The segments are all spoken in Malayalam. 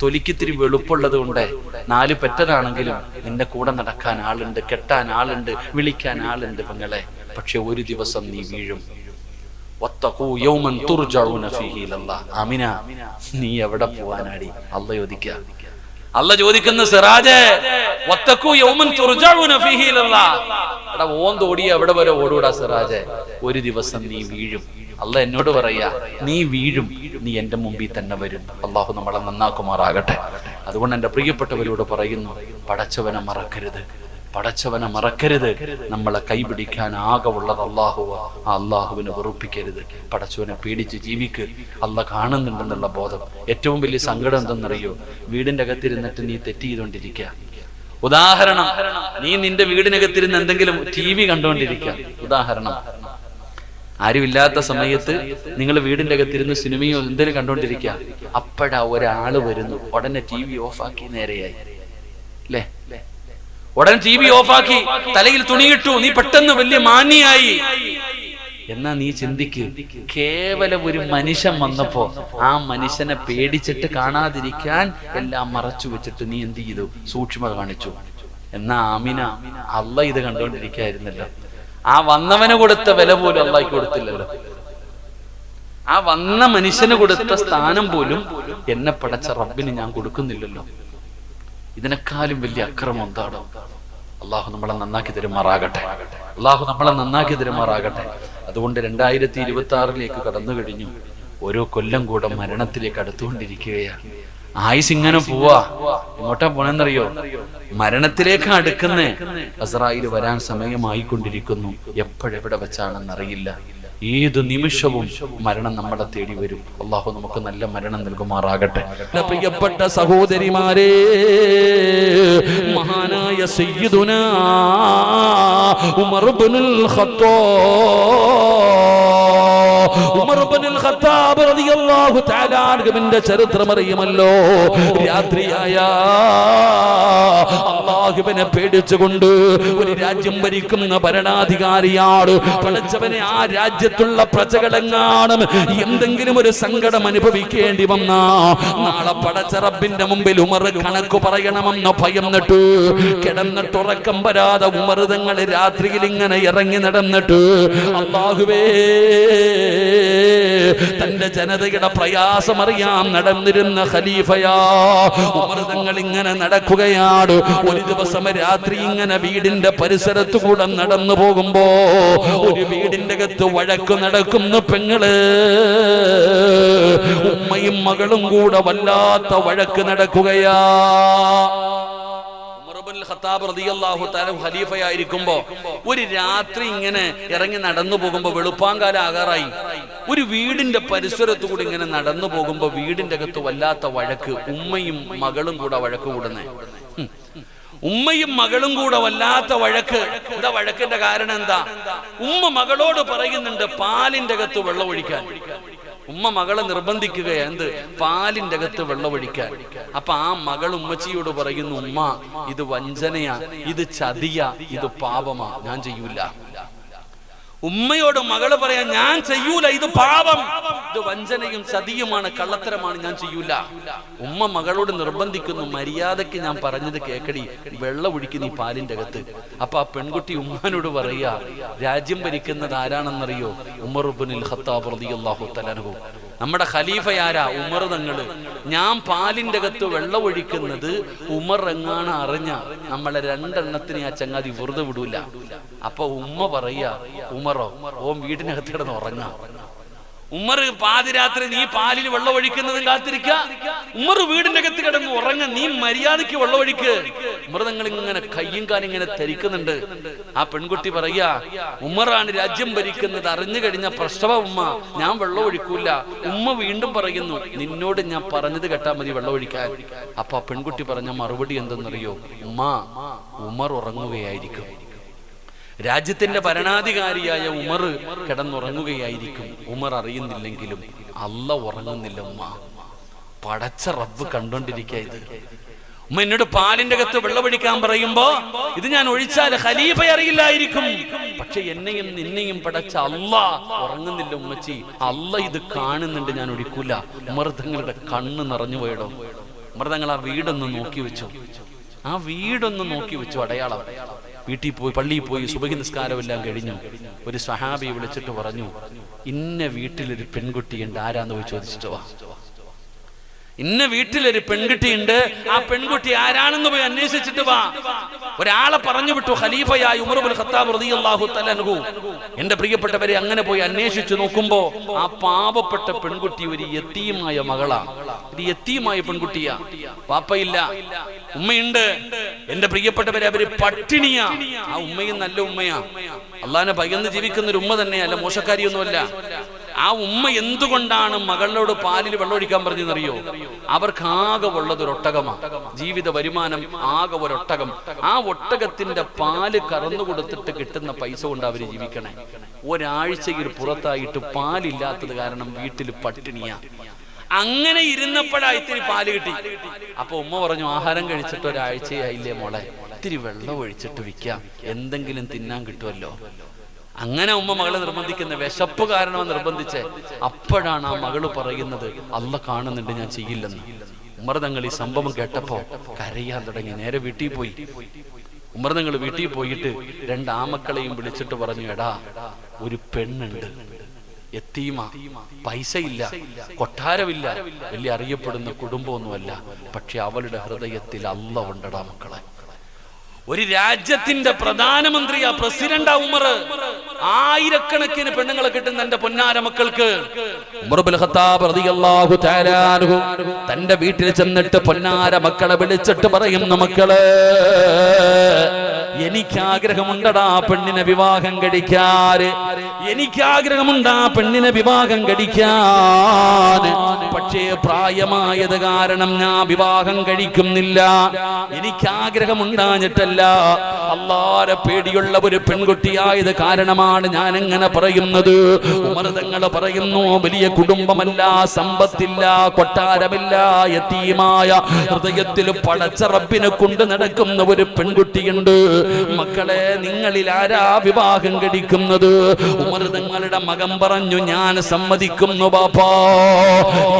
തൊലിക്കിത്തിരി വെളുപ്പുള്ളത് കൊണ്ട് 4 പെറ്റതാണെങ്കിലും നിന്റെ കൂടെ നടക്കാൻ ആളുണ്ട്, കെട്ടാൻ ആളുണ്ട്, വിളിക്കാൻ ആളുണ്ട് പെങ്ങളെ. പക്ഷെ ഒരു ദിവസം നീ വീഴും. ആമിന, നീ എവിടെ പോവാനാടി? അല്ല ചോദിക്കുന്ന സിറാജേ, ഓന്തോടിയ എവിടെ വരെ ഓടൂടാ സിറാജേ? ഒരു ദിവസം നീ വീഴും. അല്ല എന്നോട് പറയാ, നീ വീഴും, നീ എന്റെ മുമ്പിൽ തന്നെ വരും. അള്ളാഹു നമ്മളെ നന്നാക്കുമാറാകട്ടെ. അതുകൊണ്ട് എന്റെ പ്രിയപ്പെട്ടവരോട് പറയുന്നു, പടച്ചവനെ മറക്കരുത്, പടച്ചവനെ മറക്കരുത്. നമ്മളെ കൈപിടിക്കാൻ ആകെ ഉള്ളത് അള്ളാഹുവാ. ആ അള്ളാഹുവിനെ വെറുപ്പിക്കരുത്. പടച്ചവനെ പേടിച്ച് ജീവിക്ക്. അള്ള കാണുന്നുണ്ടെന്നുള്ള ബോധം. ഏറ്റവും വലിയ സങ്കടം എന്തെന്നറിയോ? വീടിന്റെ അകത്തിരുന്നിട്ട് നീ തെറ്റ് ചെയ്തുകൊണ്ടിരിക്കുക. ഉദാഹരണം, നീ നിന്റെ വീടിനകത്തിരുന്ന് എന്തെങ്കിലും TV കണ്ടുകൊണ്ടിരിക്കുക. ഉദാഹരണം, ആരുമില്ലാത്ത സമയത്ത് നിങ്ങൾ വീടിന്റെ അകത്തിരുന്ന് സിനിമയോ എന്തെങ്കിലും കണ്ടുകൊണ്ടിരിക്കുക. അപ്പോഴാ ഒരാള് വരുന്നു, ഉടനെ TV ഓഫാക്കി നേരെയായി അല്ലേ? ഉടൻ TV ഓഫാക്കി തലയിൽ തുണിയിട്ടു, നീ പെട്ടെന്ന് വലിയ മാന്യായി. എന്നാ നീ ചിന്തിക്ക്, കേവലം ഒരു മനുഷ്യൻ വന്നപ്പോ ആ മനുഷ്യനെ പേടിച്ചിട്ട് കാണാതിരിക്കാൻ എല്ലാം മറച്ചു വെച്ചിട്ട് നീ എന്ത് ചെയ്തു? സൂക്ഷ്മത കാണിച്ചു. എന്നാ ആമിന, അള്ള ഇത് കണ്ടുകൊണ്ടിരിക്കായിരുന്നല്ലോ. ആ വന്നവന് കൊടുത്ത വില പോലും അള്ളാഹ്ക്ക് കൊടുത്തില്ലല്ലോ. ആ വന്ന മനുഷ്യന് കൊടുത്ത സ്ഥാനം പോലും എന്നെ പടച്ച റബ്ബിന് ഞാൻ കൊടുക്കുന്നില്ലല്ലോ. ഇതിനേക്കാളും വലിയ അക്രമം എന്താണ്? അള്ളാഹു നമ്മളെ നന്നാക്കി തരുമാറാകട്ടെ. അള്ളാഹു നമ്മളെ നന്നാക്കി തരുമാറാകട്ടെ. അതുകൊണ്ട് 2026 കടന്നു കഴിഞ്ഞു. ഓരോ കൊല്ലം കൂടെ മരണത്തിലേക്ക് അടുത്തുകൊണ്ടിരിക്കുകയാണ്. ആയുസ് ഇങ്ങനെ പോവാ. എങ്ങോട്ടാ പോണെന്നറിയോ? മരണത്തിലേക്ക് അടുക്കുന്നേ. അസ്രായീൽ വരാൻ സമയമായിക്കൊണ്ടിരിക്കുന്നു. എപ്പോഴെവിടെ വെച്ചാണെന്നറിയില്ല. ഏത് നിമിഷവും മരണം നമ്മളെ തേടി വരും. അള്ളാഹു നമുക്ക് നല്ല മരണം നൽകുമാറാകട്ടെ. പ്രിയപ്പെട്ട സഹോദരിമാരെ, മഹാനായ സയ്യിദുനാ ഉമർ ഇബ്നുൽ ഖത്താബ് റളിയല്ലാഹു തആല അൻഹുവിന്റെ ചരിത്രം അറിയുമല്ലോ. രാത്രിയായ അല്ലാഹുവിനെ പേടിച്ചുകൊണ്ട് ഒരു രാജ്യം ഭരിക്കുന്ന ഭരണാധികാരിയാണ്. പടച്ചവനെ, ആ രാജ്യത്തുള്ള പ്രജകളെങ്ങാനും എന്തെങ്കിലും ഒരു സങ്കടം അനുഭവിക്കേണ്ടി വന്നാ നാളെ പടച്ച റബ്ബിന്റെ മുമ്പിൽ ഉമർ കണക്ക് പറയണമെന്ന് ഭയന്നിട്ട് കിടന്നിട്ടുറക്കം വരാതെ ഉമർ തങ്ങൾ രാത്രിയിൽ ഇങ്ങനെ ഇറങ്ങി നടന്നിട്ട്, അല്ലാഹുവേ, തന്റെ ജനതയുടെ പ്രയാസം അറിയാൻ നടന്നിരുന്ന ഖലീഫയാ ഉമർ തങ്ങൾ ഇങ്ങനെ നടക്കുകയാണ്. ഒരു ദിവസം രാത്രി ഇങ്ങനെ വീടിന്റെ പരിസരത്തു കൂടെ നടന്നു പോകുമ്പോ ഒരു വീടിന്റെ അകത്ത് വഴക്ക് നടക്കുന്നു. പെങ്ങള്, ഉമ്മയും മകളും കൂടെ വല്ലാത്ത വഴക്ക് നടക്കുകയാ. ഖലീഫയായിരിക്കുമ്പോ ഒരു രാത്രി ഇങ്ങനെ ഇറങ്ങി നടന്നു പോകുമ്പോ, വെളുപ്പാങ്കാലം ആകാറായി, ഒരു വീടിന്റെ പരിസരത്തു കൂടി ഇങ്ങനെ നടന്നു പോകുമ്പോ വീടിന്റെ അകത്ത് വല്ലാത്ത വഴക്ക്. ഉമ്മയും മകളും കൂടെ വഴക്ക് കൂടുന്നേ. ഉമ്മയും മകളും കൂടെ വല്ലാത്ത വഴക്ക്. എന്താ വഴക്കിന്റെ കാരണം? എന്താ? ഉമ്മ മകളോട് പറയുന്നുണ്ട് പാലിന്റെ അകത്ത് വെള്ളം ഒഴിക്കാൻ. ഉമ്മ മകളെ നിർബന്ധിക്കുക, എന്ത്? പാലിന്റെ അകത്ത് വെള്ളം ഒഴിക്കാൻ. അപ്പൊ ആ മകൾ ഉമ്മച്ചിയോട് പറയുന്നു, ഉമ്മ, ഇത് വഞ്ചനയാ, ഇത് ചതിയാ, ഇത് പാപമാ, ഞാൻ ചെയ്യൂല. ഉമ്മയോട് മകള് പറയാ, ഞാൻ ചെയ്യൂല, ഇത് പാപം, ഇത് വഞ്ചനയും ചതിയുമാണ്, കള്ളത്തരമാണ്, ഞാൻ ചെയ്യൂല. ഉമ്മ മകളോട് നിർബന്ധിക്കുന്നു, മര്യാദക്ക് ഞാൻ പറഞ്ഞത് കേക്കടി, വെള്ളം ഒഴിക്ക് നീ പാലിന്റെ അകത്ത്. അപ്പൊ ആ പെൺകുട്ടി ഉമ്മാനോട് പറയാ, രാജ്യം ഭരിക്കുന്നത് ആരാണെന്നറിയോ? ഉമർ ഇബ്നുൽ ഖത്താബ് റളിയല്ലാഹു തആല അൻഹു. നമ്മുടെ ഖലീഫയാരാ? ഉമർ തങ്ങള്. ഞാൻ പാലിന്റെ അകത്ത് വെള്ളം ഒഴിക്കുന്നത് ഉമർ എങ്ങാണ് അറിഞ്ഞ നമ്മളെ രണ്ടെണ്ണത്തിന് ആ ചങ്ങാതി വെറുതെ വിടൂല. അപ്പൊ ഉമ്മ പറയാ, ഉമറോ, ഓൻ വീടിനകത്ത് കിടന്ന് ഉറങ്ങാം. ഉമർ പാതിരാത്രി നീ പാലിൽ വെള്ളം ഒഴിക്കുന്നതും കാത്തിരിക്ക. ഉമർ വീടിന്റെ അകത്ത് കിടന്ന് ഉറങ്ങ, നീ മര്യാദയ്ക്ക് വെള്ളം ഒഴിക്ക്. ഉമർ തങ്ങൾ ഇങ്ങനെ കയ്യും കാലും ഇങ്ങനെ ധരിക്കുന്നുണ്ട്. ആ പെൺകുട്ടി പറയാ, ഉമറാണ് രാജ്യം ഭരിക്കുന്നത്, അറിഞ്ഞു കഴിഞ്ഞ പ്രസവ ഉമ്മ, ഞാൻ വെള്ളം ഒഴിക്കൂല. ഉമ്മ വീണ്ടും പറയുന്നു, നിന്നോട് ഞാൻ പറഞ്ഞത് കേട്ടാ മതി വെള്ളം ഒഴിക്കാൻ. അപ്പൊ ആ പെൺകുട്ടി പറഞ്ഞ മറുപടി എന്തെന്നറിയോ? ഉമ്മ, ഉമർ ഉറങ്ങുകയായിരിക്കും. രാജ്യത്തിന്റെ ഭരണാധികാരിയായ ഉമർ കിടന്നുറങ്ങുകയായിരിക്കും. ഉമർ അറിയുന്നില്ലെങ്കിലും അല്ല ഉറങ്ങുന്നില്ല. ഉമ്മ, പടച്ച റബ്ബ് കണ്ടോണ്ടിരിക്കുക. ഇത് ഉമ്മ എന്നോട് പാലിന്റെ അകത്ത് വെള്ളമൊഴിക്കാൻ പറയുമ്പോ ഇത് ഞാൻ ഒഴിച്ചാൽ ഖലീഫ അറിയില്ലായിരിക്കും. പക്ഷെ എന്നെയും നിന്നെയും പടച്ച അല്ലാ ഉറങ്ങുന്നില്ല ഉമ്മച്ചി, അല്ല ഇത് കാണുന്നുണ്ട്, ഞാൻ ഒഴിക്കൂല. ഉമർ തങ്ങളുടെ കണ്ണ് നിറഞ്ഞു പോയിടോ. മൃതങ്ങൾ ആ വീടൊന്ന് നോക്കി വെച്ചു. ആ വീടൊന്ന് നോക്കി വെച്ചു, അടയാളം. വീട്ടിൽ പോയി, പള്ളിയിൽ പോയി, സുബഹി നിസ്കാരമെല്ലാം കഴിഞ്ഞു. ഒരു സ്വഹാബിയെ വിളിച്ചിട്ട് പറഞ്ഞു, ഇന്ന വീട്ടിലൊരു പെൺകുട്ടിയുണ്ട്, ആരാന്ന് പോയി ചോദിച്ചിട്ട് വാ. ഇന്ന വീട്ടിലൊരു പെൺകുട്ടിയുണ്ട്, ആ പെൺകുട്ടി ആരാണെന്ന് പോയി അന്വേഷിച്ചിട്ട് വാ. ഒരാളെ പറഞ്ഞു വിട്ടു, ഖലീഫയായ ഉമർ ഇബ്നുൽ ഖത്താബ് റളിയല്ലാഹു തആല അൻഹു. എന്റെ പ്രിയപ്പെട്ടവരെ, അങ്ങനെ പോയി അന്വേഷിച്ചു നോക്കുമ്പോ ആ പാവപ്പെട്ട പെൺകുട്ടി ഒരു യതീമായ മകളാണ്. ഒരു യതീമായ പെൺകുട്ടിയാ, പാപ്പയില്ല, ഉമ്മയുണ്ട്. എന്റെ പ്രിയപ്പെട്ടവരെ, അവര് പട്ടിണിയാ. ആ ഉമ്മയും നല്ല ഉമ്മയാ, അള്ളാഹിനെ ഭയന്ന് ജീവിക്കുന്ന ഒരു ഉമ്മ തന്നെയല്ല, മോശക്കാരിയൊന്നുമല്ല. ആ ഉമ്മ എന്തുകൊണ്ടാണ് മകളോട് പാലിൽ വെള്ളമൊഴിക്കാൻ പറഞ്ഞെന്നറിയോ? അവർക്ക് ആകെ ഉള്ളത് ഒരു ഒട്ടകമാണ്, ജീവിത വരുമാനം ആകെ ഒരൊട്ടകം. ആ ഒട്ടകത്തിന്റെ പാല് കറന്നു കൊടുത്തിട്ട് കിട്ടുന്ന പൈസ കൊണ്ട് അവര് ജീവിക്കണേ. ഒരാഴ്ചയിൽ പുറത്തായിട്ട് പാലില്ലാത്തത് കാരണം വീട്ടിൽ പട്ടിണിയാ. അങ്ങനെ ഇരുന്നപ്പോഴാ ഇത്തിരി പാല് കിട്ടി. അപ്പൊ ഉമ്മ പറഞ്ഞു, ആഹാരം കഴിച്ചിട്ട് ഒരാഴ്ചയായില്ലേ മോളെ, ഇത്തിരി വെള്ളം ഒഴിച്ചിട്ട് വിൽക്കാം, എന്തെങ്കിലും തിന്നാൻ കിട്ടുമല്ലോ. അങ്ങനെ ഉമ്മ മകളെ നിർബന്ധിക്കുന്ന, വിശപ്പ് കാരണം നിർബന്ധിച്ച്. അപ്പോഴാണ് ആ മകള് പറയുന്നത്, അള്ളാഹ് കാണുന്നുണ്ട്, ഞാൻ ചെയ്യില്ലെന്ന്. ഉമർ തങ്ങൾ ഈ സംഭവം കേട്ടപ്പോ കരയാൻ തുടങ്ങി. നേരെ വീട്ടിൽ പോയി. ഉമർ തങ്ങൾ വീട്ടിൽ പോയിട്ട് 2 ആമക്കളെയും വിളിച്ചിട്ട് പറഞ്ഞു, എടാ, ഒരു പെണ്ണുണ്ട്, യതീമ, പൈസയില്ല, കൊട്ടാരമില്ല, വലിയ അറിയപ്പെടുന്ന കുടുംബമൊന്നുമല്ല, പക്ഷെ അവളുടെ ഹൃദയത്തിൽ അള്ളാഹ് ഉണ്ടടാ മക്കളെ. ഒരു രാജ്യത്തിന്റെ പ്രധാനമന്ത്രിയാ, പ്രസിഡന്റാ ഉമർ. ആയിരക്കണക്കിന് പെണ്ണുങ്ങളെ കിട്ടുന്ന എന്റെ പൊന്നാര മക്കൾക്ക്. ഉമർ ഇബ്നുൽ ഖത്താബ് റളിയല്ലാഹു തആല അൻഹു തന്റെ വീട്ടിൽ ചെന്നിട്ട് പൊന്നാര മക്കളെ വിളിച്ചിട്ട് പറയുന്നു, മക്കളെ, എനിക്കാഗ്രഹമുണ്ടടാ പെണ്ണിനെ വിവാഹം കഴിക്കാൻ, എനിക്കാഗ്രഹമുണ്ടാ പെണ്ണിനെ വിവാഹം കഴിക്കാൻ. പക്ഷേ പ്രായമായത് കാരണം ഞാൻ വിവാഹം കഴിക്കുന്നില്ല. എനിക്കാഗ്രഹമുണ്ടാഞ്ഞിട്ടല്ല, അല്ലാഹുവിനെ പേടിയുള്ള ഒരു പെൺകുട്ടിയായത് കാരണമാണ് ഞാൻ എങ്ങനെ പറയുന്നത്. ഉമർ തങ്ങൾ പറയുന്നു, വലിയ കുടുംബമല്ല, സമ്പത്തില്ല, കൊട്ടാരമില്ല, യതീമായ ഹൃദയത്തിൽ പടച്ച റബ്ബിനെ കൊണ്ട് നടക്കുന്ന ഒരു പെൺകുട്ടിയുണ്ട്. മക്കളെ, നിങ്ങളിൽ ആരാ വിവാഹം കഴിക്കുന്നത്? ഉമർ തങ്ങളുടെ മകൻ പറഞ്ഞു, ഞാൻ സമ്മതിക്കുന്നു ബാപ്പാ.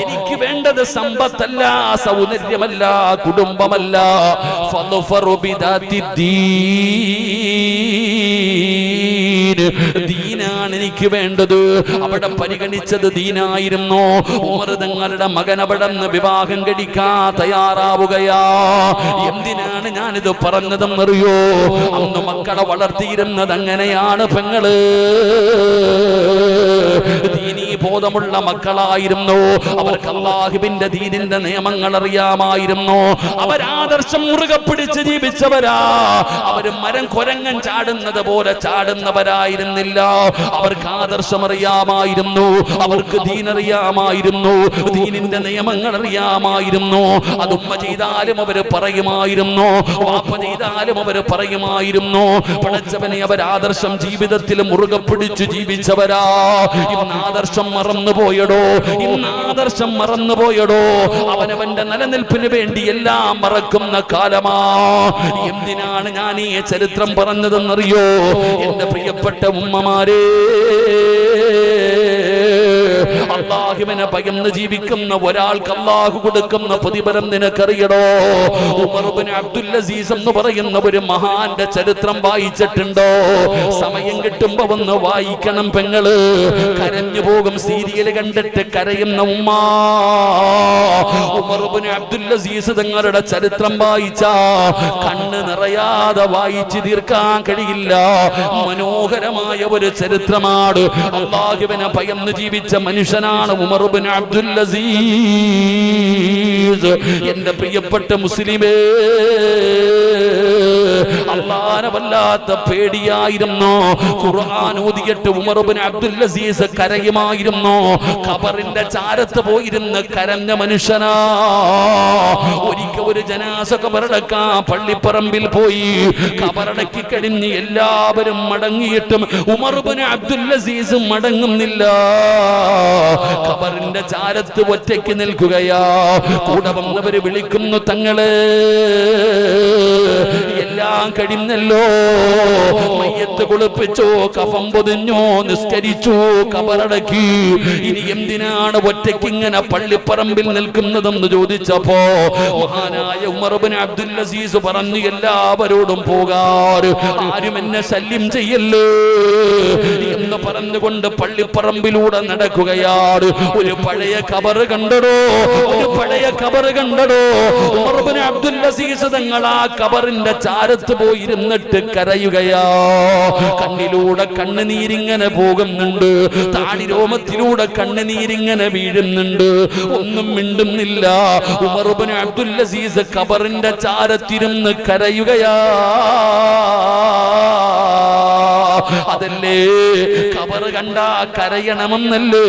എനിക്ക് വേണ്ടത് സമ്പത്തല്ല, സൗന്ദര്യമല്ല, കുടുംബമല്ല, ദീനാണ് എനിക്ക് വേണ്ടത്. അവിടെ പരിഗണിച്ചത് ദീനായിരുന്നു. ഉമർ തങ്ങളുടെ മകൻ അവിടെ നിന്ന് വിവാഹം കഴിക്കാൻ തയ്യാറാവുകയാ. എന്തിനാണ് ഞാനിത് പറഞ്ഞതെന്നറിയോ? അന്ന് മക്കളെ വളർത്തിയിരുന്നത് അങ്ങനെയാണ് പെങ്ങള്. ദീനീ ബോധമുള്ള മക്കളായിരുന്നു. അവർക്ക് അല്ലാഹുവിന്റെ ദീനിന്റെ നിയമങ്ങൾ അറിയാമായിരുന്നു. അവരാദർശം മുറുകെ പിടിച്ച് ജീവിച്ചവരാ. അവര് മരം കൊരങ്ങൻ ചാടുന്നത് പോലെ ചാടുന്നവരായിരുന്നില്ല. അവർക്ക് ആദർശം അറിയാമായിരുന്നു, അവർക്ക് ദീൻ അറിയാമായിരുന്നു, ദീനിന്റെ നിയമങ്ങൾ അറിയാമായിരുന്നു. അത് ഉമ്മ ചെയ്താലും അവര് പറയുമായിരുന്നു, വാപ്പ ചെയ്താലും അവര് പറയുമായിരുന്നു. പടച്ചവനെ അവർ ആദർശം ജീവിതത്തിൽ മുറുകെ പിടിച്ചു ജീവിച്ചവരാ. ഇന്ന് ആദർശം മറന്നുപോയടോ, ഇന്ന് ആദർശം മറന്നുപോയടോ. അവനവന്റെ നിലനിൽപ്പിന് വേണ്ടി എല്ലാം മറക്കുന്ന കാലമാ. എന്തിനാണ് ഞാൻ ഈ ചരിത്രം പറഞ്ഞതെന്നറിയോ? എന്റെ പ്രിയപ്പെട്ട ഉമ്മമാരെ, അല്ലാഹുവിനെ ഭയന്ന് ജീവിക്കുന്ന ഒരാൾക്ക് അല്ലാഹു കൊടുക്കുന്ന പ്രതിഫലം നിനക്കറിയണോ? ഉമർ ഇബ്നു അബ്ദുൽ അസീസ് എന്ന് പറയുന്ന ഒരു മഹാന്റെ ചരിത്രം വായിച്ചിട്ടുണ്ടോ? സമയം കിട്ടുമ്പോ ഒന്ന് വായിക്കണം പെങ്ങള്. കരഞ്ഞു പോകും സീരിയൽ കണ്ടിട്ട് കരയുന്ന ഉമ്മ. ഉമർ ഇബ്നു അബ്ദുൽ അസീസ് തങ്ങളുടെ ചരിത്രം വായിച്ചാ കണ്ണ് നിറയാതെ വായിച്ചു തീർക്കാൻ കഴിയില്ല. മനോഹരമായ ഒരു ചരിത്രമാണ്. അല്ലാഹുവിനെ ഭയന്ന് ജീവിച്ച മനുഷ്യനാണ് ഉമർ ഇബ്നു അബ്ദുൽ അസീസ്. എന്റെ പ്രിയപ്പെട്ട മുസ്ലിമേ, അല്ലാഹുവിനെ വല്ലാത്ത പേടിയായിരുന്നു. ഖുർആൻ ഓതിയിട്ട് ഉമർ ഇബ്നു അബ്ദുൽ അസീസ് കരയുമായിരുന്നു. ഖബറിന്റെ ചാരത്ത് പോയിരുന്ന് കരഞ്ഞ മനുഷ്യനാ. ഒരിക്കൽ ഒരു ജനാസ ഖബറടക്കാൻ പള്ളിപ്പറമ്പിൽ പോയി. ഖബറടക്കി കഴിഞ്ഞ് എല്ലാവരും മടങ്ങിയിട്ടും ഉമർ ഇബ്നു അബ്ദുൽ അസീസ് മടങ്ങുന്നില്ല. ഖബറിന്റെ ചാരത്ത് ഒറ്റയ്ക്ക് നിൽക്കുകയാ. കൂടെ വന്നവര് വിളിക്കുന്നു, തങ്ങളെ എല്ലാം കഴിഞ്ഞല്ലോ. മയ്യത്ത് കുളിപ്പിച്ചോ, കഫം പൊതിഞ്ഞോ, നിസ്കരിച്ചു, കബറടക്കി. ഇനി എന്തിനാണ് ഒറ്റയ്ക്ക് ഇങ്ങനെ പള്ളിപ്പറമ്പിൽ നിൽക്കുന്നതെന്ന് ചോദിച്ചപ്പോ മഹാനായ ഉമർ ഇബ്നു അബ്ദുൽ അസീസ് പറഞ്ഞു, എല്ലാവരോടും പോകാറ്, ആരും എന്നെ ശല്യം ചെയ്യല്ലേ എന്ന് പറഞ്ഞുകൊണ്ട് പള്ളിപ്പറമ്പിലൂടെ നടക്കുകയാണ്. ഒരു പഴയ ഖബർ കണ്ടടോ, ഒരു പഴയ ഖബർ കണ്ടടോ. ഉമർ ഇബ്നു അബ്ദുൽ അസീസ് തങ്ങൾ ആ ഖബറിന്റെ ചാരത്ത് പോയിരുന്നിട്ട് കരയുകയാ. കണ്ണിലൂടെ കണ്ണുനീരിങ്ങനെ പോകുന്നുണ്ട്, താടിരോമത്തിലൂടെ കണ്ണുനീരിങ്ങനെ വീഴുന്നുണ്ട്. ഒന്നും മിണ്ടുന്നില്ല. ഉമർ ഇബ്നു അബ്ദുൽ അസീസ് ഖബറിന്റെ ചാരത്തിരുന്ന് കരയുകയാ. അതല്ലേ ഖബർ കണ്ടാ കരയണമെന്നല്ലേ,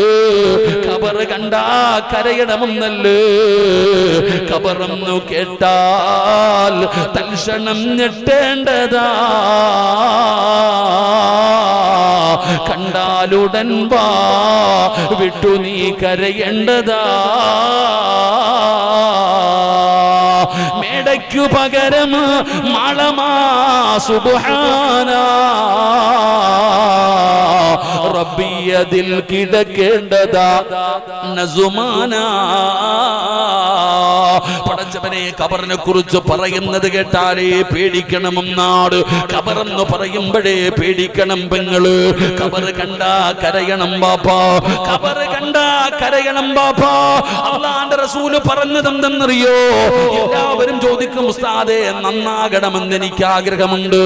ഖബർ കണ്ടാ കരയണമെന്നല്ലേ. ഖബറെന്നു കേട്ടാൽ തൽക്ഷണം ഞെട്ടേണ്ടതാ, കണ്ടാലുടൻ വാ വിട്ടു നീ കരയേണ്ടതാ. മേടയ്ക്കു പകരം മാളമാ സുബ്ഹാനാ, റബ്ബിയതിൽ കിടക്കേണ്ടതാ നസുമാനാ. പടച്ചവനെ, ഖബറിനെ കുറിച്ച് പറയുന്നത് കേട്ടാലേ പേടിക്കണമെന്നാണ്. ഖബറെന്ന് പറയുമ്പോഴേ പേടിക്കണം പെങ്ങള്. ഖബർ കണ്ടാ കരയണം ബാപ്പാ, ഖബർ കണ്ടാ കരയണം ബാപ്പാ. അല്ലാഹുവിന്റെ റസൂല് പറഞ്ഞത് എന്തെന്നറിയോ? എല്ലാവരും ചോദിക്കും, ഉസ്താദേ നന്നാകണമെന്ന് എനിക്ക് ആഗ്രഹമുണ്ട്,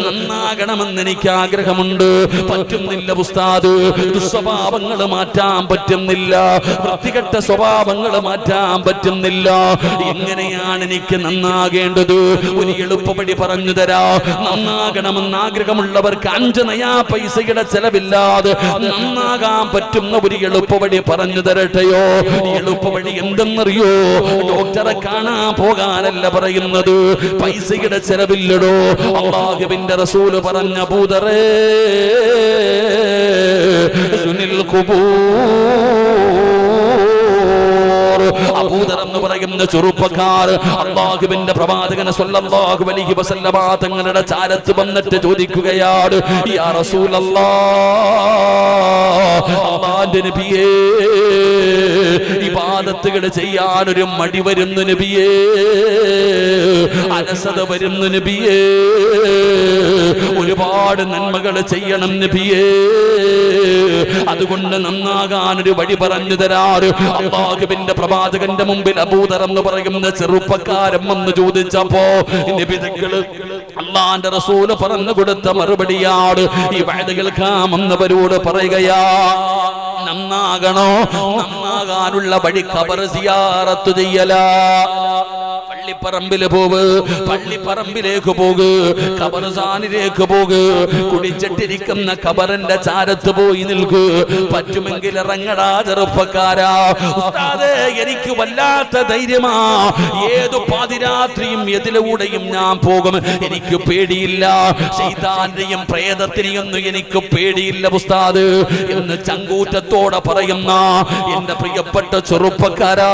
നന്നാകണമെന്ന് എനിക്ക് ആഗ്രഹമുണ്ട്. പറ്റുന്നില്ല ഉസ്താദ്, ദുസ്വഭാവങ്ങൾ മാറ്റാൻ പറ്റുന്നില്ല, വൃത്തികെട്ട സ്വഭാവങ്ങൾ മാറ്റാൻ പറ്റുന്നില്ല. എങ്ങനെയാണ് എനിക്ക് നന്നാകേണ്ടത്? ഒരു എളുപ്പവഴി പറഞ്ഞു തരാ. നന്നാകണമെന്ന് ആഗ്രഹമുള്ളവർക്ക് 5 നയാ പൈസയുടെ ചെലവില്ലാതെ നന്നാകാൻ പറ്റുന്ന ഒരു എളുപ്പവഴി പറഞ്ഞു തരട്ടെയോ? എളുപ്പവഴി എന്തെന്നറിയോ? ഡോക്ടറെ കാണാൻ പോകാനല്ല പറയുന്നത്, പൈസയുടെ ചെലവില്ലടോ. അല്ലാഹുവിന്റെ റസൂല് പറഞ്ഞ അബൂദറേ സുനിൽ അബൂദർ എന്ന് പറയുന്ന ചെറുപ്പക്കാർ അല്ലാഹുവിന്റെ പ്രവാചകൻ സ്വല്ലല്ലാഹു അലൈഹി വസല്ലമ തങ്ങളുടെ ചാരത്ത് വന്നിട്ട് ചോദിക്കുകയാണ്, യാ റസൂലല്ലാഹ്, അല്ലാഹുവിന്റെ നബിയേ, ഇബാദത്തുകൾ ചെയ്യാൻ ഒരു മടി വരുന്നു നബിയേ, അലസത വരുന്നു നബിയേ, ഒരുപാട് നന്മകൾ ചെയ്യണം നബിയേ, അതുകൊണ്ട് നന്നാകാൻ ഒരു വഴി പറഞ്ഞു തരാറ്. അല്ലാഹുവിന്റെ പ്രവാചകന്റെ മുമ്പിൽ അബൂദർ എന്ന് പറയുന്ന ചെറുപ്പക്കാരൻ വന്ന് ചോദിച്ചപ്പോ നബി തങ്ങൾ അല്ലാഹുവിന്റെ റസൂല് പറഞ്ഞു കൊടുത്ത മറുപടിയാണ് ഈ വഅദ് കേൾക്കാമെന്നവരോട് പറയുകയാ, നന്നാകണോ? നന്നാകാനുള്ള വഴി ഖബർ സിയാറത്ത് ചെയ്യലാ. പള്ളിപ്പറമ്പില് പോവ്, പള്ളിപ്പറമ്പിലേക്ക് പോക്, ഖബർസ്ഥാനിലേക്ക് പോക്, കുടിച്ചിട്ടിരിക്കുന്ന ഖബറിന്റെ ചാരത്ത് പോയി നിൽക്ക്. പറ്റുമെങ്കിൽ ഇറങ്ങടാ ചെറുപ്പക്കാരാ. ഉസ്താദേ, എനിക്ക് വല്ലാത്ത ധൈര്യമാ, ഏതു പാതിരാത്രിയും എതിലൂടെയും ഞാൻ പോകും, എനിക്ക് പേടിയില്ല, ശൈത്താന്റെയും പ്രേതത്തിനെയൊന്നും എനിക്ക് പേടിയില്ല ഉസ്താദ് എന്ന് ചങ്കൂറ്റത്തോടെ പറയുന്ന എന്റെ പ്രിയപ്പെട്ട ചെറുപ്പക്കാരാ,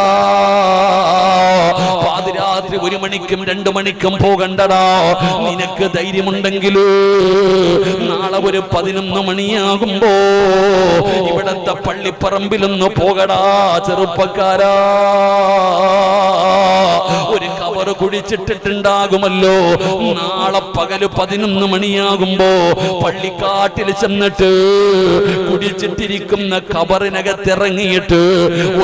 പാതിരാത്രി 1 മണിക്കും 2 മണിക്കും പോകണ്ടടാ. നിനക്ക് ധൈര്യമുണ്ടെങ്കിൽ നാളെ ഒരു 11 മണിയാകുമ്പോ ഇവിടത്തെ പള്ളിപ്പറമ്പിലൊന്ന് പോകടാ ചെറുപ്പക്കാരാ. ഒരു ഖബർ കുഴിച്ചിട്ടിട്ടുണ്ടാകുമല്ലോ, നാളെ പകല് 11 മണിയാകുമ്പോ പള്ളിക്കാട്ടിൽ ചെന്നിട്ട് കുടിച്ചിട്ടിരിക്കുന്ന ഖബറിനകത്തിറങ്ങിയിട്ട്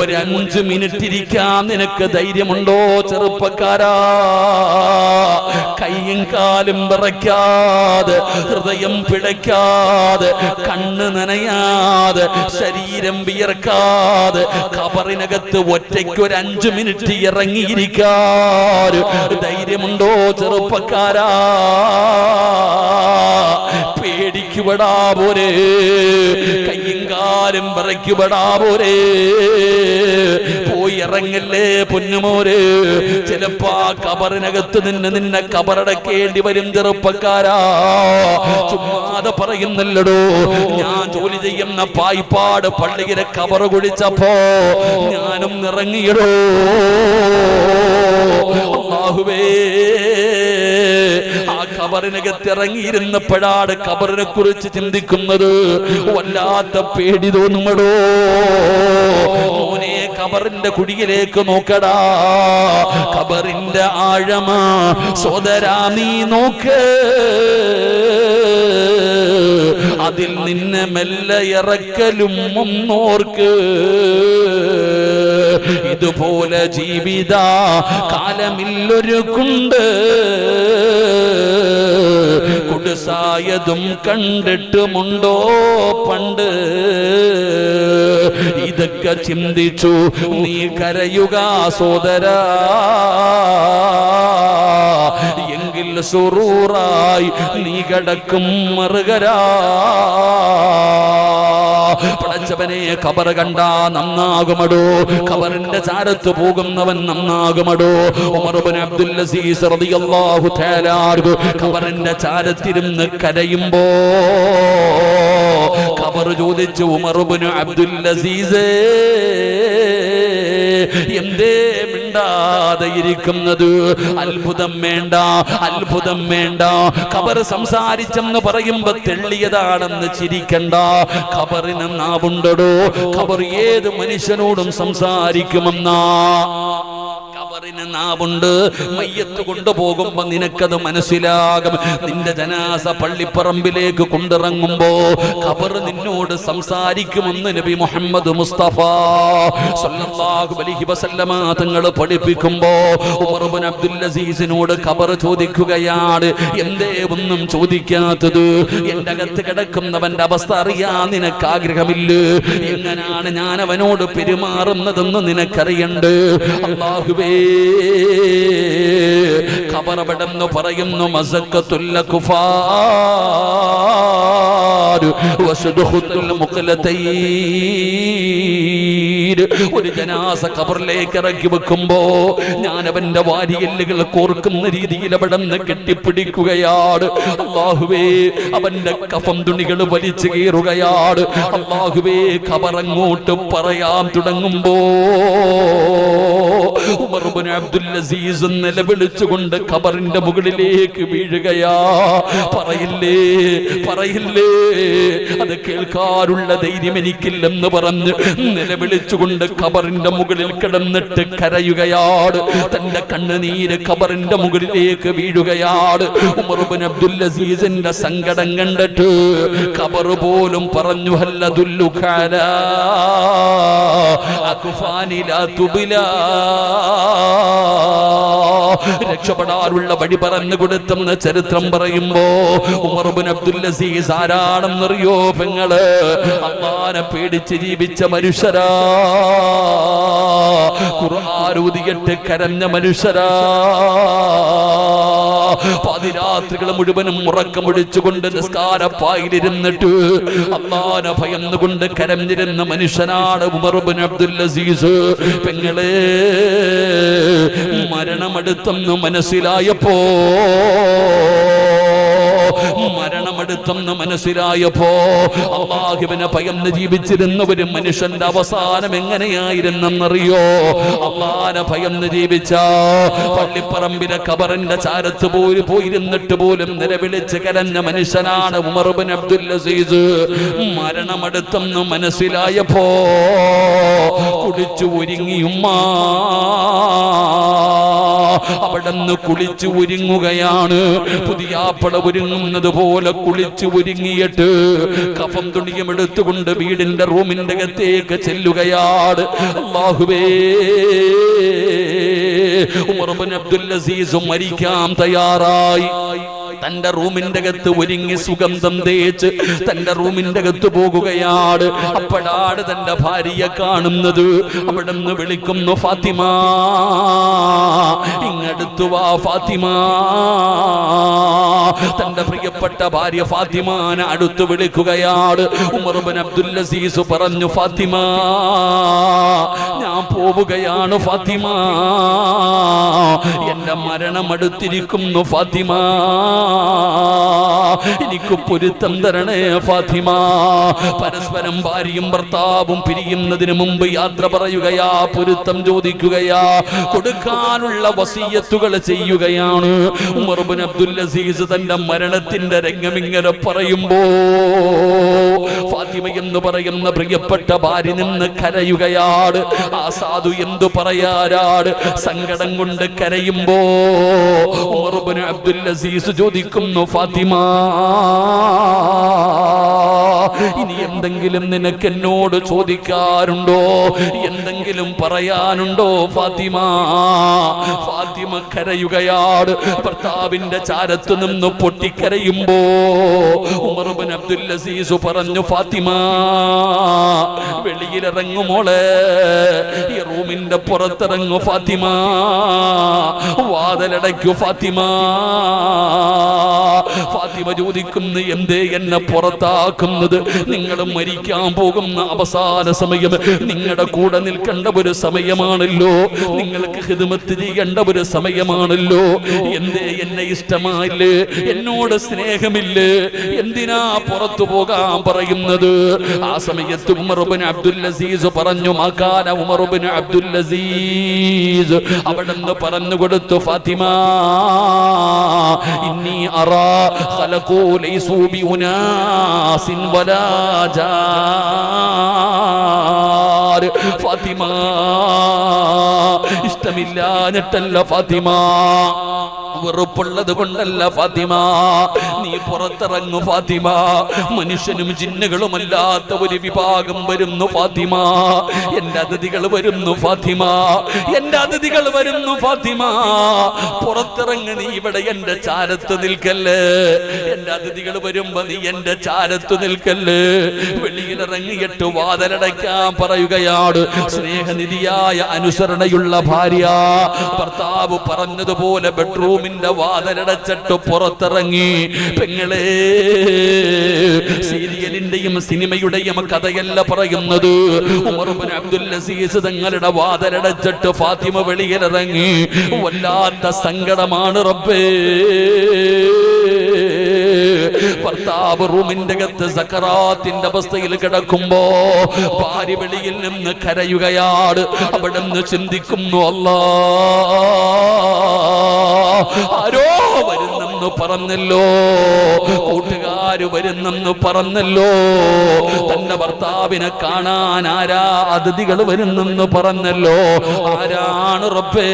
ഒരു 5 മിനിറ്റ് ഇരിക്കാൻ നിനക്ക് ധൈര്യമുണ്ടോ ചെറുപ്പക്കാരാ? കയ്യും കാലും വിറയ്ക്കാതെ, ഹൃദയം പിടയ്ക്കാതെ, കണ്ണ് നനയാതെ, ശരീരം വിയർക്കാതെ ഖബറിനകത്ത് ഒറ്റയ്ക്ക് ഒരു 5 മിനിറ്റ് ഇറങ്ങിയിരിക്കാൻ ധൈര്യമുണ്ടോ ചെറുപ്പക്കാരാ? പേടിക്കുപെടാ പോരെ, കയ്യും കാലും വിറയ്ക്കുപെടാ പോരെ, പോയി ഇറങ്ങല്ലേ പൊന്നുമോര്. ചിലപ്പോ ആ ഖബറിനകത്ത് നിന്നെ ഖബറടക്കേണ്ടി വരും ചെറുപ്പക്കാരാ. ചുമ്മാതെ പറയുന്നല്ലടോ. ഞാൻ ജോലി ചെയ്യുന്ന പായിപ്പാട് പള്ളിയിലെ ഖബർ കുഴിച്ചപ്പോ ഞാനും ഇറങ്ങിയടോ. അല്ലാഹുവേ, ആ കബറിനകത്ത് ഇറങ്ങിയിരുന്നപ്പോഴാണ് കബറിനെ കുറിച്ച് ചിന്തിക്കുന്നത്. വല്ലാത്ത പേടി തോന്നുമടോ മോനെ. കബറിന്റെ കുടിയിലേക്ക് നോക്കടാ, കബറിന്റെ ആഴമാ സോദരാ നീ നോക്ക്. അതിൽ നിന്നെ മെല്ലെ ഇറക്കലും ഒന്നോർക്ക്. ഇതുപോലെ ജീവിത കാലമില്ലൊരു കുണ്ട്, കുടുസായതും കണ്ടിട്ടുമുണ്ടോ പണ്ട്. ഇതൊക്കെ ചിന്തിച്ചു നീ കരയുക സോദരാ, എങ്കിൽ സുറൂറായി നീ കിടക്കും മറുകരാ. പടച്ചവനെ, ഖബർ കണ്ടാ നന്നാകുമടോ, ഖബറിന്റെ ചാരത്ത് പോകുന്നവൻ നന്നാകുമടോ. ഉമർ ഇബ്നു അബ്ദുൽ അസീസ് റളിയല്ലാഹു തആല അൻഹു ഖബറിന്റെ ചാരത്തിരുന്ന് കരയുമ്പോ ഖബർ ചോദിച്ചു, ഉമർ ഇബ്നു അബ്ദുൽ അസീസ് എന്തേ മിണ്ടാതെ ഇരിക്കുന്നത്? അത്ഭുതം വേണ്ട, അത്ഭുതം വേണ്ട. ഖബർ സംസാരിച്ചെന്ന് പറയുമ്പോ തെള്ളിയതാണെന്ന് ചിരിക്കണ്ട. ഖബറിന് നാവുണ്ടടോ, ഖബർ ഏത് മനുഷ്യനോടും സംസാരിക്കുമെന്നാ. ഖബറിന് നാവുണ്ട്. മയ്യത്ത് കൊണ്ടുപോകുമ്പോ നിനക്കത് മനസ്സിലാകും. നിന്റെ ജനാസ പള്ളിപ്പറമ്പിലേക്ക് കൊണ്ടിറങ്ങുമ്പോ ഖബർ നിന്നോട് സംസാരിക്കുമെന്ന് നബി മുഹമ്മദ് മുസ്തഫ സല്ലല്ലാഹു അലൈഹി വസല്ലമ തങ്ങൾ പഠിപ്പിക്കുമ്പോ ഉമർ ഇബ്നു അബ്ദുൽ അസീസിനോട് ഖബർ ചോദിക്കുകയാണ്, എന്തേ ഒന്നും ചോദിക്കാത്തത്? എന്റെ അകത്ത് കിടക്കുന്നവന്റെ അവസ്ഥ അറിയാൻ നിനക്ക് ആഗ്രഹമില്ല? എങ്ങനാണ് ഞാൻ അവനോട് പെരുമാറുന്നതെന്ന് നിനക്കറിയണ്ട്. അല്ലാഹുവേ, ഖബർ എവിടെന്ന് പറയുന്നു, മസക്കത്തുൽ കുഫാർ വസുദ്ഖുത്തുൽ മുഖലതൈൻ. ഒരു ജനാസ ഖബറിലേക്ക് ഇറക്കി വെക്കുമ്പോ ഞാൻ അവന്റെ വാരിയെല്ലുകൾ കോർക്കുന്ന രീതിയിൽ അവിടെ നിന്ന് കെട്ടിപ്പിടിക്കുകയാണ്. അല്ലാഹുവേ, അവന്റെ കഫം തുണികൾ വലിച്ചു കീറുകയാണ്. അല്ലാഹുവേ, ഖബർ അങ്ങോട്ട് പറയാൻ തുടങ്ങുമ്പോ ഉമർ ഇബ്നു അബ്ദുൽ അസീസ് നിലവിളിച്ചുകൊണ്ട് ഖബറിന്റെ മുകളിലേക്ക് വീഴുകയാ. പറയില്ലേ, പറയില്ലേ, അത് കേൾക്കാനുള്ള ധൈര്യം എനിക്കില്ലെന്ന് പറഞ്ഞ് നിലവിളിച്ചുകൊണ്ട് ഖബറിന്റെ മുകളിൽ കിടന്നിട്ട് കരയുകയാണ്. തന്റെ കണ്ണുനീര് ഖബറിന്റെ മുകളിലേക്ക് വീഴുകയാണ്. ഉമർ ഇബ്നു അബ്ദുൽ അസീസിന്റെ സങ്കടം കണ്ടിട്ട് ഖബർ പോലും പറഞ്ഞു, ഹല്ലദുല്ലുക അലാ അക്ഫാനി ലാ തുബ്ലാ. രക്ഷപ്പെടാനുള്ള വഴി പറഞ്ഞു കൊടുത്തെന്ന് ചരിത്രം പറയുമ്പോ ഉമർ ഇബ്നു അബ്ദുൽ അസീസ് ആരാണെന്നറിയോ പെങ്ങള്? അല്ലാഹനെ പേടിച്ച് ജീവിച്ച മനുഷ്യരാ, ഖുർആൻ ഓതിയിട്ട് കരഞ്ഞ മനുഷ്യരാ, പാതിരാത്രികൾ മുഴുവനും ഉറക്കമൊഴിച്ചുകൊണ്ട് നിസ്കാരപ്പായിലിരുന്നിട്ട് അല്ലാഹനെ ഭയന്നുകൊണ്ട് കരഞ്ഞിരുന്ന മനുഷ്യനാണ് ഉമർ ഇബ്നു അബ്ദുൽ അസീസ്. പെങ്ങളെ, മരണമെടുത്തെന്ന് മനസ്സിലായപ്പോ മനസ്സിലായപ്പോ അല്ലാഹുവിനെ ഭയന്ന് ജീവിച്ചിരുന്ന ഒരു മനുഷ്യന്റെ അവസാനം എങ്ങനെയായിരുന്നെന്നറിയോ? അല്ലാഹുവിനെ ഭയന്ന് ജീവിച്ച പള്ളിപ്പറമ്പിലെ ഖബറിന്റെ ചാരത്ത് പോയിരുന്നിട്ട് പോലും നിലവിളിച്ച് കരഞ്ഞ മനുഷ്യനാണ് ഉമർ ഇബ്നു അബ്ദുൽ അസീസ്. മരണമെടുത്തെന്ന് മനസ്സിലായപ്പോ കുടിച്ചു ഒരുങ്ങിയുമ്മ അവിടെന്ന് കുളിച്ചു ഒരുങ്ങുകയാണ്. പുതിയാപ്പള ഒരുങ്ങുന്നത് പോലെ കുളിച്ചു ഒരുങ്ങിയിട്ട് കഫം തുണിയും എടുത്തുകൊണ്ട് വീടിന്റെ റൂമിന്റെ അകത്തേക്ക് ചെല്ലുകയാണ്. അല്ലാഹുവേ, ഉമർ ഇബ്നു അബ്ദുൽ അസീസ് മരിക്കാൻ തയ്യാറായി. തന്റെ റൂമിന്റെ അകത്ത് ഒരുങ്ങി സുഗന്ധം തേച്ച് തന്റെ റൂമിന്റെ അകത്ത് പോകുകയാണ്. അപ്പോഴാണ് തന്റെ ഭാര്യയെ കാണുന്നത്. അവിടെ നിന്ന് വിളിക്കുന്നു, ഫാത്തിമ, ഇങ്ങടുത്തു വാ ഫാത്തിമ. തന്റെ പ്രിയപ്പെട്ട ഭാര്യ ഫാത്തിമാനെ അടുത്ത് വിളിക്കുകയാണ്. ഉമർ ഇബ്നു അബ്ദുൽ അസീസ് പറഞ്ഞു, ഫാത്തിമ, ഞാൻ പോവുകയാണ് ഫാത്തിമ, എന്റെ മരണം അടുത്തിരിക്കുന്നു ഫാത്തിമ, എനിക്ക് പൊരുത്തം തരണേ ഫാത്തിമ. പരസ്പരം ഭാര്യയും ഭർത്താവും പിരിയുന്നതിന് മുമ്പ് യാത്ര പറയുകയാ, പൊരുത്തം ചോദിക്കുകയാ, കൊടുക്കാനുള്ള വസിയത്തുകൾ ചെയ്യുകയാണ്. ഉമർ ഇബ്നു അബ്ദുൽ അസീസ് തന്റെ മരണത്തിന്റെ രംഗം ഇങ്ങനെ പറയുമ്പോ ഫാത്തിമ എന്ന് പറയുന്ന പ്രിയപ്പെട്ട ഭാര്യ നിന്ന് കരയുകയാണ്. ആ സാധു എന്തു പറയാനാണ്? സങ്കടം കൊണ്ട് കരയുമ്പോ ഉമർ ഇബ്നു അബ്ദുൽ അസീസ് ചോദിക്കുന്നു, ഫാത്തിമ ഇനി എന്തെങ്കിലും നിനക്ക് എന്നോട് ചോദിക്കാറുണ്ടോ, എന്തെങ്കിലും പറയാനുണ്ടോ ഫാത്തിമ? ഫാത്തിമ കരയുകയാണ്. ഭർത്താവിന്റെ ചാരത്ത് നിന്ന് പൊട്ടിക്കരയുമ്പോ ഉമർ ഇബ്നു അബ്ദുൽ അസീസ് പറഞ്ഞു, ഫാത്തിമ വെളിയിലിറങ്ങു മോളെ, ഈ റൂമിന്റെ പുറത്തിറങ്ങു ഫാത്തിമ, വാതിലടയ്ക്കു ഫാത്തിമ. ഫാത്തിമ ചോദിക്കുന്നു, എന്തേ എന്നെ പുറത്താക്കുന്നത്? നിങ്ങൾ മരിക്കാൻ പോകുന്ന അവസാന സമയം, നിങ്ങളുടെ കൂടെ നിൽക്കേണ്ട ഒരു സമയമാണല്ലോ, നിങ്ങൾക്ക് ഖിദ്മത്ത് ചെയ്യേണ്ട ഒരു സമയമാണല്ലോ, എന്തേ എന്നെ ഇഷ്ടമായില്ലേ, എന്നോട് സ്നേഹമില്ലേ, എന്തിനാ പുറത്തു പോകാൻ പറയുന്നത്? ആ സമയത്ത് ഉമർ ഇബ്നു അബ്ദുൽ അസീസ് പറഞ്ഞു, മകാന ഉമർ ഇബ്നു അബ്ദുൽ അസീസ് അവിടെന്ന് പറഞ്ഞു കൊടുത്തു, ഫാത്തിമ ഇന്നി അറാ ഖലഖു ലൈസു ബി ഉനാസിൻ വലാ ജാർ. ഫാത്തിമ ഇഷ്ടമില്ലാഞ്ഞിട്ടല്ല ഫാത്തിമ, വെറുപ്പുള്ളത് കൊണ്ടല്ല ഫാത്തിമ, നീ പുറത്തിറങ്ങു ഫാത്തിമ. മനുഷ്യനും ജിന്നുകളുമല്ലാത്ത ഒരു വിഭാഗം വരുന്നു ഫാത്തിമ, എന്റെ അതിഥികൾ വരുന്നു ഫാത്തിമ, എന്റെ അതിഥികൾ വരുന്നു ഫാത്തിമ. പുറത്തിറങ്ങ്, നീ ഇവിടെ എന്റെ ചാരത്ത് നിൽക്കല്ലേ, എന്റെ അതിഥികൾ വരുമ്പോ നീ എന്റെ ചാരത്ത് നിൽക്കല്ലേ. വെളിയിലിറങ്ങിയിട്ട് വാതിലടയ്ക്കാൻ പറയുകയാണ്. സ്നേഹനിധിയായ അനുസരണയുള്ള ഭാര്യ ഭർത്താവ് പറഞ്ഞതുപോലെ ബെഡ്റൂമിൽ വാതിലടച്ചിട്ട് പുറത്തിറങ്ങി. പെങ്ങളെ, സീരിയലിന്റെയും സിനിമയുടെയും കഥയല്ല പറയുന്നത്. ഉമർ ഇബ്നു അബ്ദുൽ അസീസ് തങ്ങളുടെ വാതിലടച്ചിട്ട് ഫാത്തിമ വെളിയിലിറങ്ങി. വല്ലാത്ത സങ്കടമാണ് റബ്ബേ. ഭർത്താവ് റൂമിന്റെ അകത്ത് സക്കറാത്തിന്റെ അവസ്ഥയിൽ കിടക്കുമ്പോ ഭാര്യ വെളിയിൽ നിന്ന് കരയുകയാണ്. അവിടെ നിന്ന് ചിന്തിക്കുന്നു, അല്ലാ ആരോ വരുന്നെന്ന് പറഞ്ഞല്ലോ, കൂട്ടുകാര് വരുന്നെന്ന് പറഞ്ഞല്ലോ, തന്റെ ഭർത്താവിനെ കാണാൻ ആരാ അതിഥികൾ വരുന്നെന്ന് പറഞ്ഞല്ലോ, ആരാണ് റബ്ബേ?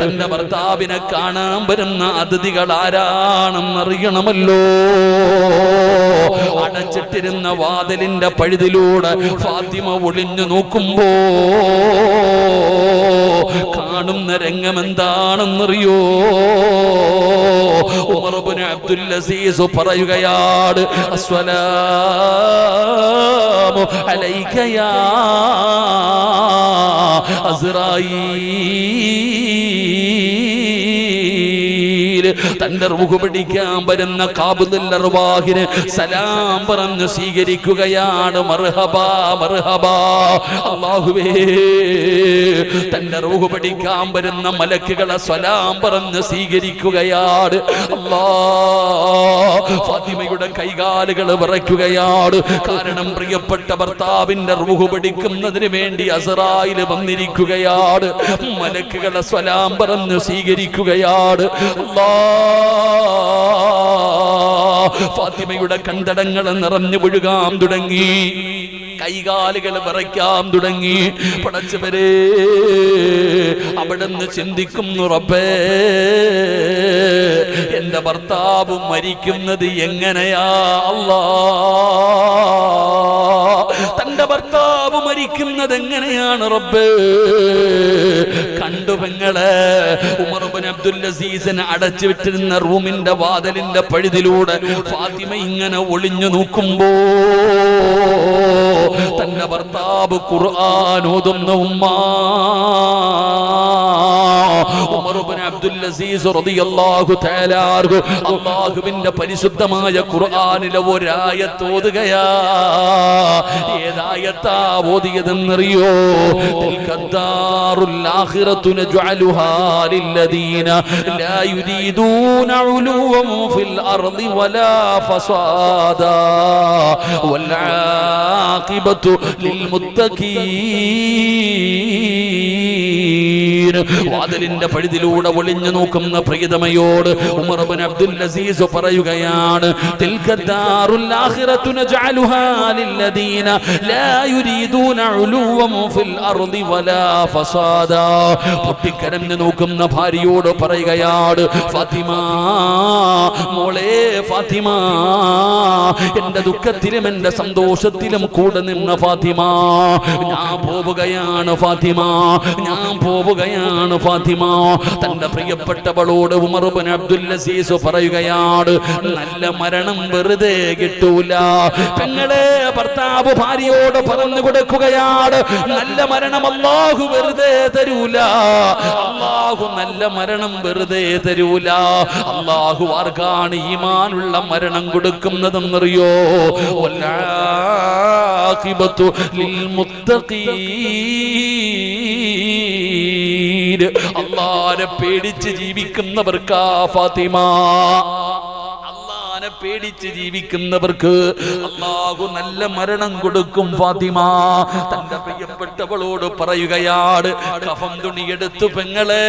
തന്റെ ഭർത്താവിനെ കാണാൻ വരുന്ന അതിഥികൾ ആരാണെന്നറിയണമല്ലോ. അടച്ചിട്ടിരുന്ന വാതിലിന്റെ പഴുതിലൂടെ ഫാത്തിമ ഒളിഞ്ഞു നോക്കുമ്പോ കാണുന്ന രംഗം എന്താണെന്നറിയോ? ഉമർ ഇബ്നു അബ്ദുൽ അസീസ് പറയുകയാണ്, അസ്സലാമു അലൈക യാ അസ്റായീൽ. തന്റെ റൂഹ് പിടിക്കാൻ വരുന്ന ഖാബിദുൽ അർവാഹിനെ സലാം പറഞ്ഞു സ്വീകരിക്കുകയാണ്. മർഹബാ മർഹബാ. അല്ലാഹുവേ, തന്റെ റൂഹ് പിടിക്കാൻ വരുന്ന മലക്കുകളെ സലാം പറഞ്ഞു സ്വീകരിക്കുകയാണ്. അല്ലാഹ്, ഫാത്തിമയുടെ കൈകാലുകൾ വിറയ്ക്കുകയാണ്. കാരണം പ്രിയപ്പെട്ട ഭർത്താവിന്റെ റൂഹ് പിടിക്കുന്നതിന് വേണ്ടി അസ്റായിൽ വന്നിരിക്കുകയാണ്. മലക്കുകളെ സലാം പറഞ്ഞു സ്വീകരിക്കുകയാണ്. ഫാത്തിമയുടെ കണ്ടടങ്ങൾ നിറഞ്ഞു വീഴുകാൻ തുടങ്ങി, കൈകാലുകൾ വിറയ്ക്കാൻ തുടങ്ങി. പടച്ചവരെ, അവിടുന്ന് ചിന്തിക്കുന്നു, റബ്ബേ എന്റെ ഭർത്താവ് മരിക്കുന്നത് എങ്ങനെയാ അല്ലാ? തന്റെ ഭർത്താവ് മരിക്കുന്നത് എങ്ങനെയാണ് റബ്ബേ? കണ്ടു പെങ്ങളെ, ഉമർ ഇബ്നു അബ്ദുൽ അസീസിനെ അടച്ചു വിട്ടിരുന്ന റൂമിന്റെ വാതിലിന്റെ പഴുതിലൂടെ ഫാത്തിമ ഇങ്ങനെ ഒളിഞ്ഞു നോക്കുമ്പോ തന്റെ ഭർത്താവ് ഖുർആൻ ഓതുന്ന ഉമ്മ. ഉമർ ഇബ്നു അബ്ദുൽ അസീസ് റളിയല്ലാഹു തആല അൻഹു അല്ലാഹുവിന്റെ പരിശുദ്ധമായ ഖുർആനിലെ ഒരായത്ത് ഓതുകയാ. ഏതായത്താ ഓതിയതെന്നറിയോ? തിൽകദ്ദാറുൽ ആഖിറതു നജ്അലുഹാ ലില്ലദീന ലാ യുരീദൂന ഉലുവൻ ഫിൽ അർളി വലാ ഫസാദാ വൽ ആഖിബതു ലിൽ മുത്തഖീൻ. വാതിലിന്റെ പഴുതിലൂടെ ഒളിഞ്ഞു നോക്കുന്ന പ്രിയതമയോട് ഉമർ ഇബ്നു അബ്ദുൽ അസീസ് പറയുകയാണ്, തിൽകദ്ദാറുൽ ആഖിറതു നജ്അലുഹാ ലില്ലദീന ലാ യുരീദൂന ഉലുവൻ ഫിൽ അർളി വലാ ഫസാദാ. പൊട്ടിക്കരഞ്ഞു നോക്കുന്ന ഭാര്യയോട് പറയുകയാണ്, ഫാത്തിമ മോളെ ഫാത്തിമ, എന്റെ ദുഃഖത്തിലും എന്റെ സന്തോഷത്തിലും കൂടെ നിന്ന ഫാത്തിമ, ഞാൻ പോവുകയാണ് ഫാത്തിമ, ഞാൻ പോവുകയാണ് ഫാത്തിമ. തന്റെ പ്രിയപ്പെട്ടവളോട് ഉമർ ഇബ്നു അബ്ദുൽ അസീസ് പറയുകയാണ്, നല്ല മരണം വെറുതെ കിട്ടൂല. പെങ്ങളെ ഭർത്താവ് ഭാര്യയോട് പറഞ്ഞു കൊടുക്കുകയാണ്, നല്ല മരണം അല്ലാഹു വെറുതെ തരൂല. അല്ലാഹു നല്ല മരണം വെറുതെ തരൂല. അല്ലാഹു ആർക്കാണ് ഈമാനുള്ള മരണം കൊടുക്കുന്നതെന്നറിയോ? വൽആഖിബതു ലിൽ മുത്തഖീൻ. അല്ലാഹുവിനെ പേടിച്ച് ജീവിക്കുന്നവർക്കാ ഫാത്തിമ. പേടിച്ച് ജീവിക്കുന്നവർക്ക് അല്ലാഹു നല്ല മരണം കൊടുക്കും ഫാത്തിമ. തന്റെ പ്രിയപ്പെട്ടവളോട് പറയുകയാണ്, കഫം തുണിയെടുത്തു പെങ്ങളെ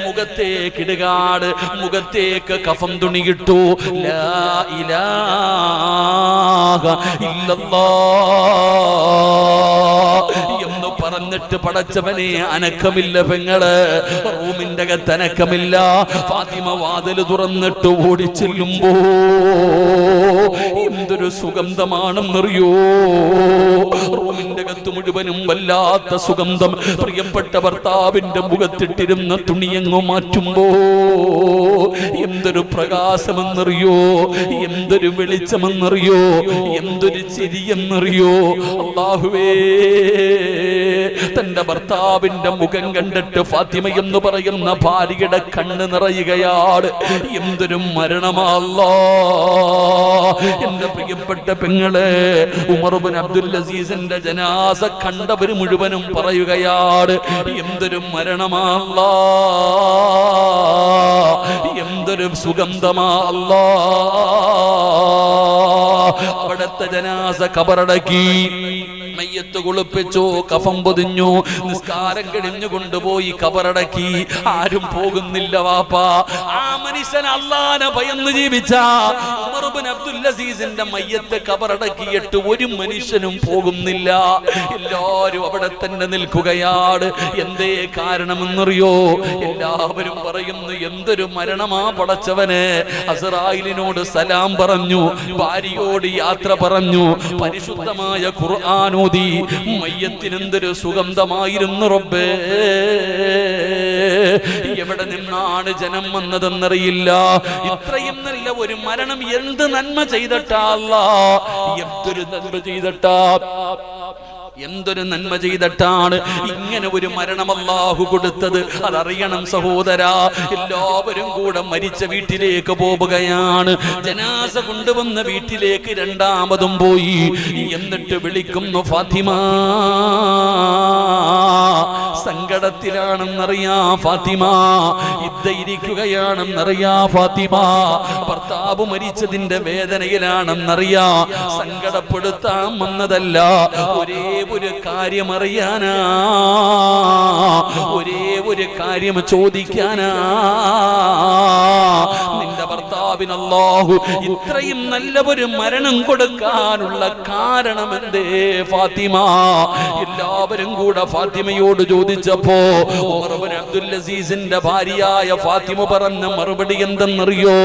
മുഖത്തേക്ക് ഇടുകാട്. മുഖത്തേക്ക് കഫം തുണിയിട്ടു. ലാ ഇലാഹ ഇല്ലല്ലാഹ് എന്ന് പറഞ്ഞിട്ട് പടച്ചവനെ അനക്കമില്ല പെങ്ങള്. റൂമിന്റെ അകത്ത് അനക്കമില്ല. ഫാത്തിമ വാതിൽ തുറന്നിട്ട് ഓടിച്ചെല്ലുമ്പോ എന്തൊരു സുഗന്ധമാണെന്നറിയോ? റൂമിന്റെ അകത്ത് മുഴുവനും വല്ലാത്ത സുഗന്ധം. പ്രിയപ്പെട്ട ഭർത്താവിന്റെ മുഖത്തിട്ടിരുന്ന തുണിയങ്ങ് മാറ്റുമ്പോ എന്തൊരു പ്രകാശമെന്നറിയോ? എന്തൊരു വെളിച്ചമെന്നറിയോ? എന്തൊരു ചിരിയെന്നറിയോ? അല്ലാഹുവേ, തന്റെ ഭർത്താവിന്റെ മുഖം കണ്ടിട്ട് ഫാത്തിമ എന്ന് പറയുന്ന ഭാര്യയുടെ കണ്ണ് നിറയുകയാണ്. എന്തൊരു മരണമല്ലാ! എന്റെ പ്രിയപ്പെട്ട പെങ്ങളെ, ഉമർ ഇബ്നു അബ്ദുൽ അസീസിന്റെ ജനാസ കണ്ടവർ മുഴുവനും പറയുകയാണ്, എന്തൊരു മരണമല്ലാ, എന്തൊരു സുഗന്ധമാ അല്ലാ. അവിടുത്തെ ജനാസ ഖബറടക്കി, മയ്യത്ത് കുളിപ്പിച്ചു, കഫം പൊതിഞ്ഞു, നിസ്കാരം കഴിഞ്ഞു കൊണ്ടുപോയി ഖബറടക്കി. ആരും പോകുന്നില്ല വാപ്പാ. ആ മനുഷ്യൻ അല്ലാഹനെ ഭയന്ന് ജീവിച്ച ഉമർ ഇബ്നു അബ്ദുൽ അസീസിന്റെ മയ്യത്ത് ഖബറടക്കിയിട്ട് ഒരു മനുഷ്യനും പോകുന്നില്ല. എല്ലാവരും അവിടെ തന്നെ നിൽക്കുകയാണ്. എന്തേ കാരണമെന്നറിയോ? എല്ലാവരും പറയുന്നു, എന്തൊരു മരണമാ പടച്ചവനെ. അസ്റായിലിനോട് സലാം പറഞ്ഞു, ഭാര്യയോട് യാത്ര പറഞ്ഞു, പരിശുദ്ധമായ ഖുർആൻ ഓതി. മയ്യത്തിനെന്തൊരു സുഗന്ധമായിരുന്നു റബ്ബേ. എവിടെ നിന്നാണ് ജനം വന്നതെന്നറിയില്ല. ഇത്രയും നല്ല ഒരു മരണം എന്ത് നന്മ ചെയ്തിട്ടാ അല്ലാഹ്, എന്തൊരു നന്മ ചെയ്തിട്ടാ, എന്തൊരു നന്മ ചെയ്തിട്ടാണ് ഇങ്ങനെ ഒരു മരണം അല്ലാഹു കൊടുത്തത്. അതറിയണം സഹോദരാ. എല്ലാവരും കൂടെ മരിച്ച വീട്ടിലേക്ക് പോവുകയാണ്. ജനാസ കൊണ്ടുവന്ന വീട്ടിലേക്ക് രണ്ടാമതും പോയി. എന്നിട്ട് വിളിക്കുന്നു, ഫാത്തിമ. സങ്കടത്തിലാണെന്നറിയാം ഫാത്തിമ, ഇരിക്കുകയാണെന്നറിയാം ഫാത്തിമ, ഭർത്താവ് മരിച്ചതിന്റെ വേദനയിലാണെന്നറിയാം. സങ്കടപ്പെടുത്താൻ വന്നതല്ല, ഒരേ ഒരു കാര്യം അറിയാനാ, ഒരേ ഒരു കാര്യം ചോദിക്കാനാ. നിന്റെ ഭർത്താവിന് അല്ലാഹു ഇത്രയും നല്ല ഒരു മരണം കൊടുക്കാനുള്ള കാരണം എന്തേ ഫാത്തിമ? എല്ലാവരും കൂടെ ഫാത്തിമയോട് ചോദിച്ചപ്പോ ഉമർ ഇബ്നു അബ്ദുൽ അസീസിന്റെ ഭാര്യയായ ഫാത്തിമ പറഞ്ഞ മറുപടി എന്തെന്നറിയോ?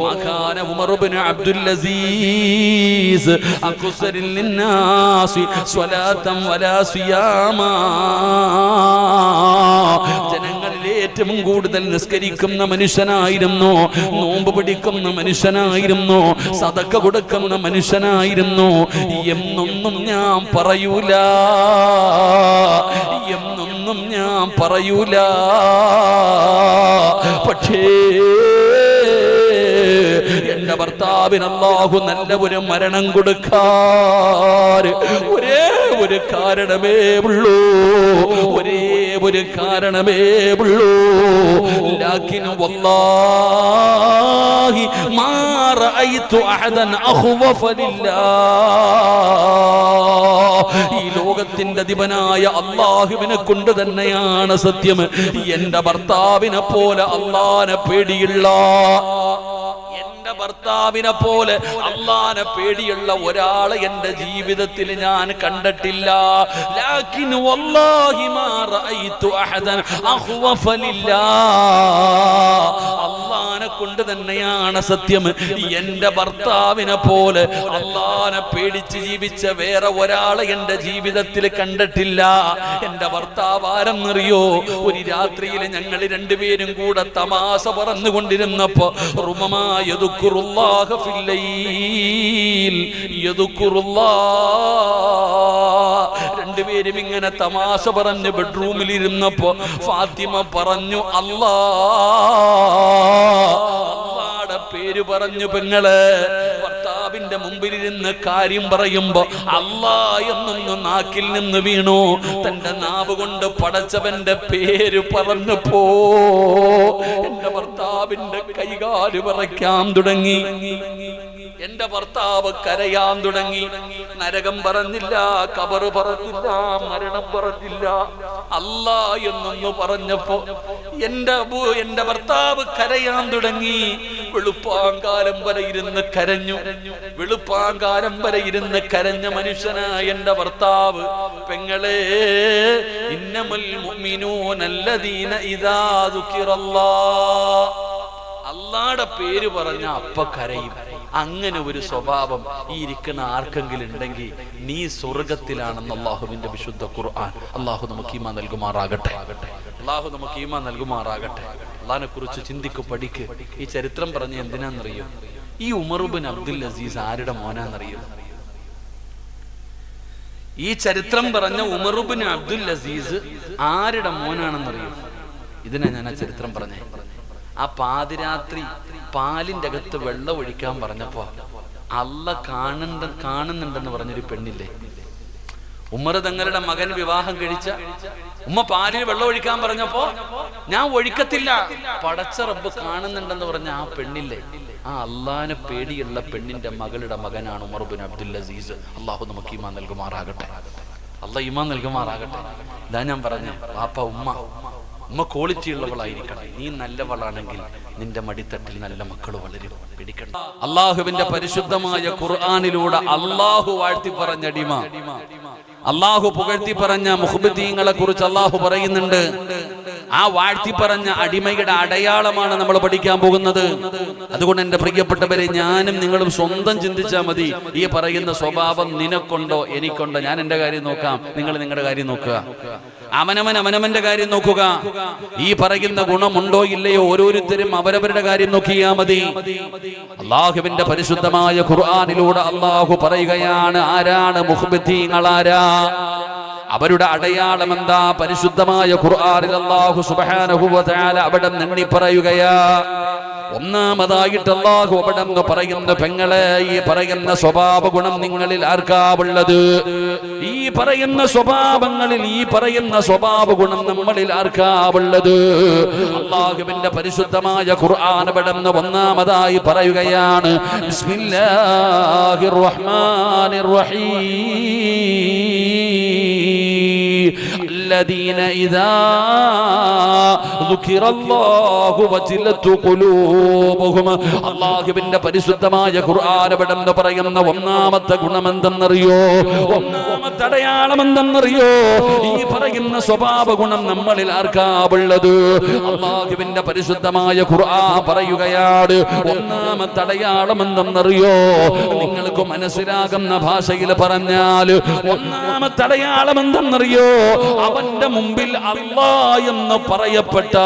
മകാന ഉമർ ഇബ്നു അബ്ദുൽ അസീസ് അക്സറിൽ ലിന്നാസി സ്വലാത്തൻ വലാ സിയാമാ. ജനങ്ങളിലെ ഏറ്റവും കൂടുതൽ നിസ്കരിക്കുന്ന മനുഷ്യനായിരുന്നു, നോമ്പ് പിടിക്കുന്ന മനുഷ്യനായിരുന്നു, സദക്ക കൊടുക്കുന്ന മനുഷ്യനായിരുന്നു. എന്നൊന്നും ഞാൻ പറയൂല, എന്നൊന്നും ഞാൻ പറയൂല. പക്ഷേ എന്റെ ഭർത്താവിന് അല്ലാഹു നല്ല ഒരു മരണം കൊടുക്കാൻ ഒരേ ഒരു കാരണമേ ഉള്ളൂ, ഒരേ ഒരു കാരണമേ ഉള്ളൂ. ലാകിൻ വല്ലാഹി മാ റഅയ്തു അഹദൻ അഖ്വഫ ലില്ലാഹ്. ഈ ലോകത്തിന്റെ അധിപനായ അല്ലാഹുവിനെ കൊണ്ട് തന്നെയാണ് സത്യം, എന്റെ ഭർത്താവിനെ പോലെ അല്ലാഹുവിനെ പേടിയുള്ള, എന്റെ ഭർത്താവിനെ പോലെ അല്ലാഹുവിനെ പേടിയുള്ള ഒരാളെ എന്റെ ജീവിതത്തിൽ ഞാൻ കണ്ടിട്ടില്ല. ലാകിൻ വല്ലാഹി മാ റഅയ്തു അഹദൻ അഖ്വഫ ലില്ലാഹ്. അല്ലാഹുവിനെ കൊണ്ട് തന്നെയാണ് സത്യം, എന്റെ ഭർത്താവിനെ പോലെ അല്ലാഹുവിനെ പേടിച്ച് ജീവിച്ച വേറെ ഒരാളെ എന്റെ ജീവിതത്തിൽ കണ്ടിട്ടില്ല. എന്റെ ഭർത്താവ് ആരെന്നറിയോ? ഒരു രാത്രിയിൽ ഞങ്ങൾ രണ്ടുപേരും കൂടെ തമാശ പറഞ്ഞുകൊണ്ടിരുന്നപ്പോ രണ്ടുപേരും ഇങ്ങനെ തമാശ പറഞ്ഞ് ബെഡ്റൂമിൽ ഇരുന്നപ്പോ ഫാത്തിമ പറഞ്ഞു അല്ലാഹുവിന്റെ പേര് പറഞ്ഞു. പെങ്ങള് ഭർത്താവിന്റെ മുമ്പിലിരുന്ന് കാര്യം പറയുമ്പോ അല്ലാഹ് എന്നൊന്ന് നാക്കിൽ നിന്ന് വീണു. തന്റെ നാവ് കൊണ്ട് പടച്ചവന്റെ പേര് പറഞ്ഞപ്പോ എന്റെ ഭർത്താവിന്റെ കൈകാല് വിറയ്ക്കാൻ തുടങ്ങി, എന്റെ ഭർത്താവ് കരയാൻ തുടങ്ങി. നരകം പറഞ്ഞില്ല, ഖബർ പറഞ്ഞില്ല, മരണം പറഞ്ഞില്ല, അല്ലാഹ് എന്നൊന്ന് പറഞ്ഞപ്പോ എന്റെ ഭർത്താവ് കരയാൻ തുടങ്ങി. വെളുപ്പാങ്കാലം വരെ ഇരുന്ന് കരഞ്ഞു, വെളുപ്പാങ്കാലം വരെ ഇരുന്ന് കരഞ്ഞ മനുഷ്യനായ എന്റെ ഭർത്താവ്. പെങ്ങളെ, ഇന്നമൽ മുഅ്മിനൂന അല്ലദീന ഇദാ ദുകിറല്ലാഹ്, അല്ലാഹുവിന്റെ പേര് പറഞ്ഞ അപ്പ കരയും. അങ്ങനെ ഒരു സ്വഭാവം ഈ ഇരിക്കുന്ന ആർക്കെങ്കിലും ഉണ്ടെങ്കിൽ നീ സ്വർഗത്തിലാണെന്ന് അല്ലാഹുവിന്റെ വിശുദ്ധ ഖുർആൻ. അല്ലാഹു നമുക്ക് ഈമാൻ നൽകുമാറാകട്ടെ, അല്ലാഹു നമുക്ക് ഈമാൻ നൽകുമാറാകട്ടെ. അല്ലാഹുവിനെ കുറിച്ച് ചിന്തിക്കു, പഠിക്ക്. ഈ ചരിത്രം പറഞ്ഞ എന്തിനാന്നറിയോ? ഈ ഉമർ ഇബ്നു അബ്ദുൽ അസീസ് ആരുടെ മോനാന്നറിയോ? ഈ ചരിത്രം പറഞ്ഞ ഉമർ ഇബ്നു അബ്ദുൽ അസീസ് ആരുടെ മോനാണെന്നറിയോ? ഇതിനാ ഞാൻ ആ ചരിത്രം പറഞ്ഞേ. ആ പാതിരാത്രി പാലിന്റെ അകത്ത് വെള്ളം ഒഴിക്കാൻ പറഞ്ഞപ്പോ അല്ലാഹ് കാണുന്നുണ്ടെന്ന് പറഞ്ഞൊരു പെണ്ണില്ലേ, ഉമർ തങ്ങളുടെ മകൻ വിവാഹം കഴിച്ച ഉമ്മ പാലിൽ വെള്ളം ഒഴിക്കാൻ പറഞ്ഞപ്പോ ഞാൻ ഒഴിക്കത്തില്ല, പടച്ച റബ്ബ് കാണുന്നുണ്ടെന്ന് പറഞ്ഞ ആ പെണ്ണില്ലേ, ആ അല്ലാഹുവിനെ പേടിയുള്ള പെണ്ണിന്റെ മകളുടെ മകനാണ് ഉമർ ഇബ്നു അബ്ദുൽ അസീസ്. അല്ലാഹു നമുക്ക് ഈമാൻ നൽകുമാറാകട്ടെ, അല്ലാഹ് ഈമാൻ നൽകുമാറാകട്ടെ. ഇതാ ഞാൻ പറഞ്ഞേ, വാപ്പ ഉമ്മ ക്വാളിറ്റി ഉള്ളവളായിരിക്കണം. നീ നല്ലവളാണെങ്കിൽ നിന്റെ മടിത്തട്ടിൽ നല്ല മക്കൾ വളരും. പിടിക്കണം. അള്ളാഹുവിന്റെ പരിശുദ്ധമായ ഖുർആനിലൂടെ അള്ളാഹു വാഴ്ത്തി പറഞ്ഞ അടിമ, അള്ളാഹു പുകഴ്ത്തി പറഞ്ഞ മുഹ്ബിതീങ്ങളെ കുറിച്ച് അള്ളാഹു പറയുന്നുണ്ട്. ആ വാഴ്ത്തി പറഞ്ഞ അടിമയുടെ അടയാളമാണ് നമ്മൾ പഠിക്കാൻ പോകുന്നത്. അതുകൊണ്ട് എന്റെ പ്രിയപ്പെട്ടവരെ, ഞാനും നിങ്ങളും സ്വന്തം ചിന്തിച്ചാൽ മതി. ഈ പറയുന്ന സ്വഭാവം നിനക്കുണ്ടോ എനിക്കുണ്ടോ? ഞാൻ എന്റെ കാര്യം നോക്കാം, നിങ്ങൾ നിങ്ങളുടെ കാര്യം നോക്കുക. അവനവന്റെ കാര്യം നോക്കുക. ഈ പറയുന്ന ഗുണമുണ്ടോ ഇല്ലയോ ഓരോരുത്തരും അവരവരുടെ കാര്യം നോക്കിയാ മതി. അള്ളാഹുവിന്റെ പരിശുദ്ധമായ ഖുർആനിലൂടെ അള്ളാഹു പറയുകയാണ്, ആരാണ് മുഹ്ബിതീങ്ങളാരാ, അവരുടെ അടയാളം എന്താ? പരിശുദ്ധമായ ഖുർആനിൽ അല്ലാഹു സുബ്ഹാനഹു വ തആല അവിടെ നിന്നി പറയുകയാ. ഒന്നാമതായിട്ട് അല്ലാഹു അവിടെ പറയുന്ന, പെങ്ങളെ, ഈ പറയുന്ന സ്വഭാവ ഗുണം നിങ്ങളിൽ ആർക്കാവുള്ളത്? ഈ പറയുന്ന സ്വഭാവങ്ങളിൽ ഈ പറയുന്ന സ്വഭാവ ഗുണം നമ്മളിൽ ആർക്കാവുള്ളത്? അല്ലാഹുവിന്റെ പരിശുദ്ധമായ ഖുർആൻ അവിടെ ഒന്നാമതായി പറയുകയാണ്, ബിസ്മില്ലാഹിർ റഹ്മാനിർ റഹീം, الذين إذا ذكر الله وجلت قلوبهم. അല്ലാഹുവിന്റെ പരിശുദ്ധമായ ഖുർആൻ അവിടെ പറയുന്ന ഒന്നാമത്തെ ഗുണം എന്തെന്നറിയോ? ഒന്നാമത്തെ അടയാളം എന്തെന്നറിയോ? ഈ പറയുന്ന സ്വഭാവ ഗുണം നമ്മളിൽ ആർക്കാവുള്ളത്? അല്ലാഹുവിന്റെ പരിശുദ്ധമായ ഖുർആൻ പറയുകയാണ്, ഒന്നാമത്തെ അടയാളം എന്തെന്നറിയോ? നിങ്ങൾക്ക് മനസ്സിലാകുന്ന ഭാഷയിൽ പറഞ്ഞാൽ ഒന്നാമത്തെ അടയാളം എന്തെന്നറിയോ? അവന്റെ മുമ്പിൽ അല്ലാഹ് എന്ന് പറയപ്പെട്ടാൽ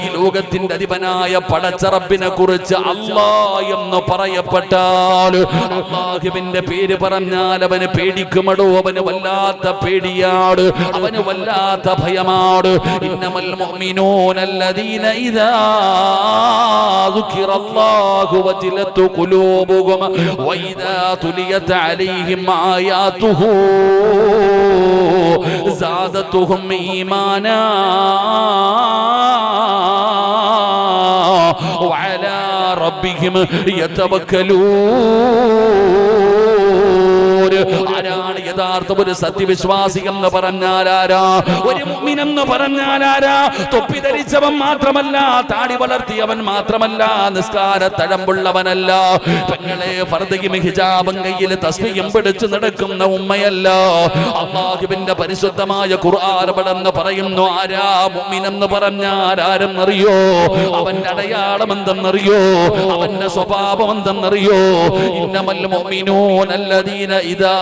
ഈ ലോകത്തിന്റെ അധിപനായ പടച്ച റബ്ബിനെ കുറിച്ച് അല്ലാഹ് എന്ന് പറയപ്പെട്ടാൽ അല്ലാഹുവിന്റെ പേര് പറഞ്ഞാൽ അവന് പേടിക്കുമടോ, അവന് വല്ലാത്ത പേടിയാണ്, അവന് വല്ലാത്ത ഭയമാണ്. ഇന്നമൽ മുഅ്മിനൂന അല്ലദീന ഇദാ ദുകിറല്ലാഹു വജിലത് ഖുലൂബുഹും വഇദാ തുലിയത് അലൈഹിം ആയാതുഹു സാദതുഹും ഈമാനാ വഅലാ റബ്ബിഹിം യതവക്കലൂൻ. ആരാണ് യഥാർത്ഥ ഒരു സത്യവിശ്വാസി എന്ന് പറഞ്ഞാൽ ആരാ? ഒരു മുഅ്മിൻ എന്ന് പറഞ്ഞാൽ ആരാ? തൊപ്പി ധരിച്ചവൻ മാത്രമല്ല, താടി വളർത്തിയവൻ മാത്രമല്ല, നിസ്കാര തഴമ്പുള്ളവനല്ല, പെങ്ങളെ ഫർദയും ഹിജാബും കയ്യിൽ തസ്ബീഹും പിടിച്ചു നടക്കുന്ന ഉമ്മയല്ല. അല്ലാഹുവിന്റെ പരിശുദ്ധമായ ഖുർആൻ എന്ന് പറയുന്നു ആരാ മുഅ്മിൻ എന്ന് പറഞ്ഞാൽ ആരെന്നറിയോ? അവന്റെ അടയാളം എന്തെന്നറിയോ? അവന്റെ സ്വഭാവം എന്തെന്നറിയോ? ഇന്നമൽ മുഅ്മിനൂന അല്ലദീന ഇദാ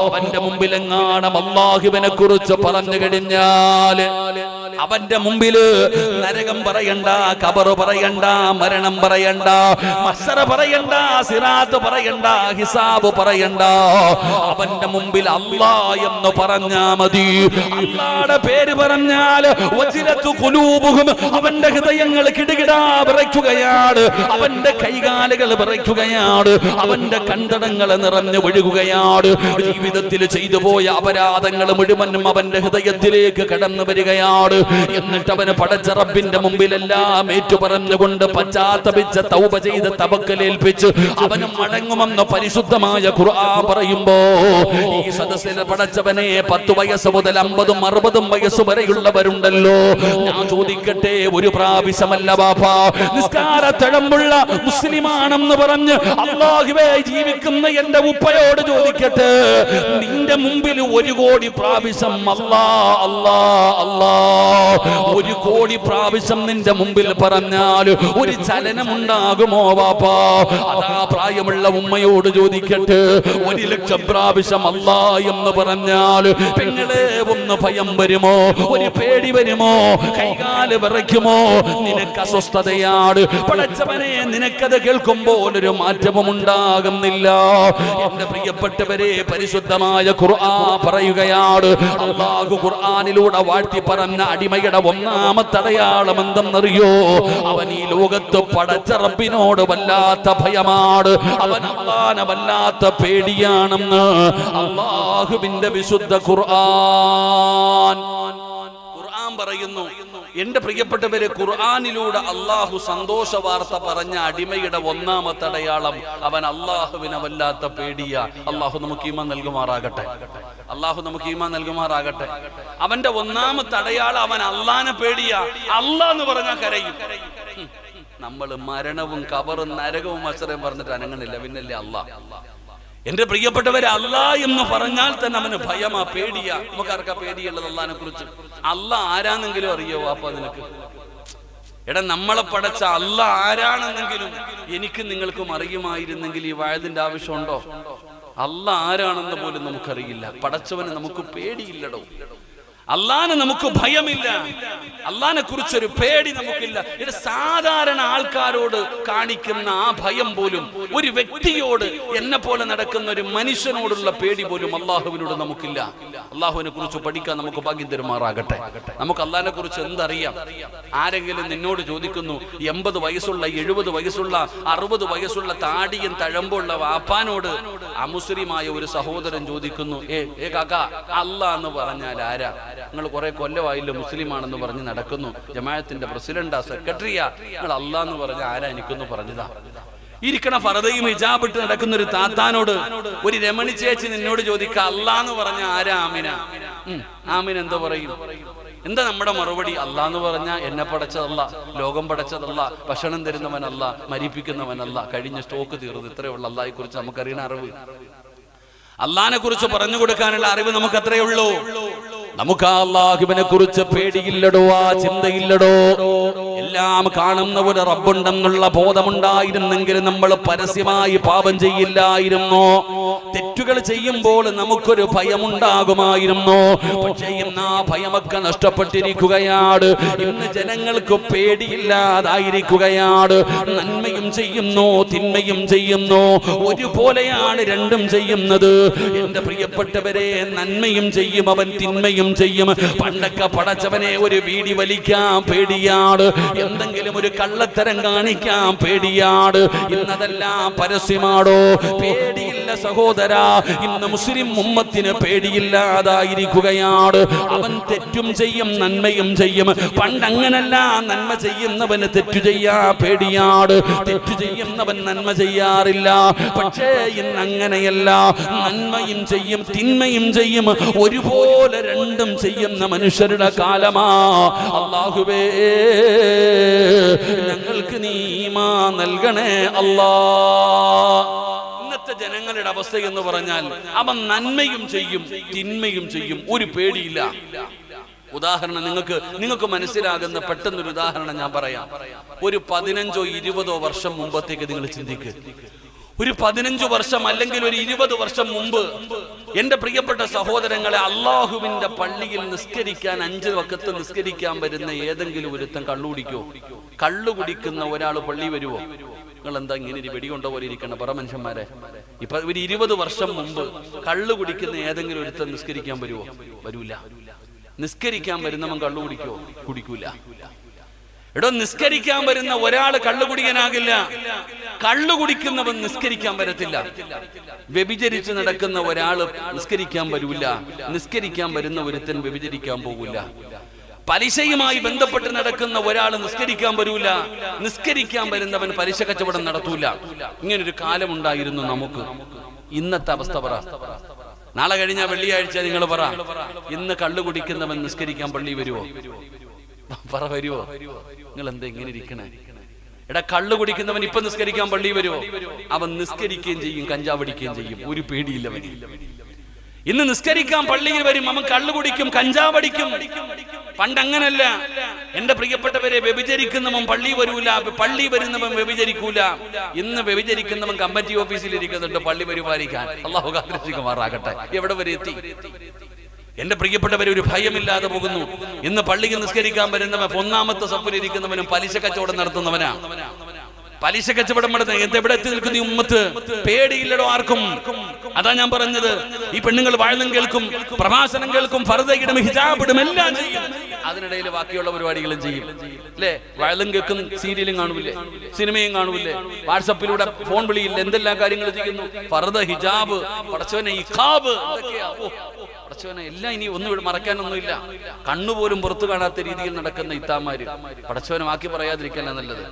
അവന്റെ മുമ്പിലെങ്ങാണം അല്ലാഹുവിനെ കുറിച്ച് പറഞ്ഞു കഴിഞ്ഞാൽ അവന്റെ മുമ്പില് നരകം പറയണ്ട, ഖബർ പറയണ്ട, മരണം പറയണ്ട, മഹ്ശറ പറയണ്ട, സിറാത്ത് പറയണ്ട, ഹിസാബ് പറയണ്ട. അവന്റെ മുമ്പിൽ അല്ലാഹ് എന്ന് പറഞ്ഞാ മതി. അല്ലാഹുടെ പേര് പറഞ്ഞാൽ വജിലത്തു ഖുലൂബുഹും, അവന്റെ ഹൃദയങ്ങൾ കിടുകിടാ വിറയ്ക്കുകയാണ്, അവന്റെ കൈകാലുകൾ വിറയ്ക്കുകയാണ്, അവന്റെ കണ്ടടങ്ങൾ നിറഞ്ഞു ഒഴുകുകയാണ്. ജീവിതത്തിൽ ചെയ്തു പോയ അപരാധങ്ങൾ മുഴുവനും അവന്റെ ഹൃദയത്തിലേക്ക് കടന്നു വരികയാണ്. എന്നിട്ട് അവന് പടച്ച റബ്ബിന്റെ മുമ്പിലെല്ലാം ഏറ്റുപറഞ്ഞുകൊണ്ട് പശ്ചാത്തപിച്ച് തൗബ ചെയ്ത് തവക്കലേൽപ്പിച്ച് അവന് മടങ്ങുമെന്ന് പരിശുദ്ധമായ ഖുർആൻ പറയുമ്പോ ഈ സദസ്സിലെ പടച്ചവനെ 10 വയസ്സ് മുതൽ 50ഉം 60ഉം വയസ്സ് വരെയുള്ളവരുണ്ടല്ലോ. ഞാൻ ചോദിക്കട്ടെ, ഒരു പ്രാവശ്യമല്ല ബാപ്പാ, നിസ്കാര തഴമ്പുള്ള മുസ്ലിമാണെന്ന് പറഞ്ഞ് അല്ലാഹുവേ ജീവിക്കുന്ന എന്റെ ഉപ്പയോട് ചോദിക്കട്ടെ, നിന്റെ മുമ്പിൽ 1 കോടി പ്രാവശ്യം അല്ലാ അല്ലാ അല്ലാ 1 കോടി പ്രാവശ്യം നിന്റെ മുമ്പിൽ പറഞ്ഞാൽ ഒരു ചലനമുണ്ടാകുമോ ബാപ്പാ? അതാ പ്രായമുള്ള ഉമ്മയോട് ചോദിക്കട്ടെ, 1 ലക്ഷം പ്രാവശ്യം അല്ലാ എന്ന് പറഞ്ഞാൽ പെങ്ങളെ ഒന്ന് ഭയം വരുമോ? ഒരു പേടി വരുമോ? കൈകാല് വിറയ്ക്കുമോ? നിനക്ക് അസ്വസ്ഥതയാണ്. പടച്ചവനെ, നിനക്കത് കേൾക്കുമ്പോൾ ഒരു മാറ്റവും ഉണ്ടാകുന്നില്ല. എന്റെ പ്രിയപ്പെട്ടവരെ, പരിശുദ്ധമായ ഖുർആൻ പറയുകയാണ്, അല്ലാഹു ഖുർആനിലൂടെ വാഴ്ത്തി പറഞ്ഞ അടിമയുടെ ഒന്നാമത്തെ അടയാളം എന്തെന്നറിയോ? അവൻ ഈ ലോകത്ത് പടച്ച റബ്ബിനോട് വല്ലാത്ത ഭയമാണ്, അവൻ അല്ലാഹുവിനെ വല്ലാത്ത പേടിയാണെന്ന് അല്ലാഹുവിന്റെ വിശുദ്ധ ഖുർആൻ പറയുന്നു. എന്റെ പ്രിയപ്പെട്ടവരെ, ഖുർആനിലൂടെ അല്ലാഹു സന്തോഷ വാർത്ത പറഞ്ഞ അടിമയുടെ ഒന്നാമത്തെ അടയാളം അവൻ അല്ലാഹുവിനെ വല്ലാത്ത പേടിയാ. അല്ലാഹു നമുക്ക് ഈമാൻ നൽകുമാറാകട്ടെ. അല്ലാഹു നമുക്ക് ഈമാൻ നൽകുമാറാകട്ടെ. അവന്റെ ഒന്നാമത്തെ അടയാളം അവൻ അല്ലാഹുവിനെ പേടിയാ. അല്ലാഹ് എന്ന് പറഞ്ഞാൽ കരയും. നമ്മൾ മരണവും ഖബറും നരകവും മഹ്ശറും പറഞ്ഞിട്ട് അനങ്ങണില്ല, പിന്നല്ലേ അല്ലാഹ്. എന്റെ പ്രിയപ്പെട്ടവരെ, അല്ലാഹ് എന്ന് പറഞ്ഞാൽ തന്നെ അവന് ഭയമാ, പേടിയാ. നമുക്കാർക്കാ പേടിയുള്ളത് അല്ലാഹിനെ കുറിച്ച്? അല്ലാഹ് ആരാണെങ്കിലും അറിയോ വാപ്പ നിനക്ക്? എടാ, നമ്മളെ പടച്ച അല്ലാഹ് ആരാണെന്നെങ്കിലും എനിക്ക് നിങ്ങൾക്കും അറിയുമായിരുന്നെങ്കിൽ ഈ വയതിന്റെ ആവശ്യമുണ്ടോ? അല്ലാഹ് ആരാണെന്ന് പോലും നമുക്കറിയില്ല. പടച്ചവന് നമുക്ക് പേടിയില്ലടോ. അല്ലാഹനെ നമുക്ക് ഭയമില്ല. അല്ലാഹനെ കുറിച്ചൊരു പേടി നമുക്കില്ല. ഇത് സാധാരണ ആൾക്കാരോട് കാണിക്കുന്ന ആ ഭയം പോലും, ഒരു വ്യക്തിയോട്, എന്നെ പോലെ നടക്കുന്ന ഒരു മനുഷ്യനോടുള്ള പേടി പോലും അല്ലാഹുവിനോട് നമുക്കില്ല. അല്ലാഹുവിനെ കുറിച്ച് പഠിക്കാൻ നമുക്ക് ഭാഗ്യം തരുമാറാകട്ടെ. നമുക്ക് അല്ലാഹനെ കുറിച്ച് എന്തറിയാം? ആരെങ്കിലും നിന്നോട് ചോദിക്കുന്നു, 80 വയസ്സുള്ള 70 വയസ്സുള്ള 60 വയസ്സുള്ള താടിയും തഴമ്പുള്ള വാപ്പാനോട് അമുസ്ലിമായ ഒരു സഹോദരൻ ചോദിക്കുന്നു, ഏ കാക്ക, അല്ലാഹ് എന്ന് പറഞ്ഞാൽ ആരാ? നിങ്ങൾ കുറെ കൊല്ലമായില്ല മുസ്ലിമാണെന്ന് പറഞ്ഞ് നടക്കുന്നു, ജമാഅത്തിന്റെ പ്രസിഡന്റാ, സെക്രട്ടറിയാ, നിങ്ങൾ അല്ലാഹ് എന്ന് പറഞ്ഞ ആരാ എനിക്കൊന്ന് പറഞ്ഞതാ? ഇരിക്കണ ഫർദയും ഹിജാബിട്ട് നടക്കുന്ന ഒരു താത്താനോട് ഒരു രമണി ചേച്ചി നിന്നോട് ചോദിക്ക, അല്ലാഹ് എന്ന് പറഞ്ഞ ആരാ? ആമിന. ആമിന എന്താ പറയും? എന്താ നമ്മുടെ മറുപടി? അല്ലാഹ് എന്ന് പറഞ്ഞാൽ എന്നെ പടച്ചതല്ല, ലോകം പടച്ചതല്ല, ഭക്ഷണം തരുന്നവനല്ല, മരിപ്പിക്കുന്നവനല്ല, കഴിഞ്ഞ സ്റ്റോക്ക് തീർന്നു. ഇത്രയുള്ള അല്ലാഹയെ കുറിച്ച് നമുക്കറിയണ അറിവ്, അല്ലാഹനെ കുറിച്ച് പറഞ്ഞു കൊടുക്കാനുള്ള അറിവ് നമുക്ക് അത്രയേ ഉള്ളൂ. നമുക്ക് അല്ലാഹുവിനെ കുറിച്ച് പേടിയില്ലടോ, ആ ചിന്തയില്ലടോ. എല്ലാം കാണുന്ന ഒരു റബ്ബുണ്ടെന്നുള്ള ബോധമുണ്ടായിരുന്നെങ്കിൽ നമ്മൾ പരസ്യമായി പാപം ചെയ്യില്ലായിരുന്നു. തെറ്റുകൾ ചെയ്യുമ്പോൾ നമുക്കൊരു ഭയമുണ്ടാകുമായിരുന്നു. പക്ഷേ ഇന്ന് ആ ഭയമൊക്കെ നഷ്ടപ്പെട്ടിരിക്കുകയാണ്. ഇന്ന് ജനങ്ങൾക്ക് പേടിയില്ലാതായിരിക്കുകയാണ്. നന്മയും ചെയ്യുന്നു, തിന്മയും ചെയ്യുന്നു, ഒരുപോലെയാണ് രണ്ടും ചെയ്യുന്നത്. എന്റെ പ്രിയപ്പെട്ടവരെ, നന്മയും ചെയ്യും അവൻ, തിന്മയും ചെയ്യും. പണ്ടൊക്കെ പടച്ചവനെ ഒരു വീടി വലിക്കാൻ പേടിയാണ്, എന്തെങ്കിലും ഒരു കള്ളത്തരം കാണിക്കാൻ പേടിയാണ്. ഇന്നതെല്ലാം പരസ്യമാണോ? പേടിയില്ല സഹോദരാ. ഇന്ന് മുസ്ലിം ഉമ്മത്തിന് പേടിയില്ലാതായിരിക്കുകയാണ്. അവൻ തെറ്റും ചെയ്യും, നന്മയും ചെയ്യും. പണ്ടങ്ങനല്ല, നന്മ ചെയ്യുന്നവന് തെറ്റു ചെയ്യാ പേടിയാണ്, തെറ്റു ചെയ്യുന്നവൻ നന്മ ചെയ്യാറില്ല. പക്ഷേ ഇന്നങ്ങനെയല്ല, നന്മയും ചെയ്യും, തിന്മയും ചെയ്യും, ഒരുപോലെ രണ്ടും ചെയ്യുന്ന മനുഷ്യരുടെ കാലമാ. അല്ലാഹുവേ, ഞങ്ങൾക്ക് നീ ഈമാൻ നൽകണേ അല്ലാ. ഇന്നത്തെ ജനങ്ങളുടെ അവസ്ഥ എന്ന് പറഞ്ഞാൽ അവൻ നന്മയും ചെയ്യും, തിന്മയും ചെയ്യും, ഒരു പേടിയില്ല. ഉദാഹരണം നിങ്ങൾക്ക് മനസ്സിലാകുന്ന പെട്ടെന്നൊരു ഉദാഹരണം ഞാൻ പറയാം. ഒരു 15 or 20 വർഷം മുമ്പത്തേക്ക് നിങ്ങൾ ചിന്തിക്കുക. ഒരു 15 വർഷം അല്ലെങ്കിൽ ഒരു 20 വർഷം മുമ്പ് എന്റെ പ്രിയപ്പെട്ട സഹോദരങ്ങളെ, അള്ളാഹുവിന്റെ പള്ളിയിൽ നിസ്കരിക്കാൻ 5 വഖത്ത് നിസ്കരിക്കാൻ വരുന്ന ഏതെങ്കിലും ഒരുത്തൻ കള്ളുകുടിക്കോ? കള്ളുകുടിക്കുന്ന ഒരാൾ പള്ളി വരുവോ? നിങ്ങൾ എന്താ ഇങ്ങനെ ഒരു വെടികൊണ്ട പോലെ ഇരിക്കണം പറ മനുഷ്യന്മാരെ. ഇപ്പൊ ഒരു 20 വർഷം മുമ്പ് കള്ളു കുടിക്കുന്ന ഏതെങ്കിലും ഒരുത്തൻ നിസ്കരിക്കാൻ വരുവോ? വരൂല. നിസ്കരിക്കാൻ വരുന്നവൻ കള്ളു കുടിക്കോ? കുടിക്കൂല. എടോ, നിസ്കരിക്കാൻ വരുന്ന ഒരാൾ കള്ളുകുടിയനാകില്ല, കള്ളു കുടിക്കുന്നവൻ നിസ്കരിക്കാൻ വരത്തില്ല. വ്യഭിചരിച്ച് നടക്കുന്ന ഒരാള് നിസ്കരിക്കാൻ വരൂല, നിസ്കരിക്കാൻ വരുന്ന ഒരുത്തൻ വ്യഭിചരിക്കാൻ പോകില്ല. പലിശയുമായി ബന്ധപ്പെട്ട് നടക്കുന്ന ഒരാൾ നിസ്കരിക്കാൻ വരൂല, നിസ്കരിക്കാൻ വരുന്നവൻ പലിശ കച്ചവടം നടത്തൂല. ഇങ്ങനൊരു കാലമുണ്ടായിരുന്നു നമുക്ക്. ഇന്നത്തെ അവസ്ഥ പറ. നാളെ കഴിഞ്ഞ വെള്ളിയാഴ്ച നിങ്ങൾ പറ, ഇന്ന് കള്ളു കുടിക്കുന്നവൻ നിസ്കരിക്കാൻ പള്ളി വരുവോ? പറ, വരുവോ? നിങ്ങൾ എന്താ ഇങ്ങനെ ഇരിക്കണേ? എടാ, കള്ളു കുടിക്കുന്നവൻ ഇപ്പൊ നിസ്കരിക്കാൻ പള്ളി വരുവോ? അവൻ നിസ്കരിക്കുകയും ചെയ്യും, കഞ്ചാവടിക്കുകയും ചെയ്യും, ഒരു പേടിയില്ലവൻ. ഇന്ന് നിസ്കരിക്കാൻ പള്ളിയിൽ വരും, അവൻ കള്ളു കുടിക്കും, കഞ്ചാവടിക്കും. പണ്ടങ്ങനല്ല എന്റെ പ്രിയപ്പെട്ടവരെ. വ്യഭിചരിക്കുന്നവൻ പള്ളി വരൂല, പള്ളി വരുന്നവൻ വ്യഭിചരിക്കൂല. ഇന്ന് വ്യഭിചരിക്കുന്നവൻ കമ്മിറ്റി ഓഫീസിൽ ഇരിക്കുന്നുണ്ട് പള്ളി പരിപാലിക്കാൻ. അല്ലാഹു കാത്തിരക്ഷിക്കുമാറാകട്ടെ. എവിടെ വരെ എത്തി എന്റെ പ്രിയപ്പെട്ടവരെ? ഒരു ഭയമില്ലാതെ പോകുന്നു. ഇന്ന് പള്ളിയിൽ നിസ്കരിക്കാൻ വരുന്നവൻ 1ാമത്തെ സഫിൽ ഇരിക്കുന്നവനും പലിശ കച്ചവടം നടത്തുന്നവനാ. പലിശ കച്ചവടം നടത്തുന്ന എവിടെ എത്തി നിൽക്കുന്ന ഈ ഉമ്മത്ത്? പേടിയില്ലടോ ആർക്കും. അതാ ഞാൻ പറഞ്ഞത്, ഈ പെണ്ണുങ്ങൾ വാഴലും കേൾക്കും, പ്രഭാഷണം കേൾക്കും, ഫർദയിടും, ഹിജാബിടും, എല്ലാം ചെയ്യും. അതിനിടയിൽ ബാക്കിയുള്ള പരിപാടികളും ചെയ്യും അല്ലേ? വാഴലും കേൾക്കും, സീരിയലും കാണൂല്ലേ, സിനിമയും കാണൂല്ലേ, വാട്സപ്പിലൂടെ ഫോൺ വിളിയില്ല, എന്തെല്ലാം കാര്യങ്ങൾ ചെയ്യുന്നു. ഫർദ, ഹിജാബ്, പടച്ചവനെ ഇഖാബ്, എന്തൊക്കെയാ പടച്ചവനെ. എല്ലാം ഇനി ഒന്നും മറക്കാനൊന്നുമില്ല. കണ്ണുപോലും പുറത്തു കാണാത്ത രീതിയിൽ നടക്കുന്ന ഇത്താമാര്. പടച്ചവനെ വാക്കി പറയാതിരിക്കാനാ നല്ലത്.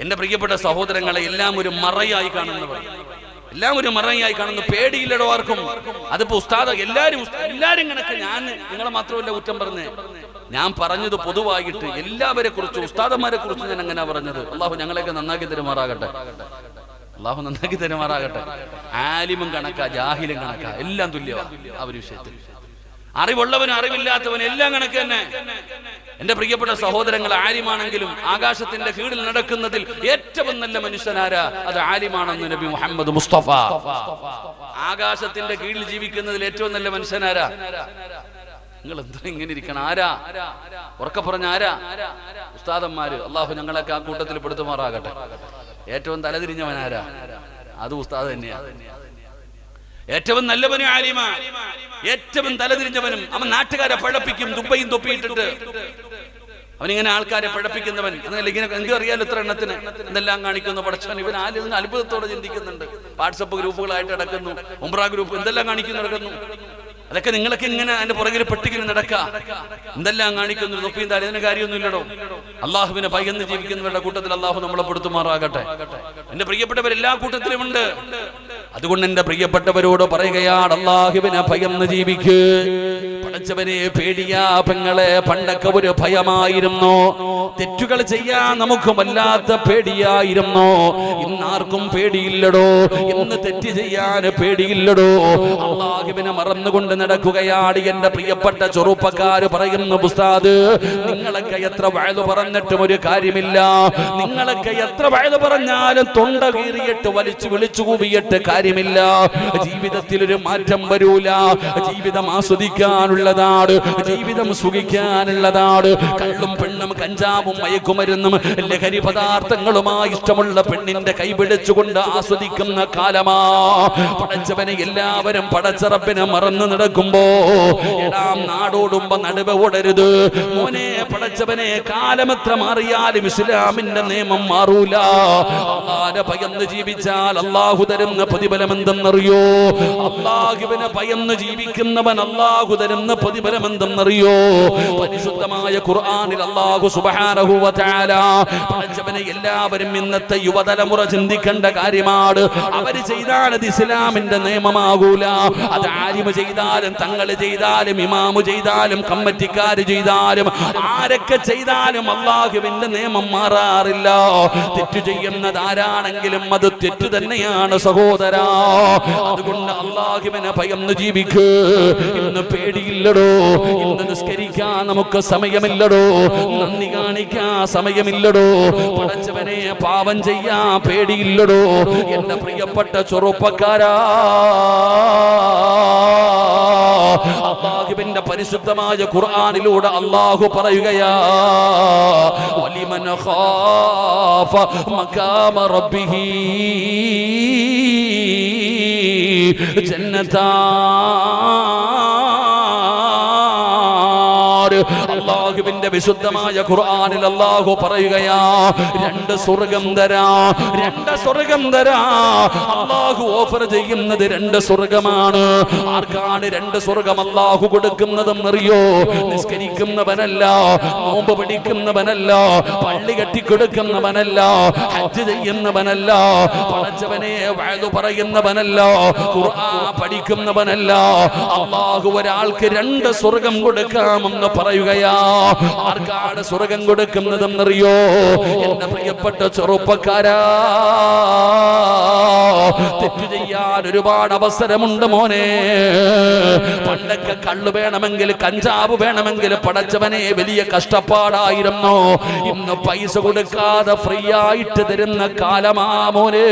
എന്റെ പ്രിയപ്പെട്ട സഹോദരങ്ങളെ, എല്ലാം ഒരു മറയായി കാണുന്നവർ, എല്ലാം ഒരു മറയായി കാണുന്നു. പേടിയില്ലടോ ആർക്കും. അതിപ്പോ ഉസ്താദ് എല്ലാരും കണക്ക്. ഞാൻ നിങ്ങളെ മാത്രമല്ല കുറ്റം പറഞ്ഞേ, ഞാൻ പറഞ്ഞത് പൊതുവായിട്ട് എല്ലാവരെ കുറിച്ച്, ഉസ്താദന്മാരെ കുറിച്ച് ഞാൻ അങ്ങനെ പറഞ്ഞത്. അള്ളാഹു ഞങ്ങളെയൊക്കെ നന്നാക്കി തരുമാറാകട്ടെ. അള്ളാഹു നന്നാക്കി തരുമാറാകട്ടെ. ആലിമും കണക്കാ, ജാഹിലും കണക്കാ, എല്ലാം തുല്യമാ ആ ഒരു വിഷയത്തിൽ. അറിവുള്ളവനും അറിവില്ലാത്തവനും എല്ലാം കണക്ക് തന്നെ. എന്റെ പ്രിയപ്പെട്ട സഹോദരങ്ങൾ, ആലിമാണെങ്കിലും ആകാശത്തിന്റെ കീഴിൽ നടക്കുന്നതിൽ ഏറ്റവും നല്ല മനുഷ്യനാരാ? അത് ആലിമാണെന്ന് നബി മുഹമ്മദ് മുസ്തഫ. ആകാശത്തിന്റെ കീഴിൽ ജീവിക്കുന്നതിൽ ഏറ്റവും നല്ല മനുഷ്യനാരാ? നിങ്ങൾ എന്താ ഇങ്ങനെ ഇരിക്കണം? ആരാ? ഉറക്കെ പറഞ്ഞ ആരാ? ഉസ്താദന്മാര്. അള്ളാഹു ഞങ്ങളൊക്കെ ആ കൂട്ടത്തിൽ പെടുത്തുമാറാകട്ടെ. ഏറ്റവും തലതിരിഞ്ഞവനാരാ? അത് ഉസ്താദ് തന്നെയാ. ഏറ്റവും നല്ലവനും ആലിമ, ഏറ്റവും തലതിരിഞ്ഞവനും. അവൻ നാട്ടുകാരെ പഴപ്പിക്കും, ദുബൈയും തൊപ്പിയിട്ടിട്ട് അവനിങ്ങനെ ആൾക്കാരെ പഴപ്പിക്കുന്നവൻ. അതല്ല, ഇങ്ങനെ എന്തും അറിയാലോ എത്ര എണ്ണത്തിന് എന്തെല്ലാം കാണിക്കുന്നു. പടച്ചവൻ ഇവൻ ആലിൽ നിന്ന് അത്ഭുതത്തോടെ ചിന്തിക്കുന്നുണ്ട്. വാട്സപ്പ് ഗ്രൂപ്പുകളായിട്ട് നടക്കുന്നു, ഉംറ ഗ്രൂപ്പ്, എന്തെല്ലാം കാണിക്കുന്നു നടക്കുന്നു. അതൊക്കെ നിങ്ങളൊക്കെ ഇങ്ങനെ അതിന്റെ പുറകിൽ പെട്ടിങ്ങനെ നടക്കുക. എന്തെല്ലാം കാണിക്കുന്നു, തൊപ്പിയും താലി, അതിന് കാര്യമൊന്നുമില്ലടോ. അള്ളാഹുവിനെ ഭയന്ന് ജീവിക്കുന്നവരുടെ കൂട്ടത്തിൽ അള്ളാഹു നമ്മളെ പെടുത്തുമാറാകട്ടെ. എന്റെ പ്രിയപ്പെട്ടവരെല്ലാ കൂട്ടത്തിലുമുണ്ട്. അതുകൊണ്ട് എന്റെ പ്രിയപ്പെട്ടവരോട് പറയുകയാണ്, അള്ളാഹുവിനെ ഭയന്ന് ജീവിക്ക്. പടച്ചവനെ പേടിയാ പെങ്ങളെ. പണ്ടൊക്കെ ഒരു ഭയമായിരുന്നു, തെറ്റുകൾ ചെയ്യാൻ നമുക്ക് വല്ലാത്ത പേടിയായിരുന്നു. ഇന്നാർക്കും പേടിയില്ലടോ, ഇന്ന് തെറ്റ് ചെയ്യാൻ പേടിയില്ലടോ. അല്ലാഹുവിനെ മറന്നുകൊണ്ട് നടക്കുകയാണ് എന്റെ പ്രിയപ്പെട്ട ചെറുപ്പക്കാര്. പറയുന്നു, ഉസ്താദ് നിങ്ങളൊക്കെ എത്ര വഅദ് പറഞ്ഞിട്ടും ഒരു കാര്യമില്ല, നിങ്ങളൊക്കെ എത്ര വഅദ് പറഞ്ഞാലും തൊണ്ട കീറിയിട്ട് വിളിച്ചു കൂവിയിട്ട് കാര്യമില്ല. ജീവിതത്തിൽ ഒരു മാറ്റം വരൂല. ജീവിതം ആസ്വദിക്കാനുള്ളതാണ്, ജീവിതം സുഖിക്കാനുള്ളതാണ്. കള്ളും പെണ്ണും കഞ്ചാവും മയക്കുമരുന്നും ലഹരി പദാർത്ഥങ്ങളുമായി ഇഷ്ടമുള്ള പെണ്ണിന്റെ കൈപിടിച്ചുകൊണ്ട് ആസ്വദിക്കുന്ന കാലമാ. പടച്ചവനെ എല്ലാവരും പടച്ചറപ്പിനെ മറന്നു നടക്കുമ്പോ എടാം നാടോടുമ്പോ നടുവ ഓടരുത് മോനെ. പടച്ചവനെ കാലമെത്ര മാറിയാലും ഇസ്ലാമിന്റെ നിയമം മാറൂല. അല്ലാഹുവിനെ ഭയന്ന് ജീവിച്ചാൽ അല്ലാഹു തരുന്ന പ്രതിഫലം എന്തെന്നറിയോ? അല്ലാഹുവിനെ ഭയന്ന് ജീവിക്കുന്നവൻ അല്ലാഹു തരുന്ന പ്രതിഫലം എന്തെന്നറിയോ? പരിശുദ്ധമായ ഖുർആനിൽ അല്ലാഹു സുബ്ഹാനഹു വ തആല പടച്ചവനെ എല്ലാവരും ഇന്നത്തെ യുവതലമുറ ചിന്തിക്കേണ്ട കാര്യമാണ്. അവര് ചെയ്താൽ അത് ഇസ്ലാമിന്റെ നിയമമാകൂല. അത് ആലിമ് ചെയ്താലും തങ്ങൾ ചെയ്താലും ഇമാമു ചെയ്താലും കമ്മിറ്റിക്കാര് ചെയ്താലും ആരൊക്കെ ചെയ്താലും അല്ലാഹുവിന്റെ നിയമം മാറാറില്ല. തെറ്റു ചെയ്യുന്നത് ആരാണെങ്കിലും അത് തെറ്റു തന്നെയാണ് സഹോദരാ. അതുകൊണ്ട് അല്ലാഹുവിനെ ഭയന്ന് ജീവിക്ക്. ഇന്ന് പേടിയില്ലടോ, ഇന്ന് നിസ്കരിക്കാൻ നമുക്ക് സമയമില്ലടോ, നന്ദി കാണിക്കാൻ സമയമില്ലടോ, പടച്ചവനെ പാപം ചെയ്യാൻ പേടിയില്ലടോ. എന്റെ പ്രിയപ്പെട്ട ചെറുപ്പക്കാരാ, അല്ലാഹുവിന്റെ പരിശുദ്ധമായ ഖുർആനിലൂടെ അല്ലാഹു പറയുകയാ, വലിമൻ ഖാഫ മഖാമ റബ്ബിഹി ജന്നതാൻ. അല്ലാഹുവിന്റെ വിശുദ്ധമായ ഖുർആനിൽ അല്ലാഹു പറയുകയാ, രണ്ട് സ്വർഗ്ഗം തരാ, രണ്ട് സ്വർഗ്ഗം തരാ. അല്ലാഹു ഓഫർ ചെയ്യുന്നത് രണ്ട് സ്വർഗ്ഗമാണ്. ആർക്കാണ് രണ്ട് സ്വർഗ്ഗം അല്ലാഹു കൊടുക്കുന്നതെന്നറിയോ? നിസ്കരിക്കുന്നവനല്ല, നോമ്പ് പിടിക്കുന്നവനല്ല, പള്ളി കെട്ടിക്കൊടുക്കുന്നവനല്ല, ഹജ്ജ് ചെയ്യുന്നവനല്ല, പടച്ചവനെ വഅദ് പറയുന്നവനല്ല, ഖുർആൻ പഠിക്കുന്നവനല്ല. അല്ലാഹു ഒരാൾക്ക് രണ്ട് സ്വർഗ്ഗം കൊടുക്കാമെന്ന് പറയുകയാ. ആർക്കാണ് സ്വർഗ്ഗം കൊടുക്കുന്നതെന്നറിയോ? എന്റെ പ്രിയപ്പെട്ട ചെറുപ്പക്കാരാ, തെറ്റു ചെയ്യാൻ ഒരുപാട് അവസരമുണ്ട് മോനെ. പണ്ടൊക്കെ കള്ളു വേണമെങ്കിൽ കഞ്ചാവ് വേണമെങ്കിൽ പടച്ചവനെ വലിയ കഷ്ടപ്പാടായിരുന്നു. ഇന്ന് പൈസ കൊടുക്കാതെ ഫ്രീ ആയിട്ട് തരുന്ന കാലമാ മോനെ.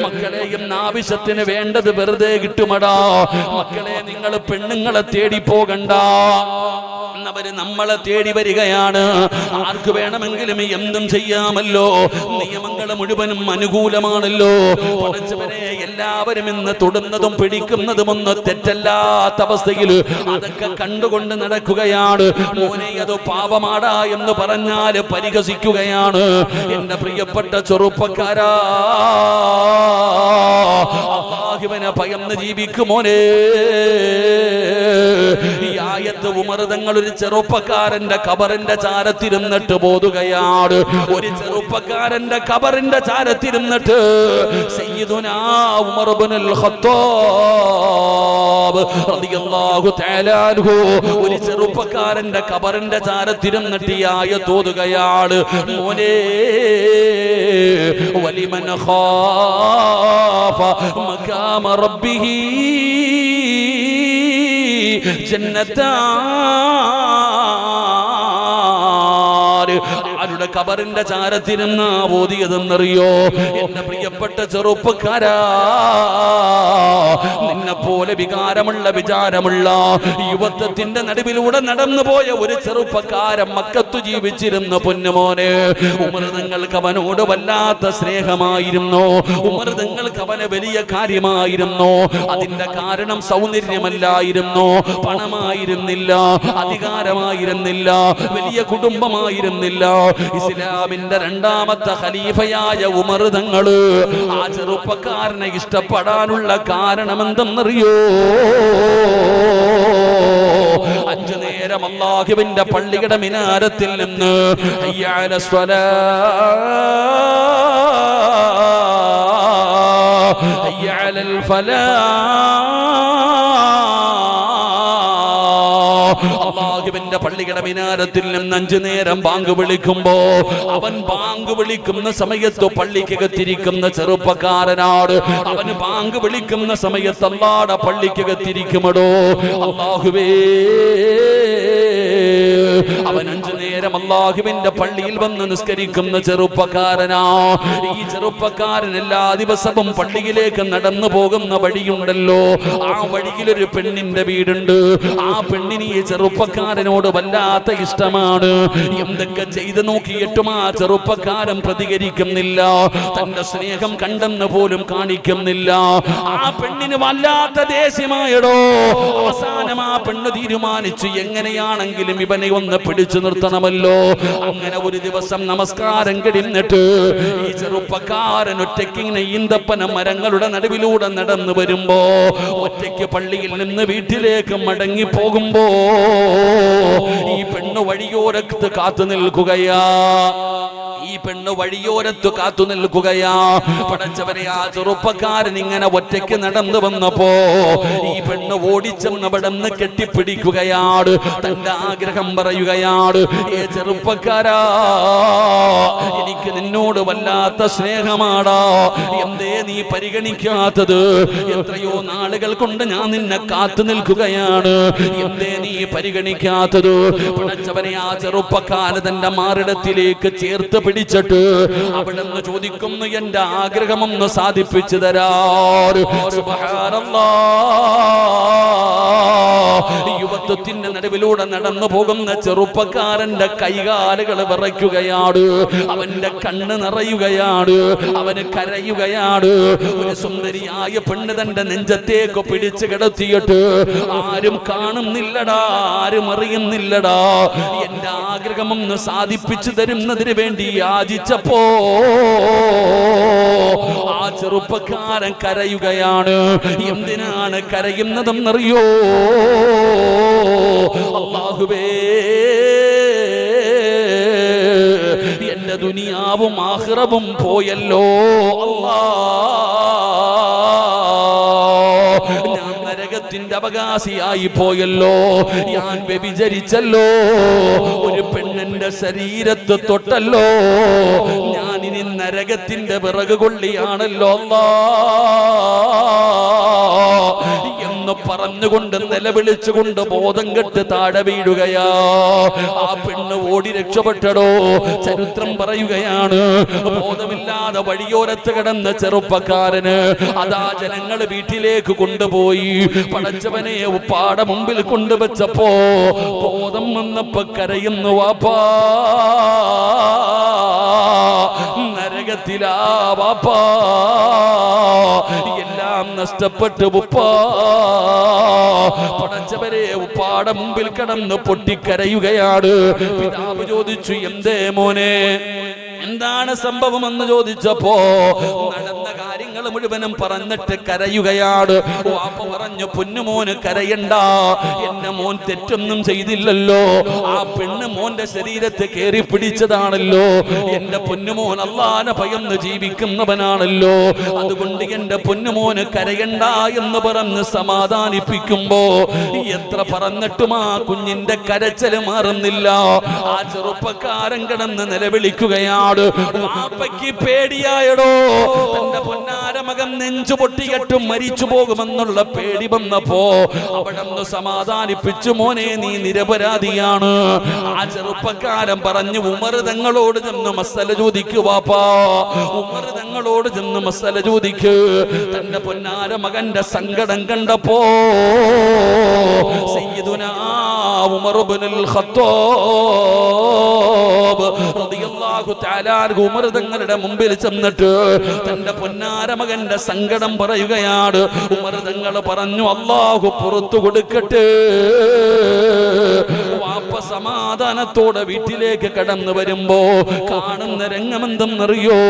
മക്കളെ ഇന്ന് ആവശ്യത്തിന് വേണ്ടത് വെറുതെ കിട്ടുമടാ. മക്കളെ നിങ്ങൾ പെണ്ണുങ്ങളെ തേടി പോകണ്ട, അവര് നമ്മളെ തേടി വരികയാണ്. ആർക്ക് വേണമെങ്കിലും എന്തും ചെയ്യാമല്ലോ, നിയമങ്ങൾ മുഴുവനും അനുകൂലമാണല്ലോ. പടച്ചവനെ എല്ലാവരും ഇന്ന് തൊടുന്നതും പിടിക്കുന്നതും ഒന്ന് തെറ്റല്ലാത്ത അവസ്ഥയിൽ അതൊക്കെ കണ്ടുകൊണ്ട് നടക്കുകയാണ് മോനെ. അത് പാപമാടാ എന്ന് പറഞ്ഞാൽ പരിഹസിക്കുകയാണ്. എന്റെ പ്രിയപ്പെട്ട ചെറുപ്പക്കാരാ, അല്ലാഹുവിനെ ഭയന്ന് ജീവിക്കുമോനെ. ഈ ആയത്ത് ഉമർ തങ്ങൾ ഒരു ചെറുപ്പക്കാരന്റെ ഖബറിന്റെ ചാരത്തിരുന്നിട്ട് ബോധുകയാണ്. ഒരു ചെറുപ്പക്കാരന്റെ ഖബറിന്റെ ചാരത്തിരുന്നിട്ട് സയ്യിദുനാ ഉമർ ഇബ്നുൽ ഖത്താബ് റളിയല്ലാഹു തആല അൻഹു ഒരു ചെറുപ്പക്കാരന്റെ ഖബറിന്റെ ചാരത്തിരുന്നിട്ട് ഈ ആയത്ത് ഓതുകയാണ്. മോനെ, വലിമൻ ഖാഫ മഖാമ റബ്ബിഹി ജന്നത്താൻ. ആരുടെ ഖബറിന്റെ ചാരത്തിരുന്ന ഓതിയതെന്നറിയോ? എന്റെ പ്രിയപ്പെട്ട ചെറുപ്പക്കാരാ, നിന്നെ പോലെ വിചാരമുള്ള യുവത്വത്തിന്റെ നടുവിലൂടെ നടന്നുപോയ ഒരു ചെറുപ്പക്കാരൻ മക്കത്തു ജീവിച്ചിരുന്ന പൊന്നുമോനെ. ഉമർ തങ്ങൾക്ക് അവനോട് വല്ലാത്ത സ്നേഹമായിരുന്നു. ഉമർ തങ്ങൾക്ക് അവന് വലിയ കാര്യമായിരുന്നു. അതിന്റെ കാരണം സൗന്ദര്യമല്ലായിരുന്നു, പണമായിരുന്നില്ല, അധികാരമായിരുന്നില്ല, വലിയ കുടുംബമായിരുന്നില്ല. ഇസ്ലാമിന്റെ രണ്ടാമത്തെ ഖലീഫയായ ഉമർ തങ്ങള് ആ ചെറുപ്പക്കാരനെ ഇഷ്ടപ്പെടാനുള്ള കാരണം എന്തെന്നറിയോ? 5 നേരം അല്ലാഹുവിന്റെ പള്ളിയുടെ മിനാരത്തിൽ നിന്ന് ഹയ്യ അലസ് സ്വലാഹ് ഹയ്യ അലൽ ഫലാഹ് അല്ലാഹുവിന്റെ പള്ളിയുടെ മിനാരത്തിൽ നിന്ന് 5 നേരം ബാങ്ക് വിളിക്കുമ്പോ അവൻ ബാങ്ക് വിളിക്കുന്ന സമയത്ത് പള്ളിക്കകത്തിരിക്കുന്ന ചെറുപ്പക്കാരനാട് അവന് ബാങ്ക് വിളിക്കുന്ന സമയത്ത് അല്ലാഹുവിന്റെ പള്ളിക്കകത്തിരിക്കുമടോ അല്ലാഹുവേ അവൻ 5 നേരം അല്ലാഹുവിന്റെ പള്ളിയിൽ വന്ന് നിസ്കരിക്കുന്ന ചെറുപ്പക്കാരനാ. ഈ ചെറുപ്പക്കാരൻ എല്ലാ ദിവസവും പള്ളിയിലേക്ക് നടന്നു പോകുന്ന വഴിയുണ്ടല്ലോ, ആ വഴിയിലൊരു പെണ്ണിന്റെ വീടുണ്ട്. ആ പെണ്ണിന് ഈ ചെറുപ്പക്കാരനോട് വല്ലാത്ത ഇഷ്ടമാണ്. എന്തൊക്കെ ചെയ്തു നോക്കിയിട്ടും ആ ചെറുപ്പക്കാരൻ പ്രതികരിക്കുന്നില്ല, തന്റെ സ്നേഹം കണ്ടെന്ന് പോലും കാണിക്കുന്നില്ല. ആ പെണ്ണിന് വല്ലാത്ത ദേഷ്യമായടോ. അവസാനം ആ പെണ്ണ് തീരുമാനിച്ചു എങ്ങനെയാണെങ്കിലും ഇവനെ ഒന്ന് പിടിച്ചു നിർത്തണമല്ലോ. അങ്ങനെ ഒരു ദിവസം നമസ്കാരം കഴിഞ്ഞിട്ട് ഈ ചെറുപ്പക്കാരൻ ഒറ്റയ്ക്ക് ഇങ്ങനെ ഈന്തപ്പന മരങ്ങളുടെ നടുവിലൂടെ നടന്നു വരുമ്പോ, ഒറ്റയ്ക്ക് പള്ളിയിൽ നിന്ന് വീട്ടിലേക്ക് മടങ്ങി പോകുമ്പോ ഈ പെണ്ണ് വഴിയോരത്ത് കാത്തു നിൽക്കുകയാ. ഈ പെണ്ണ് വഴിയോരത്ത് കാത്തു നിൽക്കുകയാ. പടച്ചവനെ, ആ ചെറുപ്പക്കാരൻ ഇങ്ങനെ ഒറ്റയ്ക്ക് നടന്നു വന്നപ്പോ ഈ പെണ്ണ് ഓടിച്ചെന്ന് അവിടെ കെട്ടിപ്പിടിക്കുകയാണ്. തന്റെ ആഗ്രഹം പറയുകയാണ്, ഏ ചെറുപ്പക്കാരാ, എനിക്ക് നിന്നോട് വല്ലാത്ത സ്നേഹമാടാ, എന്തേ നീ പരിഗണിക്കാത്തത്? എത്രയോ നാളുകൾ കൊണ്ട് ഞാൻ നിന്നെ കാത്തു നിൽക്കുകയാണ്, എന്തേ നീ പരിഗണിക്കാത്തത്? പടച്ചവനെ, ആ ചെറുപ്പക്കാരൻ തന്റെ മാറിടത്തിലേക്ക് ചേർത്ത് പിടിച്ചിട്ട് അവിടെ നിന്ന് ചോദിക്കുന്നു, എന്റെ ആഗ്രഹമൊന്ന് സാധിപ്പിച്ചു തരാ. യുവത്വത്തിന്റെ നടുവിലൂടെ നടന്നു പോകുന്ന ചെറുപ്പക്കാരന്റെ കൈകാലുകൾ വിറയ്ക്കുകയാണ്, അവന്റെ കണ്ണ് നിറയുകയാണ്, അവന് കരയുകയാണ്. ഒരു സുന്ദരിയായ പെണ്ണ് തന്റെ നെഞ്ചത്തേക്ക് പിടിച്ചു കിടത്തിയിട്ട്, ആരും കാണുന്നില്ലടാ, ആരും അറിയുന്നില്ലടാ, എന്റെ ആഗ്രഹമൊന്ന് സാധിപ്പിച്ചു തരുന്നതിന് വേണ്ടി യാചിച്ചപ്പോ ആ ചെറുപ്പക്കാരൻ കരയുകയാണ്. എന്തിനാണ് കരയുന്നതെന്നറിയോ? അല്ലാഹുവേ, എന്റെ ദുനിയാവും ആഖിറവും പോയല്ലോ അല്ലാഹ്, ഞാൻ നരകത്തിന്റെ അവകാശിയായി പോയല്ലോ, ഞാൻ വ്യഭിചരിച്ചല്ലോ, ഒരു പെണ്ണിന്റെ ശരീരത്ത് തൊട്ടല്ലോ, ഞാൻ ഇനി നരകത്തിന്റെ വിറക് കൊള്ളിയാണല്ലോ എന്ന് പറഞ്ഞുകൊണ്ട് നിലവിളിച്ചുകൊണ്ട് ബോധം കെട്ട് താഴെ വീഴുകയാ. ആ പെണ്ണ് ഓടി രക്ഷപ്പെട്ടടോ. ചരിത്രം പറയുകയാണ്, ബോധമില്ലാതെ വഴിയോരത്ത് കിടന്ന ചെറുപ്പക്കാരന് അതാ ജനങ്ങൾ വീട്ടിലേക്ക് കൊണ്ടുപോയി. പടച്ചവനെ, ഉപ്പാടെ മുമ്പിൽ കൊണ്ടുവച്ചപ്പോ ബോധം വന്നപ്പോ കരയുന്നു, വാപ്പാ നരകത്തിലാ വാപ്പാ, എല്ലാം നഷ്ടപ്പെട്ടു ഉപ്പാ. പടച്ചവരെ, ഉപ്പാടെ മുമ്പിൽ കിടന്ന് പൊട്ടിക്കരയുകയാണ്. പിതാവ് ചോദിച്ചു, എന്തേ മോനെ, എന്താണ് സംഭവമെന്ന് ചോദിച്ചപ്പോ നടന്ന കാര്യങ്ങൾ മുഴുവനും പറഞ്ഞിട്ട് കരയുകയാണ്. വാപ്പ പറഞ്ഞു, പൊന്നുമോന് കരയണ്ട, എന്റെ മോൻ തെറ്റൊന്നും ചെയ്തില്ലല്ലോ, ആ പെണ്ണ് മോന്റെ ശരീരത്തെ കയറി പിടിച്ചതാണല്ലോ, എന്റെ പൊന്നുമോൻ അല്ലാഹുവിനെ ഭയന്ന് ജീവിക്കുന്നവനാണല്ലോ, അതുകൊണ്ട് എന്റെ പൊന്നുമോന് കരയണ്ട എന്ന് പറഞ്ഞ് സമാധാനിപ്പിക്കുമ്പോ എത്ര പറഞ്ഞിട്ടും ആ കുഞ്ഞിന്റെ കരച്ചല് മാറുന്നില്ല. ആ ചെറുപ്പക്കാരൻ കിടന്ന് നിലവിളിക്കുകയാണ്. വാപ്പയ്ക്ക് പേടിയായടോ, തന്റെ പൊന്നാര മകൻ നെഞ്ചു പൊട്ടിയിട്ടും മരിച്ചു പോകുമെന്നുള്ള പേടി വന്നപ്പോ അവിടെ നിന്ന് സമാധാനിപ്പിച്ചു, മോനെ നീ നിരപരാധിയാണ്. ആ ചെറുപ്പക്കാരൻ പറഞ്ഞു, ഉമർ തങ്ങളോട് ചെന്ന് മസല ചോദിക്കു വാപ്പാ, ഉമർ തങ്ങളോട് ചെന്ന് മസല ചോദിക്കു. തന്റെ പൊന്നാര മകന്റെ സങ്കടം കണ്ടപ്പോ സയ്യിദുനാ ഉമർ ഇബ്നുൽ ഖത്താബ് റളിയല്ലാഹു തആല ഉമർ തങ്ങളുടെ മുമ്പിൽ ചെന്നിട്ട് തന്റെ പൊന്നാര മകന്റെ സങ്കടം പറയുകയാണ്. ഉമർ തങ്ങൾ പറഞ്ഞു, അല്ലാഹു പുറത്തു കൊടുക്കട്ടെ. വാപ്പ സമാധാനത്തോടെ വീട്ടിലേക്ക് കടന്നു വരുമ്പോ കാണുന്ന രംഗമെന്തെന്നറിയോ?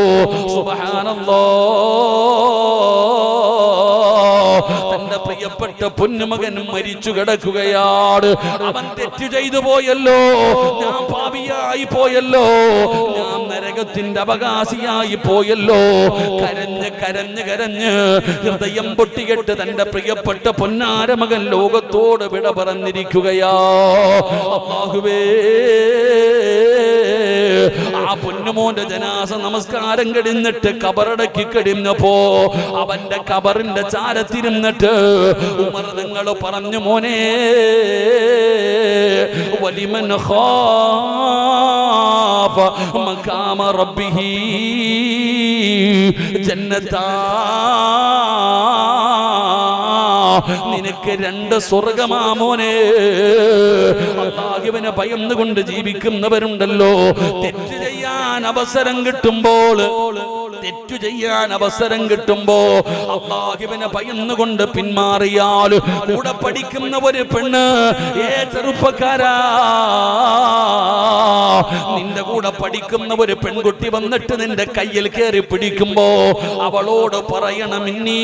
സുബ്ഹാനല്ലാഹ്, തന്റെ പ്രിയപ്പെട്ട പൊന്നുമകൻ മരിച്ചു കിടക്കുകയാണ്. അവൻ തെറ്റ് ചെയ്തു പോയല്ലോ, ഞാൻ പാപിയായി പോയല്ലോ, ഞാൻ നരകത്തിന്റെ അവകാശിയായി പോയല്ലോ. കരഞ്ഞ് കരഞ്ഞ് കരഞ്ഞ് ഹൃദയം പൊട്ടികെട്ട് തന്റെ പ്രിയപ്പെട്ട പൊന്നാര മകൻ ലോകത്തോട് വിട പറഞ്ഞിരിക്കുകയാ. അല്ലാഹുവേ, ആ പൊന്നുമോന്റെ ജനാസ നമസ്കാരം കഴിഞ്ഞിട്ട് കബറടക്കി കഴിഞ്ഞപ്പോ അവന്റെ കബറിന്റെ ചാരത്തിരുന്നിട്ട് ഉമർ തങ്ങൾ പറഞ്ഞു, മോനെ, വലിമൻ ഖാഫ മഖാമ റബ്ബിഹി ജന്നതാ, നിനക്ക് രണ്ട് സ്വർഗമാ മോനെ. അല്ലാഹുവിനെ ഭയന്നുകൊണ്ട് ജീവിക്കുന്നവരുണ്ടല്ലോ, തെറ്റ് ചെയ്യാൻ അവസരം കിട്ടുമ്പോൾ അല്ലാഹുവിനെ ഭയന്നുകൊണ്ട് പിന്മാറിയാൽ കൂടെ പഠിക്കുന്ന ഒരു പെണ്ണ്, ചെറുപ്പക്കാരാ, നിന്റെ കൂടെ പഠിക്കുന്ന ഒരു പെൺകുട്ടി വന്നിട്ട് നിന്റെ കയ്യിൽ കയറി പിടിക്കുമ്പോ അവളോട് പറയണം, ഇന്നീ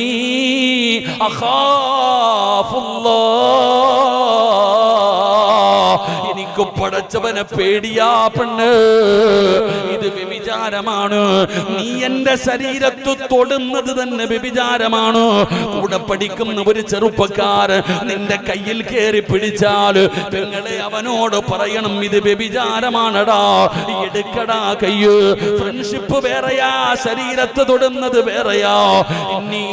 എനിക്ക് പടച്ചവനെ പേടിയാ പെണ്ണ്, ഇത് വ്യഭിചാരമാണ്, നീ എന്റെ ശരീരത്തു തൊടുന്നത് തന്നെ വ്യഭിചാരമാണ്. കൂടെ പഠിക്കുന്ന ഒരു ചെറുപ്പക്കാരൻ നിന്റെ കയ്യിൽ കയറി പിടിച്ചാൽ പെങ്ങളെ അവനോട് പറയണം, ഇത് വ്യഭിചാരമാണടാ, എടുക്കടാ കയ്യ്. ഫ്രണ്ട്ഷിപ്പ് വേറെയാ, ശരീരത്ത് തൊടുന്നത് വേറെയാ. നീ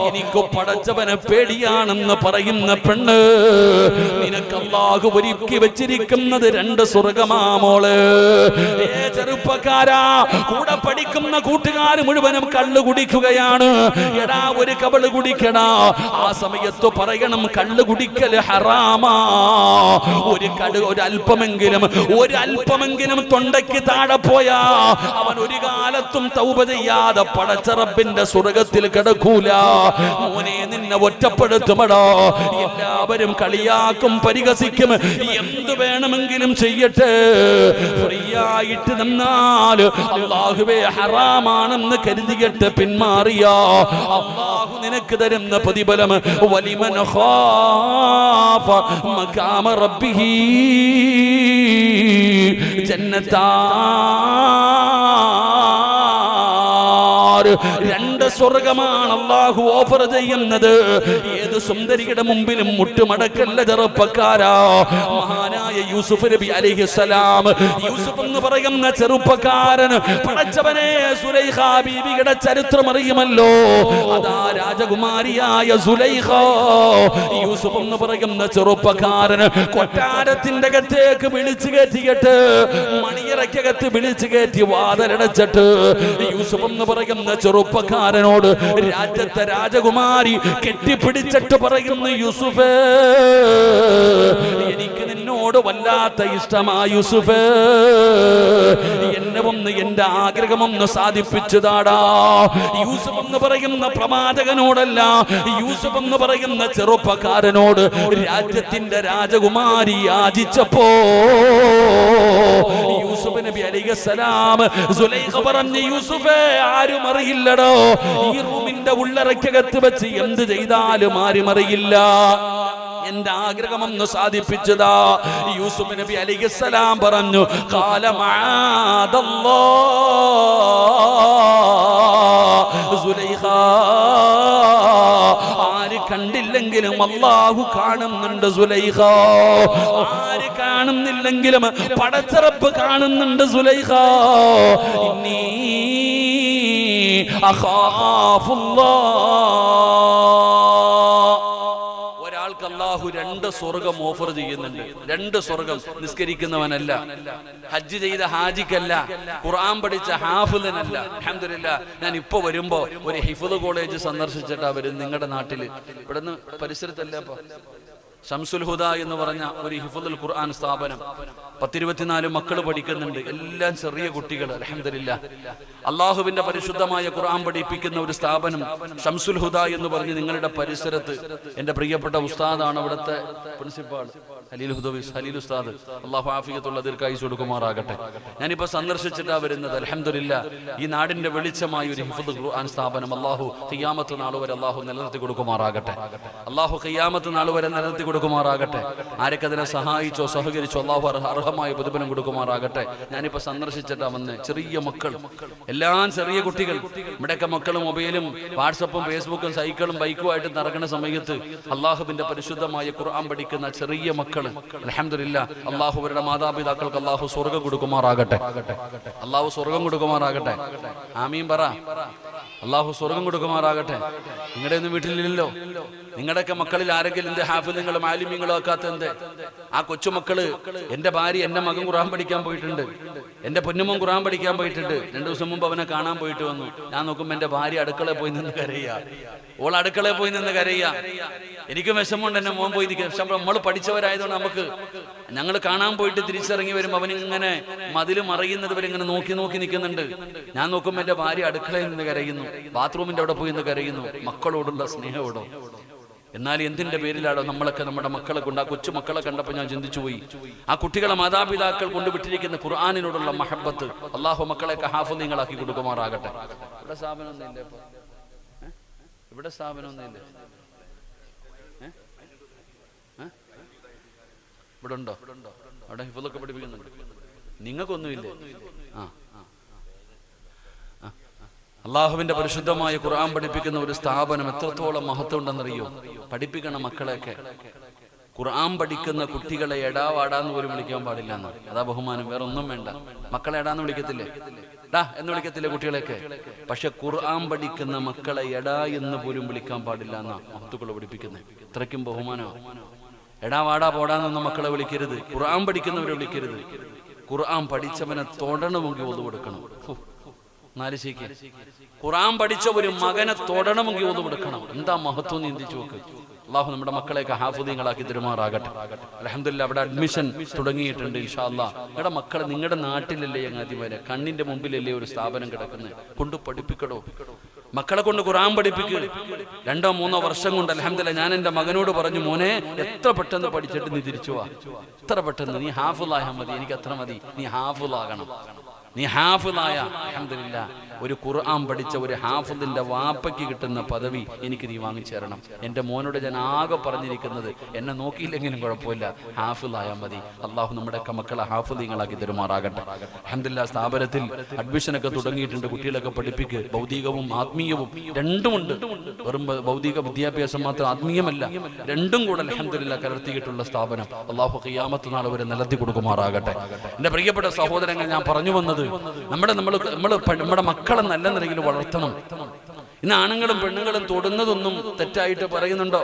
എനിക്ക് പടച്ചവനെ പേടിയാണെന്ന് പറയുന്ന പെണ്ണ്, നിനക്ക് അല്ലാഹു ഒരുക്കി വെച്ചിരിക്കുന്നത് രണ്ട് സ്വർഗമാ മോള്. ചെറുപ്പക്കാരാ, കൂടെ പഠിക്കുന്ന കൂട്ടുകാർ മുഴുവനും കള്ളു കുടിക്കുകയാണ്. എടാ, ഒരു കബള് കുടിക്കടാ. ആ സമയത്ത് പറയണം, കള്ളു കുടിക്കൽ ഹറാമാ. ഒരല്പമെങ്കിലും തൊണ്ടയ്ക്ക് താഴെ പോയാ അവൻ ഒരു കാലത്തും തൗബ ചെയ്യാതെ പടച്ച റബ്ബിന്റെ സ്വർഗത്തിൽ കിടക്കൂല. മോനെ, നിന്നെ ഒറ്റപ്പെടുത്തുമടോ. എല്ലാവരും കളിയാക്കും, പരിഹസിക്കും, എന്തു വേണമെങ്കിലും ചെയ്യട്ടെ. ഫ്രീ ആയിട്ട് നിന്നാൽ അല്ലാഹുവേ ഹറാമാണെന്ന് കരുതിയിട്ട് പിന്മാറിയാ അല്ലാഹു നിനക്ക് തരുന്ന പ്രതിഫലം വലിമൻ ഖാഫ മഖാമ റബ്ബിഹി ജന്നതാ. രണ്ട് സ്വർഗമാണ് അല്ലാഹു ഓഫർ ചെയ്യുന്നത്. ഏത് സുന്ദരിയുടെ മുമ്പിലും മുട്ടുമടക്കല്ല ചെറുപ്പക്കാരാ. മഹാനായ യൂസുഫ് നബി അലൈഹിസ്സലാം, യൂസുഫ് എന്ന് പറയുന്ന ചെറുപ്പക്കാരൻ, പടച്ചവനെ, സുലൈഖ ബീവിയുടെ ചരിത്രം അറിയുമല്ലോ. അതാ രാജകുമാരിയായ സുലൈഖ, യൂസുഫ് എന്ന് പറയുന്ന ചെറുപ്പക്കാരൻ കൊട്ടാരത്തിന്റെ അകത്തേക്ക് വിളിച്ചു കയറ്റിയിട്ട് മണിയറയ്ക്കകത്ത് വിളിച്ചു കയറ്റി വാതിലടച്ചിട്ട് യൂസുഫ് എന്ന് പറയുന്ന ചെറുപ്പക്കാരനോട് രാജ്യത്തെ രാജകുമാരി കെട്ടിപ്പിടിച്ചിട്ട് പറയുന്നു, യൂസുഫേ, എനിക്ക് നിന്നോട് വല്ലാത്ത ഇഷ്ടമാ യൂസുഫേ, എന്റെ ആഗ്രഹമൊന്ന് സാധിപ്പിച്ചതാടാ. യൂസുഫ് എന്ന് പറയുന്ന പ്രവാചകനോടല്ല, യൂസുഫ് എന്ന് പറയുന്ന ചെറുപ്പക്കാരനോട് രാജ്യത്തിന്റെ രാജകുമാരി യാചിച്ചപ്പോ യൂസുഫ് നബി അലൈഹിസ്സലാം സുലൈഖ പറഞ്ഞു, യൂസുഫേ, ആരും അറിയില്ലടോ, ഈ റൂമിന്റെ ഉള്ളറയ്ക്കകത്ത് വെച്ച് എന്ത് ചെയ്താലും ആരും അറിയില്ല, എന്റെ ആഗ്രഹമൊന്ന് സാധിപ്പിച്ചതാ. യൂസുഫ് നബി അലൈഹിസ്സലാം പറഞ്ഞു, ഖാല മഅദല്ലാഹ് സുലൈഖ, ആര് കണ്ടില്ലെങ്കിലും അല്ലാഹു കാണുന്നുണ്ട് സുലൈഖ, ആര് കാണുന്നില്ലെങ്കിലും പടച്ച റബ്ബ് കാണുന്നുണ്ട് സുലൈഖ. ഇന്നീ ഒരാൾക്ക് അല്ലാഹു രണ്ട് സ്വർഗം ഓഫർ ചെയ്യുന്നുണ്ട്. രണ്ട് സ്വർഗം നിസ്കരിക്കുന്നവനല്ല, ഹജ്ജ് ചെയ്ത ഹാജിക്കല്ല, ഖുർആൻ പഠിച്ച ഹാഫിളിനല്ല. അൽഹംദുലില്ലാ, ഞാൻ ഇപ്പൊ വരുമ്പോ ഒരു ഹിഫ്ള് കോളേജ് സന്ദർശിച്ചിട്ടാ വരും. നിങ്ങളുടെ നാട്ടില് ഇവിടുന്ന് പരിസരത്തല്ല, ഷംസുൽ ഹുദ എന്ന് പറഞ്ഞ ഒരു ഹിഫ്ളുൽ ഖുർആൻ സ്ഥാപനം, 10-24 മക്കൾ പഠിക്കുന്നുണ്ട്. എല്ലാം ചെറിയ കുട്ടികൾ. അൽഹംദുലില്ലാഹ്, അള്ളാഹുവിന്റെ പരിശുദ്ധമായ ഖുർആൻ പഠിപ്പിക്കുന്ന ഒരു സ്ഥാപനം ഷംസുൽ ഹുദ എന്ന് പറഞ്ഞ് നിങ്ങളുടെ പരിസരത്ത്. എന്റെ പ്രിയപ്പെട്ട ഉസ്താദാണ് അവിടുത്തെ പ്രിൻസിപ്പാൾ ഹലീൽ ഹുദവീസ്, ഹലീൽ ഉസ്താദ്. അള്ളാഹു ആഫിയത്തുള്ള ദീർഘായുസ്സ് കൊടുക്കുമാറാകട്ടെ. ഞാനിപ്പോ സന്ദർശിച്ചിട്ടാ വരുന്നത്. അൽഹംദുലില്ലാഹ്, ഈ നാടിന്റെ വെളിച്ചമായ ഒരു ഹിഫ്ളുൽ ഖുർആൻ സ്ഥാപനം അള്ളാഹു ഖിയാമത്ത് നാൾ വരെ അള്ളാഹു നിലനിർത്തി കൊടുക്കുമാറാകട്ടെ. അള്ളാഹു ഖിയാമത്ത് നാൾ വരെ നിലനിർത്തി കൊടുക്കുമാറാകട്ടെ. ആരൊക്കെ അതിനെ സഹായിച്ചോ സഹകരിച്ചോ അള്ളാഹു അർഹമായ പ്രതിഫലം കൊടുക്കുമാറാകട്ടെ. ഞാനിപ്പോ സന്ദർശിച്ചിട്ടാ വന്ന്. ചെറിയ മക്കൾ, എല്ലാം ചെറിയ കുട്ടികൾ. ഇവിടെയൊക്കെ മക്കൾ മൊബൈലും വാട്സപ്പും ഫേസ്ബുക്കും സൈക്കിളും ബൈക്കുമായിട്ട് നടക്കുന്ന സമയത്ത് അള്ളാഹുവിന്റെ പരിശുദ്ധമായ ഖുർആൻ പഠിക്കുന്ന ചെറിയ മക്കൾ. അൽഹംദുലില്ലാഹ്, അള്ളാഹു അവരുടെ മാതാപിതാക്കൾക്ക് അള്ളാഹു സ്വർഗ്ഗം കൊടുക്കുമാറാകട്ടെ. അള്ളാഹു സ്വർഗ്ഗം കൊടുക്കുമാറാകട്ടെ. ആമീൻ പറ. അള്ളാഹു സ്വർഗ്ഗം കൊടുക്കുമാറാകട്ടെ. നിങ്ങളുടെ ഒന്നും വീട്ടിലില്ലല്ലോ. നിങ്ങളുടെയൊക്കെ മക്കളിൽ ആരെങ്കിലും എന്ത് ഹാഫിളുകളും ആലിമ്യങ്ങളും ആക്കാത്ത എന്ത്? ആ കൊച്ചുമക്കള്, എന്റെ ഭാര്യ എന്റെ മകൻ ഖുർആൻ പഠിക്കാൻ പോയിട്ടുണ്ട്, എന്റെ പൊന്നുമോൻ ഖുർആൻ പഠിക്കാൻ പോയിട്ടുണ്ട്. 2 ദിവസം മുമ്പ് അവനെ കാണാൻ പോയിട്ട് വന്നു. ഞാൻ നോക്കുമ്പോ എന്റെ ഭാര്യ അടുക്കളയിൽ പോയി നിന്ന് കരയുക. ഓൾ അടുക്കളയിൽ പോയി നിന്ന് കരയുക. എനിക്ക് വിഷമമുണ്ട്, എന്റെ മോൻ പോയി നിൽക്കുക. പക്ഷെ നമ്മൾ പഠിച്ചവരായതുകൊണ്ട് നമുക്ക്, ഞങ്ങൾ കാണാൻ പോയിട്ട് തിരിച്ചിറങ്ങി വരുമ്പോൾ അവനിങ്ങനെ മതില് മറയുന്നത് വരെ ഇങ്ങനെ നോക്കി നോക്കി നിൽക്കുന്നുണ്ട്. ഞാൻ നോക്കുമ്പോൾ എന്റെ ഭാര്യ അടുക്കളയിൽ നിന്ന് കരയുന്നു, ബാത്റൂമിന്റെ അവിടെ പോയി നിന്ന് കരയുന്നു. മക്കളോടുള്ള സ്നേഹമോടോ. എന്നാൽ എന്തിന്റെ പേരിലാണോ നമ്മളൊക്കെ നമ്മുടെ മക്കളെ കൊണ്ട്, ആ കൊച്ചു മക്കളെ കണ്ടപ്പോൾ ഞാൻ ചിന്തിച്ചു പോയി, ആ കുട്ടികളെ മാതാപിതാക്കൾ കൊണ്ടുവിട്ടിരിക്കുന്ന ഖുർആനിനോടുള്ള മഹബത്ത്. അള്ളാഹു മക്കളെയൊക്കെ ഹാഫിളീങ്ങളാക്കി കൊടുക്കുമാറാകട്ടെ. ഇവിടെ സ്ഥാപനമൊന്നുമില്ല, ഇവിടെ സ്ഥാപനമൊന്നുമില്ല. ഇവിടെ ഉണ്ടോ? അവിടെ ഹിഫ്ളൊക്കെ പഠിപ്പിക്കുന്നുണ്ട്. നിങ്ങൾക്കൊന്നുമില്ലേ? അള്ളാഹുവിന്റെ പരിശുദ്ധമായ ഖുർആൻ പഠിപ്പിക്കുന്ന ഒരു സ്ഥാപനം എത്രത്തോളം മഹത്വം ഉണ്ടെന്നറിയോ? പഠിപ്പിക്കണം മക്കളെയൊക്കെ. ഖുർആൻ പഠിക്കുന്ന കുട്ടികളെ എടാവാടാന്ന് പോലും വിളിക്കാൻ പാടില്ല എന്ന്. അതാ ബഹുമാനം, വേറെ ഒന്നും വേണ്ട. മക്കളെ എടാന്ന് വിളിക്കത്തില്ലേ? ഡാ എന്ന് വിളിക്കത്തില്ലേ കുട്ടികളെയൊക്കെ? പക്ഷെ ഖുർആൻ പഠിക്കുന്ന മക്കളെ എടാ എന്ന് പോലും വിളിക്കാൻ പാടില്ല എന്നാ മഹത്തുക്കളെ പഠിപ്പിക്കുന്നത്. ഇത്രയ്ക്കും ബഹുമാനമാണ്. എടാ വാടാ പോടാന്നൊന്നും മക്കളെ വിളിക്കരുത്. ഖുർആൻ പഠിക്കുന്നവരെ വിളിക്കരുത്. ഖുർആൻ പഠിച്ചവനെ തൊടണമെങ്കിൽ ഒതു കൊടുക്കണം. നാലിശേക്ക് ഖുർആൻ പഠിച്ച ഒരു മകനെ തൊടണമെങ്കിൽ ഒതു കൊടുക്കണം. എന്താ മഹത്വം ചിന്തിച്ചു നോക്ക്. അള്ളാഹു നമ്മുടെ മക്കളെയൊക്കെ ഹാഫിളീങ്ങളാക്കി തരുമാറാകട്ടെ. അൽഹംദുലില്ലാഹ്, അവിടെ അഡ്മിഷൻ തുടങ്ങിയിട്ടുണ്ട്. ഇൻഷാ അല്ലാഹ് നിങ്ങളുടെ മക്കളെ നിങ്ങളുടെ നാട്ടിലല്ലേ ചങ്ങാതിമാരെ, കണ്ണിന്റെ മുമ്പിലല്ലേ ഒരു സ്ഥാപനം കിടക്കുന്നത്? കൊണ്ട് പഠിപ്പിക്കടോ. മക്കളെ കൊണ്ട് ഖുർആൻ പഠിപ്പിക്കുക. 2-3 വർഷം കൊണ്ട് അൽഹംദുലില്ലാഹ് ഞാൻ എൻ്റെ മകനോട് പറഞ്ഞു, മോനെ എത്ര പെട്ടെന്ന് പഠിച്ചിട്ട് നീ തിരിച്ചു വാ, എത്ര പെട്ടെന്ന്. നീ ഹാഫിളായാൽ മതി, എനിക്ക് അത്ര മതി. നീ ഹാഫിളാകണം. നീ ഹാഫിളായ അൽഹംദുലില്ലാഹ് ഒരു ഖുർആൻ പഠിച്ച ഒരു ഹാഫിളിന്റെ വാപ്പയ്ക്ക് കിട്ടുന്ന പദവി എനിക്ക് നീ വാങ്ങിച്ചു തരണം. എൻ്റെ മോനോട് ഞാൻ ആകെ പറഞ്ഞിരിക്കുന്നത്, എന്നെ നോക്കിയില്ലെങ്കിലും കുഴപ്പമില്ല, ഹാഫിളായാൽ മതി. അള്ളാഹു നമ്മുടെയൊക്കെ മക്കളെ ഹാഫിളീങ്ങളാക്കി തരുമാറാകട്ടെ. അൽഹംദുലില്ലാഹ് സ്ഥാപനത്തിൽ അഡ്മിഷനൊക്കെ തുടങ്ങിയിട്ടുണ്ട്. കുട്ടികളൊക്കെ പഠിപ്പിക്കുക. ഭൗതികവും ആത്മീയവും രണ്ടുമുണ്ട്. വെറും ഭൗതിക വിദ്യാഭ്യാസം മാത്രം, ആത്മീയമല്ല, രണ്ടും കൂടെ അൽഹംദുലില്ലാഹ് കലർത്തിയിട്ടുള്ള സ്ഥാപനം. അള്ളാഹു ഖിയാമത്ത് നാൾ വരെ നിലത്തി കൊടുക്കുമാറാകട്ടെ. എൻ്റെ പ്രിയപ്പെട്ട സഹോദരങ്ങൾ, ഞാൻ പറഞ്ഞു വന്നത് നമ്മുടെ മക്കളെ നല്ല നിലയിൽ വളർത്തണം. ഇന്ന് ആണുങ്ങളും പെണ്ണുങ്ങളും തൊടുന്നതൊന്നും തെറ്റായിട്ട് പറയുന്നുണ്ടോ?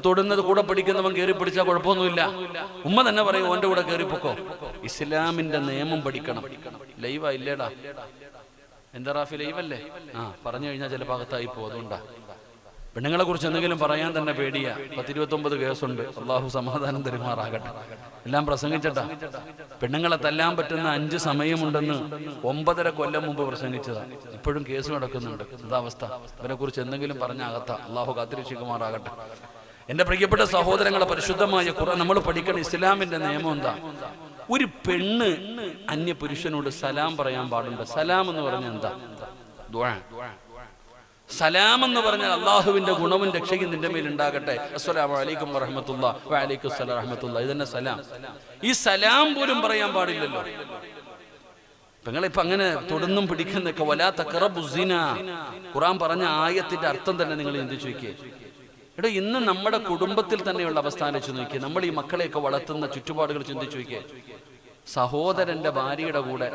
തൊടുന്നത് കൂടെ പഠിക്കുന്നവൻ കയറി പിടിച്ചാൽ കുഴപ്പമൊന്നുമില്ല. ഉമ്മ തന്നെ പറയും, ഓന്റെ കൂടെ കയറിപ്പോക്കോ. ഇസ്ലാമിന്റെ നിയമം പഠിക്കണം. ലൈവാ ഇല്ലേടാ? എന്താ റാഫി, ലൈവല്ലേ? പറഞ്ഞു കഴിഞ്ഞാൽ ചില ഭാഗത്തായി പോകും. അതുകൊണ്ടാ പെണ്ണുങ്ങളെ കുറിച്ച് എന്തെങ്കിലും പറയാൻ തന്നെ പേടിയാ. 10-29 കേസുണ്ട്. അള്ളാഹു സമാധാനം തരുമാറാകട്ടെ. എല്ലാം പ്രസംഗിച്ചട്ടാ. പെണ്ണുങ്ങളെ തല്ലാൻ പറ്റുന്ന 5 സമയമുണ്ടെന്ന് 9.5 കൊല്ലം മുമ്പ് പ്രസംഗിച്ചതാ. ഇപ്പോഴും കേസ് നടക്കുന്നുണ്ട്. എന്താ അവസ്ഥ? അവരെ കുറിച്ച് എന്തെങ്കിലും പറഞ്ഞ അകത്ത. അള്ളാഹു കാത്തിരക്ഷിക്കുമാറാകട്ടെ. എന്റെ പ്രിയപ്പെട്ട സഹോദരങ്ങളെ, പരിശുദ്ധമായ ഖുർആൻ നമ്മൾ പഠിക്കണം. ഇസ്ലാമിന്റെ നിയമം എന്താ? ഒരു പെണ്ണ് അന്യ പുരുഷനോട് സലാം പറയാൻ പാടുണ്ട്. സലാം എന്ന് പറഞ്ഞാൽ എന്താ? ദുആ. സലാം എന്ന് പറഞ്ഞാൽ അള്ളാഹുവിന്റെ ഗുണവും രക്ഷയും നിന്റെ മേൽ ഉണ്ടാകട്ടെ. അസ്സലാമു അലൈക്കും വറഹ്മത്തുള്ളാഹി വഅലൈക്കും അസ്സലാം വറഹ്മത്തുള്ളാഹി. ഇതന്നെ സലാം. ഈ സലാം പോലും പറയാൻ പാടില്ലല്ലോ. നിങ്ങളിപ്പോ അങ്ങനെ തൊടുന്നും പിടിക്കുന്നൊക്കെ. വലാ തഖറബു സിന, ഖുർആൻ പറഞ്ഞ ആയത്തിന്റെ അർത്ഥം തന്നെ നിങ്ങൾ ചിന്തിച്ചു നോക്കിയേ. എടോ, ഇന്ന് നമ്മുടെ കുടുംബത്തിൽ തന്നെയുള്ള അവസ്ഥ ആലോചിച്ച് നോക്കിയേ. നമ്മൾ ഈ മക്കളെയൊക്കെ വളർത്തുന്ന ചുറ്റുപാടുകൾ ചിന്തിച്ചു നോക്കിയേ. സഹോദരന്റെ ഭാര്യയുടെ കൂടെ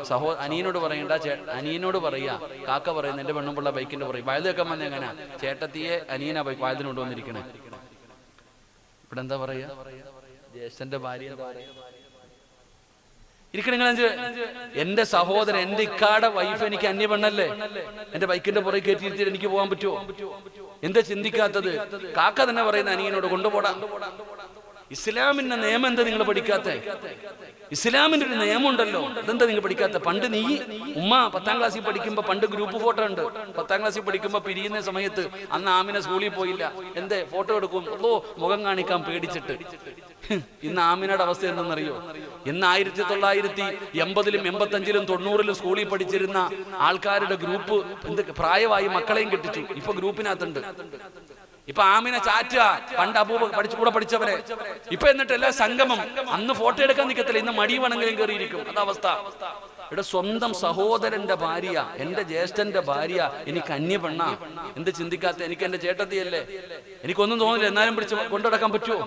അനിയനോട് പറയണ്ട, അനിയനോട് പറയാ. കാക്ക പറയുന്ന എന്റെ പെണ്ണുമ്പുള്ള ബൈക്കിന്റെ പറയും. വയല് വെക്കാൻ വന്ന എങ്ങനെ? ചേട്ടത്തിയെ അനിയനാ വായതിന് കൊണ്ടുവന്നിരിക്കണേ. ഇവിടെ എന്താ പറയാ? ജ്യേഷ്ഠന്റെ ഭാര്യ ഇരിക്കണ. എന്റെ സഹോദരൻ, എന്റെ ഇക്കാടെ വൈഫ് എനിക്ക് അന്യ പെണ്ണല്ലേ? എന്റെ ബൈക്കിന്റെ പുറകെ കയറ്റിയിരുത്തിയിട്ട് എനിക്ക് പോകാൻ പറ്റുമോ? എന്താ ചിന്തിക്കാത്തത്? കാക്ക തന്നെ പറയുന്ന അനിയനോട് കൊണ്ടുപോടാ. ഇസ്ലാമിന്റെ നിയമം എന്താ നിങ്ങൾ പഠിക്കാത്ത? ഇസ്ലാമിന്റെ ഒരു നിയമം ഉണ്ടല്ലോ, അതെന്താ നിങ്ങൾ പഠിക്കാത്ത? പണ്ട് നീ ഉമ്മ 10ാം ക്ലാസ്സിൽ പഠിക്കുമ്പോ പണ്ട് ഗ്രൂപ്പ് ഫോട്ടോ ഉണ്ട്. 10ാം ക്ലാസ്സിൽ പഠിക്കുമ്പോ പിരിയുന്ന സമയത്ത് അന്ന് ആമിന സ്കൂളിൽ പോയില്ല, എന്തേ ഫോട്ടോ എടുക്കും, മുഖം കാണിക്കാൻ പേടിച്ചിട്ട്. ഇന്ന് ആമിനയുടെ അവസ്ഥ എന്തെന്നറിയോ? ഇന്ന് 1980-ലും 85-ലും 90-ലും സ്കൂളിൽ പഠിച്ചിരുന്ന ആൾക്കാരുടെ ഗ്രൂപ്പ് എന്ത് പ്രായമായി മക്കളെയും കെട്ടിച്ചു. ഇപ്പൊ ഗ്രൂപ്പിനകത്തുണ്ട്. ഇപ്പൊ ആമിന ചാറ്റ, പണ്ട് അബൂബ കൂടെ പഠിച്ചവരെ. ഇപ്പൊ എന്നിട്ട് എല്ലാ സംഗമം. അന്ന് ഫോട്ടോ എടുക്കാൻ നിൽക്കത്തില്ല, ഇന്ന് മടി വേണമെങ്കിലും കയറിയിരിക്കും. അതവസ്ഥ. ഇവിടെ സ്വന്തം സഹോദരന്റെ ഭാര്യ, എന്റെ ജ്യേഷ്ഠന്റെ ഭാര്യ എനിക്ക് അന്യ പെണ്ണ. എന്ത് ചിന്തിക്കാത്ത? എനിക്ക് എന്റെ ചേട്ടത്തിയല്ലേ, എനിക്കൊന്നും തോന്നില്ല, എന്നാലും പിടിച്ച് കൊണ്ടുനടക്കാൻ പറ്റുമോ?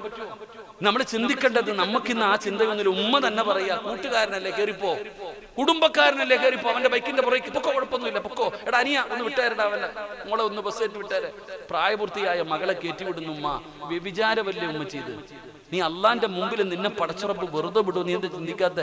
നമ്മൾ ചിന്തിക്കേണ്ടത് നമുക്കിന്ന് ആ ചിന്തയൊന്നുമില്ല. ഉമ്മ തന്നെ പറയാ, കൂട്ടുകാരനല്ലേ കയറിപ്പോ, കുടുംബക്കാരനല്ലേ കയറിപ്പോ, അവന്റെ ബൈക്കിന്റെ പുറകെ പൊക്കോ, കുഴപ്പമൊന്നുമില്ല, പൊക്കോ. എടാ അനിയ ഒന്ന് വിട്ടേരടാ, അവനെ മോളെ ഒന്ന് ബസ് കയറ്റി വിട്ടേരെ. പ്രായപൂർത്തിയായ മകളെ കയറ്റിവിടുന്നു ഉമ്മ. വ്യഭിചാരമല്ലേ ഉമ്മ ചെയ്ത്? നീ അള്ളാന്റെ മുമ്പിൽ നിന്നെ പടച്ചുറപ്പ് വെറുതെ വിടൂ? നീ എന്താ ചിന്തിക്കാത്ത?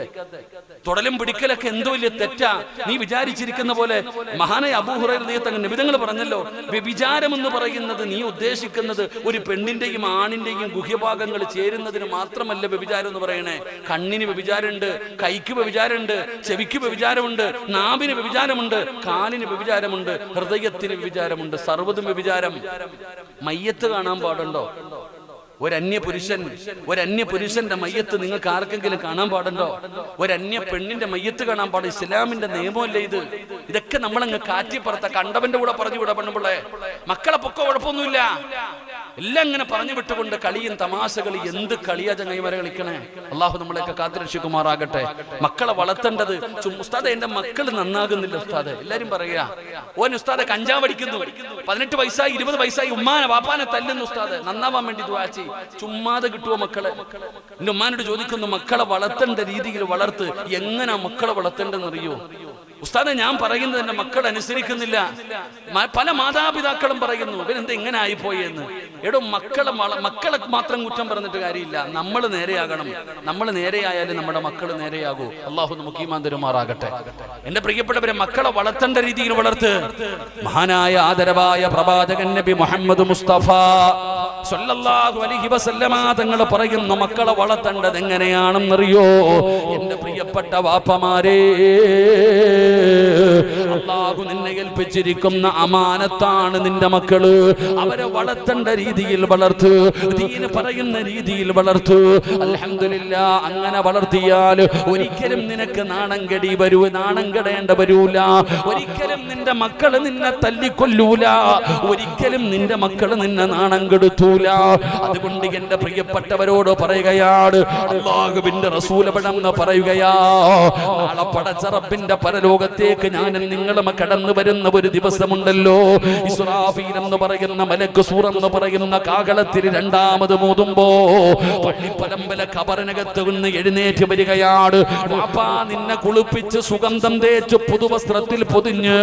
തൊടലും പിടിക്കലൊക്കെ എന്തോ വലിയ തെറ്റാ. നീ വിചാരിച്ചിരിക്കുന്ന പോലെ മഹാനായ അബൂ ഹുറൈറ തങ്ങൾ നബിതങ്ങൾ പറഞ്ഞല്ലോ, വ്യഭിചാരം എന്ന് പറയുന്നത് നീ ഉദ്ദേശിക്കുന്നത് ഒരു പെണ്ണിന്റെയും ആണിന്റെയും ഗുഹ്യഭാഗങ്ങൾ ചേരുന്നതിന് മാത്രമല്ല വ്യഭിചാരം എന്ന് പറയണേ. കണ്ണിന് വ്യഭിചാരമുണ്ട്, കൈക്ക് വ്യഭിചാരമുണ്ട്, ചെവിക്ക് വ്യഭിചാരമുണ്ട്, നാവിന് വ്യഭിചാരമുണ്ട്, കാലിന് വ്യഭിചാരമുണ്ട്, ഹൃദയത്തിന് വ്യഭിചാരമുണ്ട്, സർവ്വതും വ്യഭിചാരം. മയ്യത്ത് കാണാൻ പാടുണ്ടോ? ഒരന്യ പുരുഷന്റെ മയ്യത്ത് നിങ്ങൾക്ക് ആർക്കെങ്കിലും കാണാൻ പാടുണ്ടോ? ഒരന്യ പെണ്ണിന്റെ മയ്യത്ത് കാണാൻ പാടും? ഇസ്ലാമിന്റെ നിയമമല്ലേ ഇത്? ഇതൊക്കെ നമ്മളങ്ങ് കാറ്റിപ്പുറത്ത കണ്ടവന്റെ കൂടെ പറഞ്ഞു വിടാ. പെണ്ണുപിള്ളേ മക്കളെ പൊക്കോ, കുഴപ്പമൊന്നുമില്ല, എല്ലാം ഇങ്ങനെ പറഞ്ഞു വിട്ടുകൊണ്ട് കളിയും തമാശകൾ. എന്ത് കളിയാ ചങ്ങായിമാരെ കളിക്കണേ? അള്ളാഹു നമ്മളെയൊക്കെ കാത്തുരക്ഷിക്കുമാറാകട്ടെ. മക്കളെ വളർത്തേണ്ടത് ഉസ്താദെ എന്റെ മക്കൾ നന്നാകുന്നില്ല ഉസ്താദെ. എല്ലാരും പറയാ, ഓൻ ഉസ്താദെ കഞ്ചാവ് അടിക്കുന്നു, 18 വയസ്സായി 20 വയസ്സായി ഉമ്മാനെ വാപ്പാനെ തല്ലുന്നു ഉസ്താദെ, നന്നാവാൻ വേണ്ടി ദുആ ചെയ്യ്. ചുമ്മാതെ കിട്ടുമോ മക്കളെ? എന്റെ ഉമ്മാനോട് ചോദിക്കുന്നു, മക്കളെ വളർത്തേണ്ട രീതിയിൽ വളർത്ത്. എങ്ങനാ മക്കളെ വളർത്തേണ്ടെന്നറിയോ? ഉസ്താദെ ഞാൻ പറയുന്നത് എന്റെ മക്കൾ അനുസരിക്കുന്നില്ല. പല മാതാപിതാക്കളും പറയുന്നു, ഇവരെന്താ ഇങ്ങനെ ആയിപ്പോയെന്ന്. എടോ മക്കളെ മാത്രം കുറ്റം പറഞ്ഞിട്ട് കാര്യമില്ല. നമ്മൾ നേരെയാകണം. നമ്മൾ നേരെയായാലും നമ്മുടെ മക്കൾ നേരെയാകൂ. അള്ളാഹു നമുക്ക് ഈമാൻ തരുമാറാകട്ടെ. എന്റെ പ്രിയപ്പെട്ടവരെ, മക്കളെ വളർത്തേണ്ട രീതിയിൽ വളർത്ത്. മഹാനായ ആദരവായ പ്രവാചകൻ നബി മുഹമ്മദ് മുസ്തഫ സ്വല്ലല്ലാഹു അലൈഹി വസല്ലമ തങ്ങൾ പറയുന്നു, മക്കളെ വളർത്തേണ്ടത് എങ്ങനെയാണെന്നറിയോ? എന്റെ പ്രിയപ്പെട്ട വാപ്പമാരെ, അല്ലാഹു നിന്നെ ഏൽപ്പിച്ചിരിക്കുന്ന അമാനത്താണ് നിന്റെ മക്കള്. അവരെ വളർത്തേണ്ട രീതിയിൽ വളർത്ത്, ദീൻ പറയുന്ന രീതിയിൽ വളർത്ത്. അൽഹംദുലില്ലാ, അങ്ങനെ വളർത്തിയാൽ ഒരിക്കലും നിനക്ക് നാണം കെടേണ്ട വരൂല. ഒരിക്കലും നിന്റെ മക്കള് നിന്നെ തല്ലിക്കൊല്ലൂല. ഒരിക്കലും നിന്റെ മക്കള് നിന്നെ നാണം കെടുത്തൂല. അതുകൊണ്ട് എന്റെ പ്രിയപ്പെട്ടവരോട് പറയുകയാണ്, അല്ലാഹുവിന്റെ റസൂൽ എന്ന് പറയുകയാ, നാളെ പടച്ച റബ്ബിന്റെ പരലോകത്തേക്ക് ഞാനും നിങ്ങളും കടന്നു വരുന്ന ഒരു ദിവസമുണ്ടല്ലോ. ഇസ്രാഫീൽ എന്ന് പറയുന്ന മലക്ക് സൂർ എന്ന് പറയുന്ന കാഹളത്തിൽ രണ്ടാമത് മൂതുമ്പോ പള്ളിപ്പരമ്പല ഖബറിനകത്ത് നിന്ന് എഴുന്നേറ്റ് വരികയാണ്. വാപ്പാ നിന്നെ കുളിപ്പിച്ച് സുഗന്ധം തേച്ച് പുതുവസ്ത്രത്തിൽ പൊതിഞ്ഞ്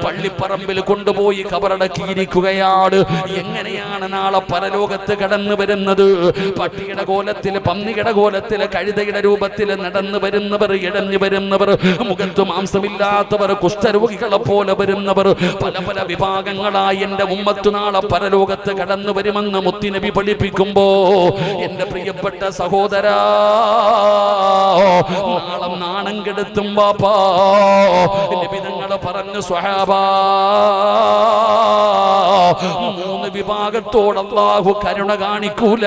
പള്ളിപ്പറമ്പിൽ കൊണ്ടുപോയി ഖബറടക്കിയിരിക്കുകയാണ്. എങ്ങനെയാണ് നാളെ പരലോകത്ത് കടന്നു വരുന്നത്? പട്ടിയുടെ കോലത്തിൽ, പന്നിയുടെ കോലത്തിൽ, കഴുതയുടെ രൂപത്തിൽ നടന്നു വരുന്നവർ, ഇടഞ്ഞു വരുന്നവർ, മുഖത്ത് മാംസമില്ലാത്തവർ, കുഷ്ഠരോഗികളെ പോലെ വരുന്നവർ, പല പല വിഭാഗങ്ങളായി എന്റെ ഉമ്മത്ത് നാളെ പരലോകത്ത് കടന്നു വരുമെന്ന് മുത്തുനബി പഠിപ്പിക്കുമ്പോ, എന്റെ പ്രിയപ്പെട്ട സഹോദരാ, നാളെ നാണം കെടുത്തും വാപ്പാ. നബി തങ്ങൾ പറഞ്ഞു, സ്വഹാബാ, 3 വിഭാഗത്തോട് അല്ലാഹു കരുണ കാണിക്കൂല.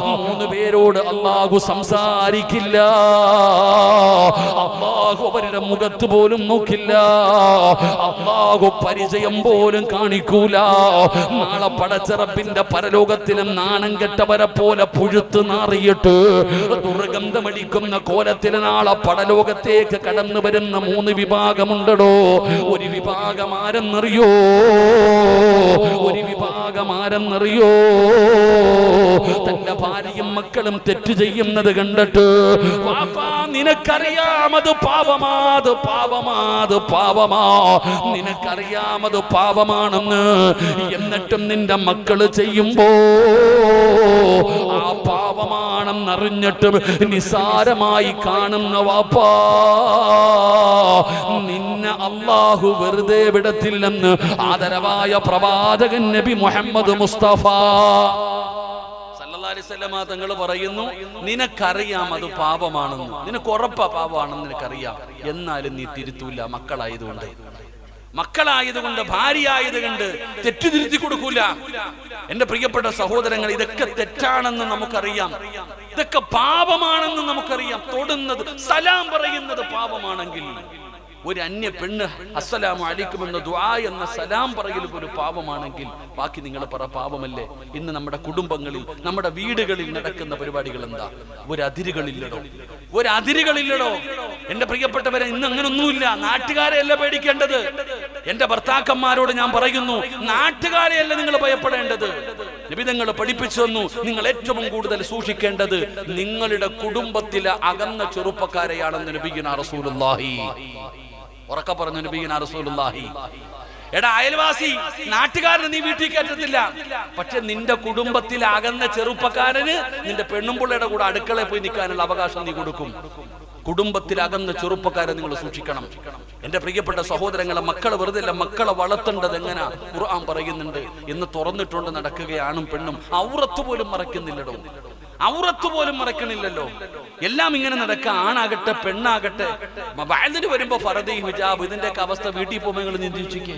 3 പേരോട് അല്ലാഹു സംസാരിക്കില്ല. അല്ലാഹു അവരുടെ മുഖത്ത് പോലും നോക്കില്ല. അല്ലാഹു പരിചയം പോലും കാണിക്കൂല. നാളെ പടച്ച റബ്ബിന്റെ പരലോകത്തിലും നാണം കെട്ടവരെ പോലെ പുഴുത്ത് നാറിയിട്ട് ദുർഗന്ധമടിക്കുന്ന കോലത്തിൽ നാളെ പടലോകത്തേക്ക് കടന്നു വരുന്ന 3 വിഭാഗമുണ്ടോ. ഒരു വിഭാഗം ആരെന്നറിയോ? തന്റെ ഭാര്യയും മക്കളും തെറ്റ് ചെയ്യുന്നത് കണ്ടിട്ട്, വാപ്പാ നിനക്കറിയാമത് പാപമാ, നിനക്കറിയാമത് പാപമാണെന്ന്. എന്നിട്ടും നിന്റെ മക്കള് ചെയ്യുമ്പോ ആ പാപമാണെന്നറിഞ്ഞിട്ടും നിസാരമായി കാണുന്ന വാപ്പാ, നിന്നെ അല്ലാഹു വെറുതെ വിടത്തില്ലെന്ന് ആദരവായ പ്രവാചകൻ നബി മുഹമ്മദ് മുസ്തഫ അലൈഹി വസല്ലമ തങ്ങൾ പറയുന്നു, നിനക്കറിയാം അത് പാപമാണെന്ന്, നിനക്ക് ഉറപ്പാ പാപമാണെന്ന് നിനക്കറിയാം, എന്നാലും നീ തിരുത്തൂല. മക്കളായതുകൊണ്ട് ഭാര്യയായതുകൊണ്ട് തെറ്റുതിരുത്തി കൊടുക്കൂല. എന്റെ പ്രിയപ്പെട്ട സഹോദരങ്ങൾ, ഇതൊക്കെ തെറ്റാണെന്ന് നമുക്കറിയാം, ഇതൊക്കെ പാപമാണെന്ന് നമുക്കറിയാം. തൊടുന്നത്, സലാം പറയുന്നത് പാപമാണെങ്കിൽ, ഒരു അന്യ പെണ്ണ് അസ്സലാമു അലൈക്കും എന്ന ദുആ എന്ന സലാം പറയൽ ഒരു പാപമാണെങ്കിൽ, ബാക്കി നിങ്ങൾ പറ പാപമല്ലേ? ഇന്ന് നമ്മുടെ കുടുംബങ്ങളിൽ, നമ്മുടെ വീടുകളിൽ നടക്കുന്ന പരിപാടികൾ എന്താ? ഒരതിരുകളില്ലടോ. എന്റെ പ്രിയപ്പെട്ടവരെ, ഇന്ന് അങ്ങനൊന്നുമില്ല. നാട്ടുകാരെയല്ല പേടിക്കേണ്ടത്. എന്റെ ഭർത്താക്കന്മാരോട് ഞാൻ പറയുന്നു, നാട്ടുകാരെയല്ല നിങ്ങൾ ഭയപ്പെടേണ്ടത്. നബി തങ്ങൾ പഠിപ്പിച്ചു തന്നു, നിങ്ങൾ ഏറ്റവും കൂടുതൽ സൂക്ഷിക്കേണ്ടത് നിങ്ങളുടെ കുടുംബത്തിലെ അകന്ന ചെറുപ്പക്കാരെയാണെന്ന് നബിയുനാ റസൂലുള്ളാഹി. ഉറക്കെ പറഞ്ഞു നബിയുനാ റസൂലുള്ളാഹി. എടാ അയൽവാസി, നാട്ടുകാരന് നീ വീട്ടിൽ കയറ്റത്തില്ല, പക്ഷെ നിന്റെ കുടുംബത്തിൽ അകന്ന ചെറുപ്പക്കാരന് നിന്റെ പെണ്ണുമ്പിള്ളയുടെ കൂടെ അടുക്കളയിൽ പോയി നിൽക്കാനുള്ള അവകാശം നീ കൊടുക്കും. കുടുംബത്തിൽ അകന്ന ചെറുപ്പക്കാരെ നിങ്ങൾ സൂക്ഷിക്കണം. എന്റെ പ്രിയപ്പെട്ട സഹോദരങ്ങളെ, മക്കളെ വെറുതെ അല്ല, മക്കളെ വളർത്തേണ്ടത് എങ്ങനെ ഖുർആൻ പറയുന്നുണ്ട്. ഇന്ന് തുറന്നിട്ടുണ്ട് നടക്കുകയാണും പെണ്ണും. ഔറത്ത് പോലും മറക്കണില്ലല്ലോ. എല്ലാം ഇങ്ങനെ നടക്കുക. ആണാകട്ടെ പെണ്ണാകട്ടെ, വയലിന് വരുമ്പോ ഫർദി ഹിജാബ്, ഇതിന്റെയൊക്കെ അവസ്ഥ വീട്ടിൽ പോകുമ്പോൾ നിങ്ങൾ ചിന്തിച്ചിരിക്കേ.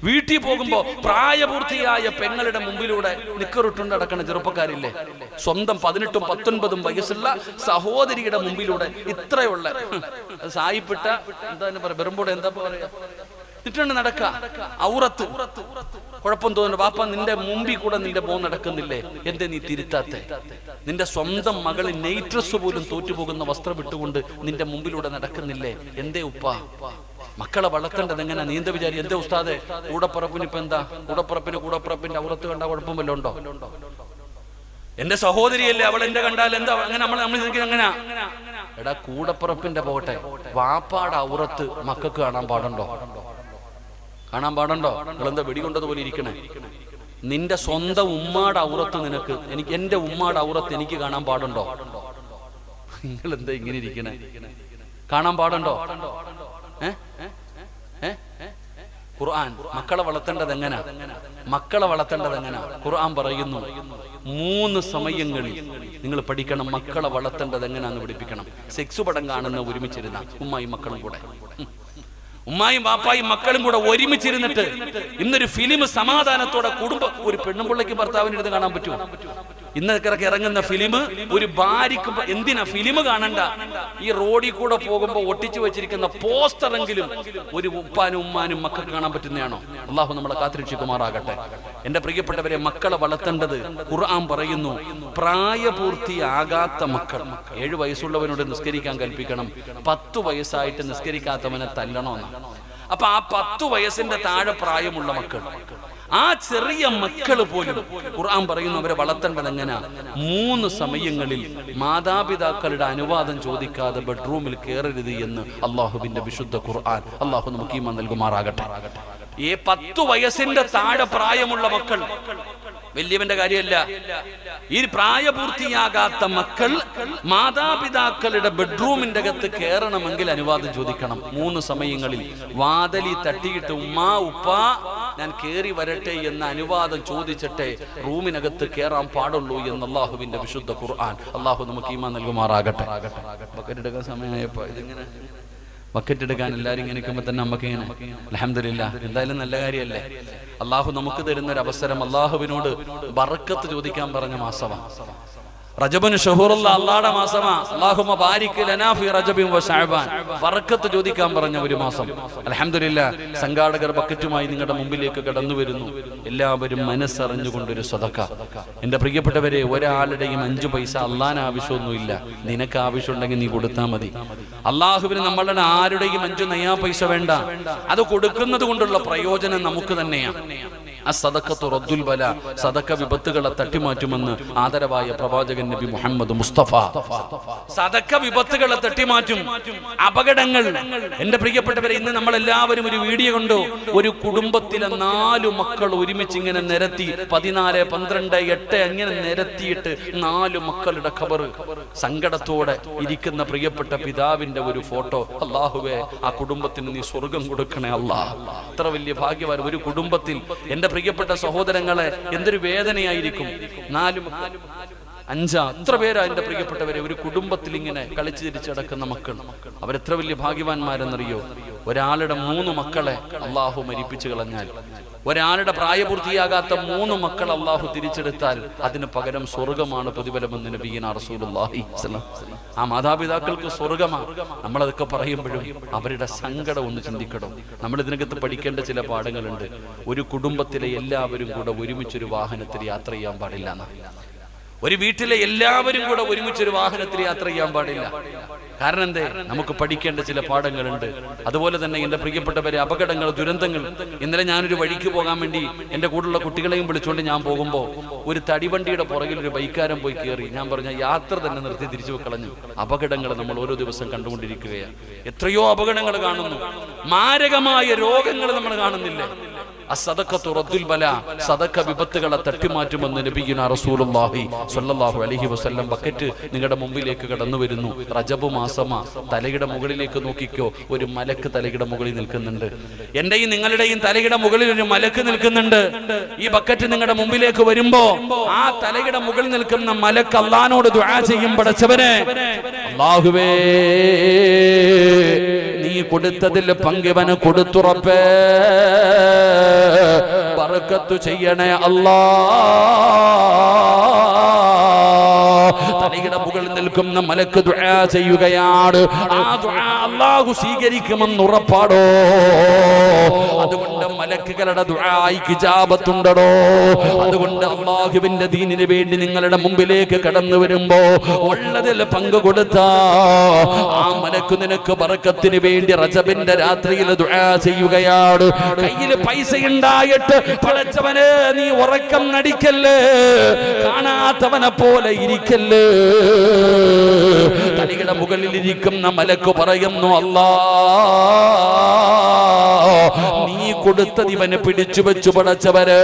വീട്ടിൽ പോകുമ്പോ പ്രായപൂർത്തിയായ പെങ്ങളുടെ മുമ്പിലൂടെ നിക്കറിട്ടുണ്ട് നടക്കുന്ന ചെറുപ്പക്കാരില്ലേ? സ്വന്തം 18ഉം 19ഉം വയസ്സുള്ള സഹോദരിയുടെ മുമ്പിലൂടെ ഇത്രയുള്ള സായിപ്പിട്ട എന്താ പറയാ, വെറുമ്പോടെ എന്താ പറയാ, ഇട്ടുണ്ട് നടക്ക. ഔറത്ത് കുഴപ്പം തോന്നുന്നു. ബാപ്പ, നിന്റെ മുമ്പിൽ കൂടെ നിന്റെ മോൻ നടക്കുന്നില്ലേ, എന്തേ നീ തിരുത്താത്തെ? നിന്റെ സ്വന്തം മകള് നൈറ്റ് ഡ്രസ് പോലും തോറ്റുപോകുന്ന വസ്ത്രം ഇട്ടുകൊണ്ട് നിന്റെ മുമ്പിലൂടെ നടക്കുന്നില്ലേ, എന്തേ ഉപ്പ? മക്കളെ വളർത്തേണ്ടത് എങ്ങനെ? നീന്ത വിചാരി എന്തേ ഉസ്താദെ, കൂടപ്പുറപ്പിന് ഇപ്പൊ എന്താ? കൂടപ്പുറപ്പിന്റെ ഔറത്ത് കണ്ടാ കുഴപ്പം വല്ലതും ഉണ്ടോ? എന്റെ സഹോദരിയല്ലേ, അവൾ എന്റെ കണ്ടാൽ എന്താ? അങ്ങനെ നമ്മൾ അങ്ങനെ. എടാ, കൂടപ്പുറപ്പിന്റെ പോട്ടെ, വാപ്പാടെ ഔറത്ത് മക്കൾക്ക് കാണാൻ പാടുണ്ടോ? നിങ്ങളെന്താ വെടികൊണ്ടതുപോലെ ഇരിക്കണേ? നിന്റെ സ്വന്തം ഉമ്മാടെ ഔറത്ത് നിനക്ക്, എന്റെ ഉമ്മാടെ ഔറത്ത് എനിക്ക് കാണാൻ പാടുണ്ടോ? നിങ്ങൾ എന്താ ഇങ്ങനെ ഇരിക്കണേ? കാണാൻ പാടുണ്ടോ? ഖുർആൻ മക്കളെ വളർത്തേണ്ടത് എങ്ങനെ? ഖുർആൻ പറയുന്നു, 3 സമയങ്ങളിൽ നിങ്ങൾ പഠിക്കണം. മക്കളെ വളർത്തേണ്ടത് എങ്ങനെയാന്ന് പഠിപ്പിക്കണം. സെക്സ് പടം കാണുന്ന ഒരുമിച്ചിരുന്ന ഉമ്മായും മക്കളും കൂടെ, ഉമ്മായും വാപ്പായും മക്കളും കൂടെ ഒരുമിച്ചിരുന്നിട്ട് ഇന്നൊരു ഫിലിം സമാധാനത്തോടെ ഒരു പെണ്ണുപിള്ളയ്ക്ക് ഭർത്താവിന് ഇരുന്ന് കാണാൻ പറ്റുമോ? ഇന്നൊക്കെ ഇറങ്ങുന്ന ഫിലിം ഒരു ഭാര്യക്ക് എന്തിനാ ഫിലിം കാണണ്ട? ഈ റോഡിൽ കൂടെ പോകുമ്പോ ഒട്ടിച്ചു വെച്ചിരിക്കുന്ന പോസ്റ്ററെങ്കിലും ഒരു ഉപ്പാനും ഉമ്മാനും മക്കൾക്ക് കാണാൻ പറ്റുന്നതാണോ? അള്ളാഹു നമ്മളെ കാത്തിരക്ഷിക്കുമാറാകട്ടെ. എന്റെ പ്രിയപ്പെട്ടവരെ, മക്കളെ വളർത്തേണ്ടത് ഖുർആൻ പറയുന്നു, പ്രായപൂർത്തിയാകാത്ത മക്കൾ, 7 വയസ്സുള്ളവനോട് നിസ്കരിക്കാൻ കൽപ്പിക്കണം, 10 വയസ്സായിട്ട് നിസ്കരിക്കാത്തവനെ തല്ലണമെന്നാണ്. അപ്പൊ ആ 10 വയസ്സിന്റെ താഴെ പ്രായമുള്ള മക്കൾ, ആ ചെറിയ മക്കൾ പോലും ഖുർആൻ പറയുന്നു അവരെ വളർത്തേണ്ടത് എങ്ങനെ? 3 സമയങ്ങളിൽ മാതാപിതാക്കളുടെ അനുവാദം ചോദിക്കാതെ ബെഡ്റൂമിൽ കയറരുത് എന്ന് അള്ളാഹുവിന്റെ വിശുദ്ധ ഖുർആൻ. അള്ളാഹു നമുക്ക് ഈമാൻ നൽകുമാറാകട്ടെ. ഈ 10 വയസ്സിന്റെ താഴെ പ്രായമുള്ള മക്കൾ, വലിയവന്റെ കാര്യമല്ല, ഈ പ്രായപൂർത്തിയാകാത്ത മക്കൾ മാതാപിതാക്കളുടെ ബെഡ്റൂമിന്റെ അകത്ത് കയറണമെങ്കിൽ അനുവാദം ചോദിക്കണം. 3 സമയങ്ങളിൽ വാതിലി തട്ടിയിട്ട് ഉമ്മാ ഉപ്പ ഞാൻ കയറി വരട്ടെ എന്ന അനുവാദം ചോദിച്ചിട്ടേ റൂമിനകത്ത് കയറാൻ പാടുള്ളൂ എന്ന് അള്ളാഹുവിന്റെ വിശുദ്ധ ഖുർആൻ. അള്ളാഹു നമുക്ക് ഈമാൻ നൽകുമാറാകട്ടെ. ബക്കറ്റ് എടുക്കാൻ സമയമായപ്പോ ഇതിങ്ങനെ ബക്കറ്റ് എടുക്കാൻ എല്ലാവരും ഇങ്ങനെ നിൽക്കുമ്പോൾ തന്നെ നമുക്ക് ഇങ്ങനെ അൽഹംദുലില്ലാ, എന്തായാലും നല്ല കാര്യമല്ലേ. അള്ളാഹു നമുക്ക് തരുന്നൊരു അവസരം, അള്ളാഹുവിനോട് ബർക്കത്ത് ചോദിക്കാൻ പറഞ്ഞ മാസമാണ് റജബുന് ഷഹൂറുള്ള അള്ളാഹുടെ മാസമാ. അല്ലാഹുമ്മ ബാരിക് ലനാ ഫീ റജബിൻ വ ശഅബാൻ, ബർക്കത്ത് ചോദിക്കാൻ പറഞ്ഞ ഒരു മാസം. അൽഹംദുലില്ലാ, സംഘാടകർ ബക്കറ്റുമായി നിങ്ങളുടെ മുമ്പിലേക്ക് കടന്നു വരുന്നു. എല്ലാവരും മനസ്സറിഞ്ഞുകൊണ്ടൊരു സദഖ. എന്റെ പ്രിയപ്പെട്ടവരെ, ഒരാളുടെയും 5 പൈസ അള്ളാഹ്ന് ആവശ്യമൊന്നുമില്ല. നിനക്ക് ആവശ്യമുണ്ടെങ്കിൽ നീ കൊടുത്താൽ മതി. അള്ളാഹുവിന് നമ്മളുടെ ആരുടെയും 5 നയാ പൈസ വേണ്ട. അത് കൊടുക്കുന്നത് കൊണ്ടുള്ള പ്രയോജനം നമുക്ക് തന്നെയാണ്. സദഖ വിപത്തുകളെ തട്ടിമാറ്റുമെന്ന് ആദരവായ പ്രവാചകൻ നബി മുഹമ്മദ് മുസ്തഫ. സദഖ വിപത്തുകളെ തട്ടിമാറ്റും, അപകടങ്ങൾ. എന്റെ പ്രിയപ്പെട്ടവരെ, ഇന്ന് നമ്മൾ എല്ലാവരും ഒരു വീഡിയോ കണ്ടു. ഒരു കുടുംബത്തിലെ 4 മക്കൾ ഒരുമിച്ച് ഇങ്ങനെ നിരത്തി, 14, 12, 8 അങ്ങനെ നിരത്തിയിട്ട് 4 മക്കളുടെ ഖബർ, സങ്കടത്തോടെ ഇരിക്കുന്ന പ്രിയപ്പെട്ട പിതാവിന്റെ ഒരു ഫോട്ടോ. അല്ലാഹുവേ, ആ കുടുംബത്തിന് നീ സ്വർഗം കൊടുക്കണേ അല്ലാഹ്. ഇത്ര വലിയ ഭാഗ്യവാൻ ഒരു കുടുംബത്തിൽ. എന്റെ പ്രിയപ്പെട്ട സഹോദരങ്ങളെ, എന്തൊരു വേദനയായിരിക്കും. 4 അത്ര പേരാ എൻ്റെ പ്രിയപ്പെട്ടവരെ ഒരു കുടുംബത്തിൽ ഇങ്ങനെ കളിച്ചു തിരിച്ചു നടക്കുന്ന മക്കൾ. അവരെത്ര വലിയ ഭാഗ്യവാന്മാരെന്നറിയോ? ഒരാളുടെ 3 മക്കളെ അള്ളാഹു മരിപ്പിച്ചു കളഞ്ഞാൽ, ഒരാളുടെ പ്രായപൂർത്തിയാകാത്ത 3 മക്കൾ അള്ളാഹു തിരിച്ചെടുത്താൽ അതിന് പകരം സ്വർഗമാണ് പ്രതിഫലമെന്ന് നബിയുനാ റസൂലുള്ളാഹി സ്വല്ലല്ലാഹു അലൈഹി വസല്ലം. ആ മാതാപിതാക്കൾക്ക് സ്വർഗമാണ്. നമ്മളതൊക്കെ പറയുമ്പോഴും അവരുടെ സങ്കടം ഒന്ന് ചിന്തിക്കണം. നമ്മൾ ഇതിനകത്ത് പഠിക്കേണ്ട ചില പാഠങ്ങളുണ്ട്. ഒരു കുടുംബത്തിലെ എല്ലാവരും കൂടെ ഒരുമിച്ചൊരു വാഹനത്തിൽ യാത്ര ചെയ്യാൻ പാടില്ല എന്ന്. ഒരു വീട്ടിലെ എല്ലാവരും കൂടെ ഒരുമിച്ചൊരു വാഹനത്തിൽ യാത്ര ചെയ്യാൻ പാടില്ല. കാരണം എന്തേ? നമുക്ക് പഠിക്കേണ്ട ചില പാഠങ്ങളുണ്ട്. അതുപോലെ തന്നെ എൻ്റെ പ്രിയപ്പെട്ടവരെ, അപകടങ്ങൾ, ദുരന്തങ്ങൾ. ഇന്നലെ ഞാനൊരു വഴിക്ക് പോകാൻ വേണ്ടി എൻ്റെ കൂടെയുള്ള കുട്ടികളെയും വിളിച്ചുകൊണ്ട് ഞാൻ പോകുമ്പോൾ ഒരു തടിവണ്ടിയുടെ പുറകിൽ ഒരു ബൈക്കാരൻ പോയി കയറി. ഞാൻ പറഞ്ഞ യാത്ര തന്നെ നിർത്തി തിരിച്ചു കളഞ്ഞു. അപകടങ്ങൾ നമ്മൾ ഓരോ ദിവസം കണ്ടുകൊണ്ടിരിക്കുകയാണ്. എത്രയോ അപകടങ്ങൾ കാണുന്നു. മാരകമായ രോഗങ്ങൾ നമ്മൾ കാണുന്നില്ലേ? അസ്സദഖത്തു റദ്ദുൽ ബലാ, സദഖ വിപത്തുകളെ തട്ടിമാറ്റുമെന്ന് നബിയുനാ റസൂലുള്ളാഹി സ്വല്ലല്ലാഹു അലൈഹി വസല്ലം. ബക്കറ്റ് നിങ്ങളുടെ മുമ്പിലേക്ക് കടന്നു വരുന്നു. റജബ് മാസമാ. തലയുടെ മുകളിലേക്ക് നോക്കിക്കോ, ഒരു മലക്ക് തലയുടെ മുകളിൽ നിൽക്കുന്നുണ്ട്. എന്റെയും നിങ്ങളുടെയും തലയുടെ മുകളിൽ ഒരു മലക്ക് നിൽക്കുന്നുണ്ട്. ഈ ബക്കറ്റ് നിങ്ങളുടെ മുമ്പിലേക്ക് വരുമ്പോ ആ തലയുടെ മുകളിൽ നിൽക്കുന്ന മലക്ക് അല്ലാഹുവോട് ദുആ ചെയ്യും, പടച്ചവനെ, അല്ലാഹുവേ, നീ കൊടുത്തതിൽ പങ്കിവന് കൊടുത്തുറപ്പേ, ബർക്കത്ത് ചെയ്യണേ അല്ലാ. തലയുടെ മുകളിൽ നിൽക്കുന്ന മലക്ക് ദുആ ചെയ്യുകയാണ്. ആ ദുആ അല്ലാഹു സ്വീകരിക്കുമെന്ന് ഉറപ്പാടോ? അതുകൊണ്ട് മലക്കുകളുടെ ദുആയ്ക്ക് ഇജാബത്തുണ്ടോ? അതുകൊണ്ട് അല്ലാഹുവിന്റെ ദീനിന് വേണ്ടി നിങ്ങളുടെ മുമ്പിലേക്ക് കടന്നു വരുമ്പോ ഉള്ളതിൽ പങ്കു കൊടുത്താ ആ മലക്ക് നിനക്ക് ബർക്കത്തിന് വേണ്ടി റജബിന്റെ രാത്രിയിൽ ദുആ ചെയ്യുകയാണ്. കയ്യിൽ പൈസ ഉണ്ടായിട്ട് പടച്ചവനെ നീ ഉറക്കം നടിക്കല്ലേ, കാണാത്തവനെ പോലെ ഇരിക്കല്ലേ. തലയുടെ മുകളിൽ ഇരിക്കുന്ന മലക്ക് പറയുന്നു, അല്ലാ, നീ കൊടുത്തത് ഇവന് പിടിച്ചു വെച്ചു പടച്ചവര്,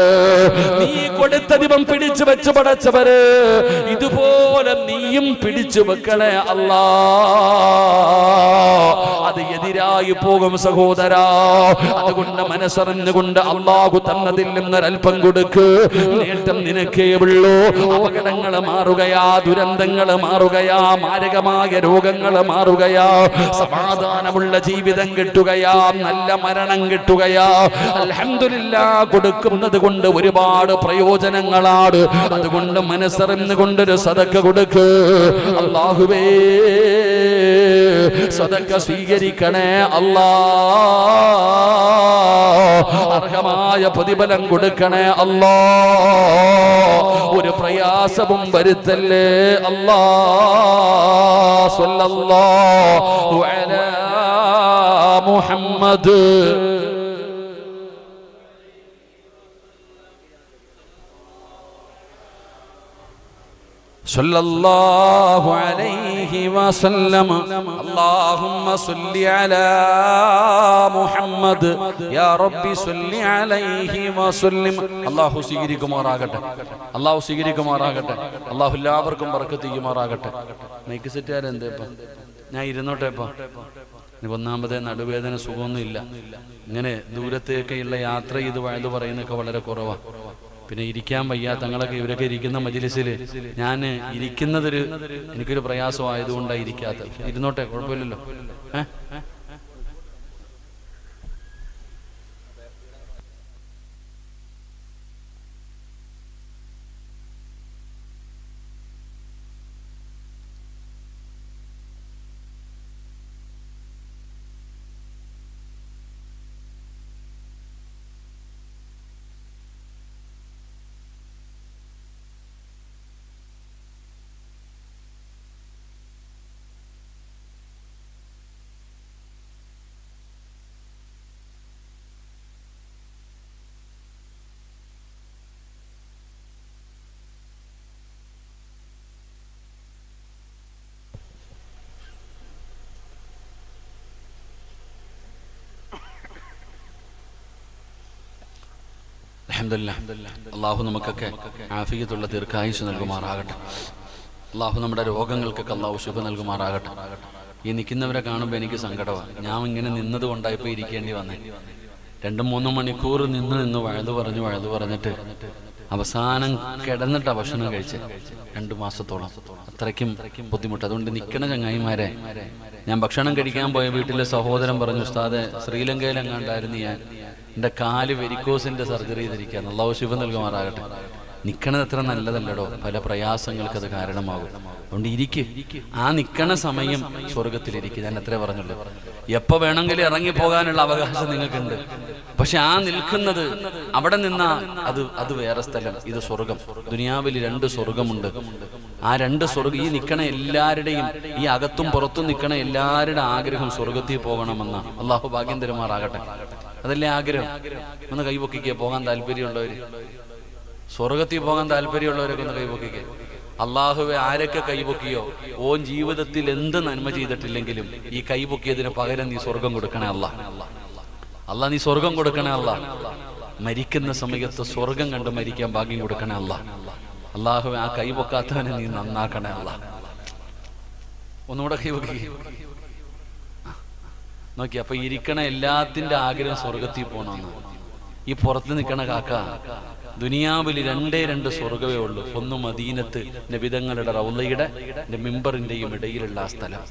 നീ കൊടുത്തത് ഇവൻ പിടിച്ചു വെച്ചു പടച്ചവര്, ഇതുപോലെ നീയും പിടിച്ചു വെക്കണേ അല്ലാ. അത് എതിരായി പോകും സഹോദരാ. അതുകൊണ്ട് മനസ്സറിഞ്ഞുകൊണ്ട് അല്ലാഹു തന്നതിൽ നിന്നൊരൽപ്പം കൊടുക്ക്. നേട്ടം നിനക്കേ ഉള്ളൂ. അപകടങ്ങൾ മാറുകയാ, ദുരന്തങ്ങൾ മാറുകയാ, മാരകമായ രോഗങ്ങൾ മാറുകയാ, സമാധാനമുള്ള ജീവിതം കിട്ടുകയാ, നല്ല മരണം കിട്ടുകയാ. അൽഹംദുലില്ലാഹ്, കൊടുക്കുന്നത് കൊണ്ട് ഒരുപാട് പ്രയോജനങ്ങളാണ്. അതുകൊണ്ട് മനസ്സറിഞ്ഞുകൊണ്ടൊരു സദഖ കൊടുക്ക്. അല്ലാഹുവേ, സദഖ സ്വീകരിക്കണേ അല്ലാ. അർഹമായ പ്രതിഫലം കൊടുക്കണേ അല്ലാ. ഒരു പ്രയാസവും വരുത്തല്ലേ അല്ലാ. സ്വല്ലല്ലാഹു അലാ മുഹമ്മദ്. സല്ലല്ലാഹു അലൈഹി വസല്ലം. അല്ലാഹുമ്മ സ്വല്ലി അലാ മുഹമ്മദ് യാ റബ്ബി സ്വല്ലി അലൈഹി വസല്ലം. അല്ലാഹു സ്വീകരിക്കുമാറാകട്ടെ, അല്ലാഹു സ്വീകരിക്കുമാറാകട്ടെ. അല്ലാഹു എല്ലാവർക്കും ബർക്കത്ത് ചെയ്യുമാറാകട്ടെ. മൈക്ക് സെറ്റുകാരൻ എന്തേപ്പാ? ഞാൻ ഇരുന്നോട്ടേപ്പാ. ഒന്നാമതേ നടുവേദന സുഖമൊന്നും ഇല്ല. ഇങ്ങനെ ദൂരത്തേക്കുള്ള യാത്ര ചെയ്ത് വഴുതു പറയുന്നതൊക്കെ വളരെ കുറവാണ്. പിന്നെ ഇരിക്കാൻ വയ്യ. തങ്ങളൊക്കെ ഇവരൊക്കെ ഇരിക്കുന്ന മജ്‌ലിസിൽ ഞാൻ എനിക്കൊരു പ്രയാസമായതുകൊണ്ടാണ് ഇരിക്കാത്തത്. ഇരുന്നോട്ടെ, കുഴപ്പമില്ലല്ലോ. അൽഹംദുലില്ലാഹ്. അല്ലാഹു നമുക്കൊക്കെ ആഫിയത്തുള്ള ദീർഘായുസ്സ് നൽകുമാറാകട്ടെ. അല്ലാഹു നമ്മുടെ രോഗങ്ങൾക്കൊക്കെ അല്ലാഹു ശിഫ നൽകുമാറാകട്ടെ. ഈ നിൽക്കുന്നവരെ കാണുമ്പോൾ എനിക്ക് സങ്കടമാണ്. ഞാൻ ഇങ്ങനെ നിന്നത് കൊണ്ടായിപ്പോൾ ഇരിക്കേണ്ടി വന്നേ. 2-3 മണിക്കൂർ നിന്ന് വഴുതു പറഞ്ഞിട്ട് അവസാനം കിടന്നിട്ടാ ഭക്ഷണം കഴിച്ച് 2 മാസത്തോളം. അത്രയ്ക്കും ബുദ്ധിമുട്ട്. അതുകൊണ്ട് നിൽക്കണ ചങ്ങായിമാരെ, ഞാൻ ഭക്ഷണം കഴിക്കാൻ പോയ വീട്ടിലെ സഹോദരൻ പറഞ്ഞു, ഉസ്താദെ ശ്രീലങ്കയിലെങ്ങാണ്ടായിരുന്നു ഞാൻ, എൻ്റെ കാല് വെരിക്കോസിന്റെ സർജറി ചെയ്തിരിക്കുകയാണ്, അല്ലാഹു ശിഫ നൽകുമാറാകട്ടെ. നിൽക്കണത് അത്ര നല്ലതല്ലടോ, പല പ്രയാസങ്ങൾക്ക് അത് കാരണമാകും. അതുകൊണ്ട് ആ നിൽക്കണ സമയം സ്വർഗത്തിലിരിക്കുക. ഞാൻ അത്രേ പറഞ്ഞുള്ളൂ. എപ്പോൾ വേണമെങ്കിലും ഇറങ്ങിപ്പോകാനുള്ള അവകാശം നിങ്ങൾക്കുണ്ട്. പക്ഷെ ആ നിൽക്കുന്നത് അവിടെ നിന്നാ അത് വേറെ സ്ഥലം, ഇത് സ്വർഗം. ദുനിയാവിൽ 2 സ്വർഗമുണ്ട്. ആ 2 സ്വർഗം, ഈ നിൽക്കണ എല്ലാവരുടെയും, ഈ അകത്തും പുറത്തും നിൽക്കണ എല്ലാവരുടെ ആഗ്രഹം സ്വർഗത്തിൽ പോകണമെന്ന. അള്ളാഹു ഭാഗ്യം തരുമാറാകട്ടെ. അതല്ലേ ആഗ്രഹം? ഒന്ന് കൈപൊക്കിക്കുക. പോകാൻ താല്പര്യമുള്ളവർ, സ്വർഗത്തിൽ പോകാൻ താല്പര്യമുള്ളവരൊക്കെ ഒന്ന് കൈപൊക്കിക്കുക. അള്ളാഹുവെ, ആരൊക്കെ കൈപൊക്കിയോ ഓൻ ജീവിതത്തിൽ എന്ത് നന്മ ചെയ്തിട്ടില്ലെങ്കിലും ഈ കൈപൊക്കിയതിന് പകരം നീ സ്വർഗം കൊടുക്കണേ അല്ലാ, നീ സ്വർഗം കൊടുക്കണേ അല്ലാ. മരിക്കുന്ന സമയത്ത് സ്വർഗം കണ്ട് മരിക്കാൻ ഭാഗ്യം കൊടുക്കണേ അല്ലാ. അള്ളാഹുവെ, ആ കൈപൊക്കാത്തവനെ നീ നന്നാക്കണേ അല്ലാ. ഒന്നുകൂടെ കൈപൊക്കി നോക്കി. അപ്പൊ ഇരിക്കണ എല്ലാത്തിന്റെ ആഗ്രഹം സ്വർഗത്തിൽ പോകണമെന്ന്. ഈ പുറത്ത് നിൽക്കണ കാക്ക, ദുനിയാവിൽ 2 സ്വർഗമേ ഉള്ളൂ. ഒന്ന് മദീനത്ത് നബിതങ്ങളുടെ റൗളയുടെ മിമ്പറിന്റെയും ഇടയിലുള്ള ആ സ്ഥലം.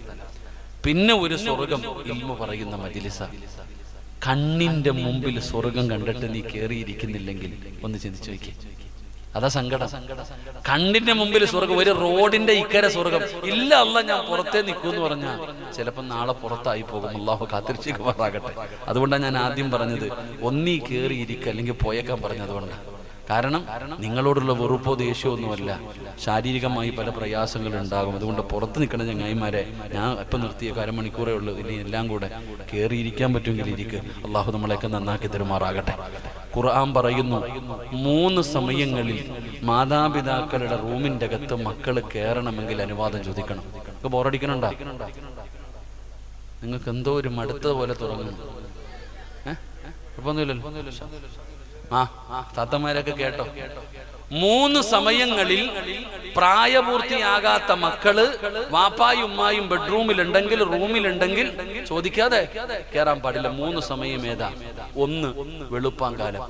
പിന്നെ ഒരു സ്വർഗം ഇൽമു പറയുന്ന മജ്ലിസ. കണ്ണിന്റെ മുമ്പിൽ സ്വർഗം കണ്ടിട്ട് നീ കേറിയിരിക്കുന്നില്ലെങ്കിൽ ഒന്ന് ചിന്തിച്ചു നോക്കി. അതാ സങ്കടം. കണ്ണിന്റെ മുമ്പിൽ സ്വർഗം, ഒരു റോഡിന്റെ ഇക്കരെ സ്വർഗം ഇല്ല. അല്ല, ഞാൻ പുറത്തേ നിൽക്കൂന്ന് പറഞ്ഞാൽ ചിലപ്പോൾ നാളെ പുറത്തായി പോകും. അല്ലാഹു കാത്തിരക്ഷിക്കുമാറാകട്ടെ. അതുകൊണ്ടാണ് ഞാൻ ആദ്യം പറഞ്ഞത് ഒന്നീ കേറിയിരിക്കുക, അല്ലെങ്കിൽ പോയേക്കാൻ പറഞ്ഞതുകൊണ്ട്. കാരണം നിങ്ങളോടുള്ള വെറുപ്പോ ദേഷ്യമോ ഒന്നുമല്ല, ശാരീരികമായി പല പ്രയാസങ്ങൾ ഉണ്ടാകും. അതുകൊണ്ട് പുറത്ത് നിൽക്കുന്ന ചങ്ങായിമാരെ, ഞാൻ എപ്പം നിർത്തിയ 1/2 മണിക്കൂറേ ഉള്ളൂ, ഇനി എല്ലാം കൂടെ കയറിയിരിക്കാൻ പറ്റുമെങ്കിൽ ഇരിക്കുക. അള്ളാഹു നമ്മളെയൊക്കെ നന്നാക്കി തരുമാറാകട്ടെ. ഖുർആൻ പറയുന്നു, 3 സമയങ്ങളിൽ മാതാപിതാക്കളുടെ റൂമിന്റെ അകത്ത് മക്കൾ കയറണമെങ്കിൽ അനുവാദം ചോദിക്കണം. നിങ്ങൾക്ക് ബോറടിക്കണുണ്ടോ? നിങ്ങൾക്ക് എന്തോ ഒരു മടുത്ത പോലെ തുടങ്ങുന്നു. കുഴപ്പമൊന്നുമില്ലല്ലോ. താത്തമാരൊക്കെ കേട്ടോ. 3 സമയങ്ങളിൽ പ്രായപൂർത്തിയാകാത്ത മക്കള് വാപ്പായും ഉമ്മായും ബെഡ്റൂമിലുണ്ടെങ്കിൽ, റൂമിലുണ്ടെങ്കിൽ ചോദിക്കാതെ കയറാൻ പാടില്ല. 3 സമയം ഏതാ? 1 വെളുപ്പാങ്കാലം,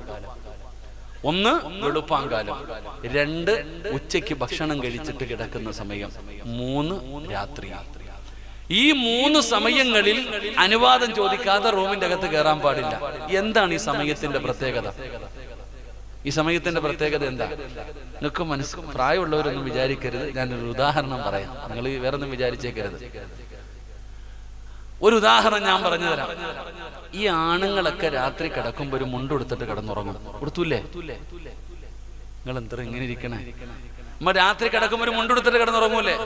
2 ഉച്ചയ്ക്ക് ഭക്ഷണം കഴിച്ചിട്ട് കിടക്കുന്ന സമയം, 3 രാത്രി. ഈ 3 സമയങ്ങളിൽ അനുവാദം ചോദിക്കാതെ റൂമിന്റെ അകത്ത് കയറാൻ പാടില്ല. എന്താണ് ഈ സമയത്തിന്റെ പ്രത്യേകത? ഈ സമയത്തിന്റെ പ്രത്യേകത എന്താ? നിങ്ങൾക്ക് പ്രായമുള്ളവരൊന്നും വിചാരിക്കരുത്. ഞാനൊരു ഉദാഹരണം പറയാം, നിങ്ങൾ വേറൊന്നും വിചാരിച്ചേക്കരുത്. ഒരു ഉദാഹരണം ഞാൻ പറഞ്ഞു തരാം. ഈ ആണുങ്ങളൊക്കെ രാത്രി കിടക്കുമ്പോൾ ഒരു മുണ്ടെടുത്തിട്ട് കിടന്നുറങ്ങും. കൊടുത്തൂല്ലേ? നിങ്ങൾ എന്താ ഇങ്ങനെ ഇരിക്കണേ? രാത്രി കിടക്കുമ്പോൾ ഒരു മുണ്ടെടുത്തിട്ട് കിടന്നുറങ്ങൂല്ലേ?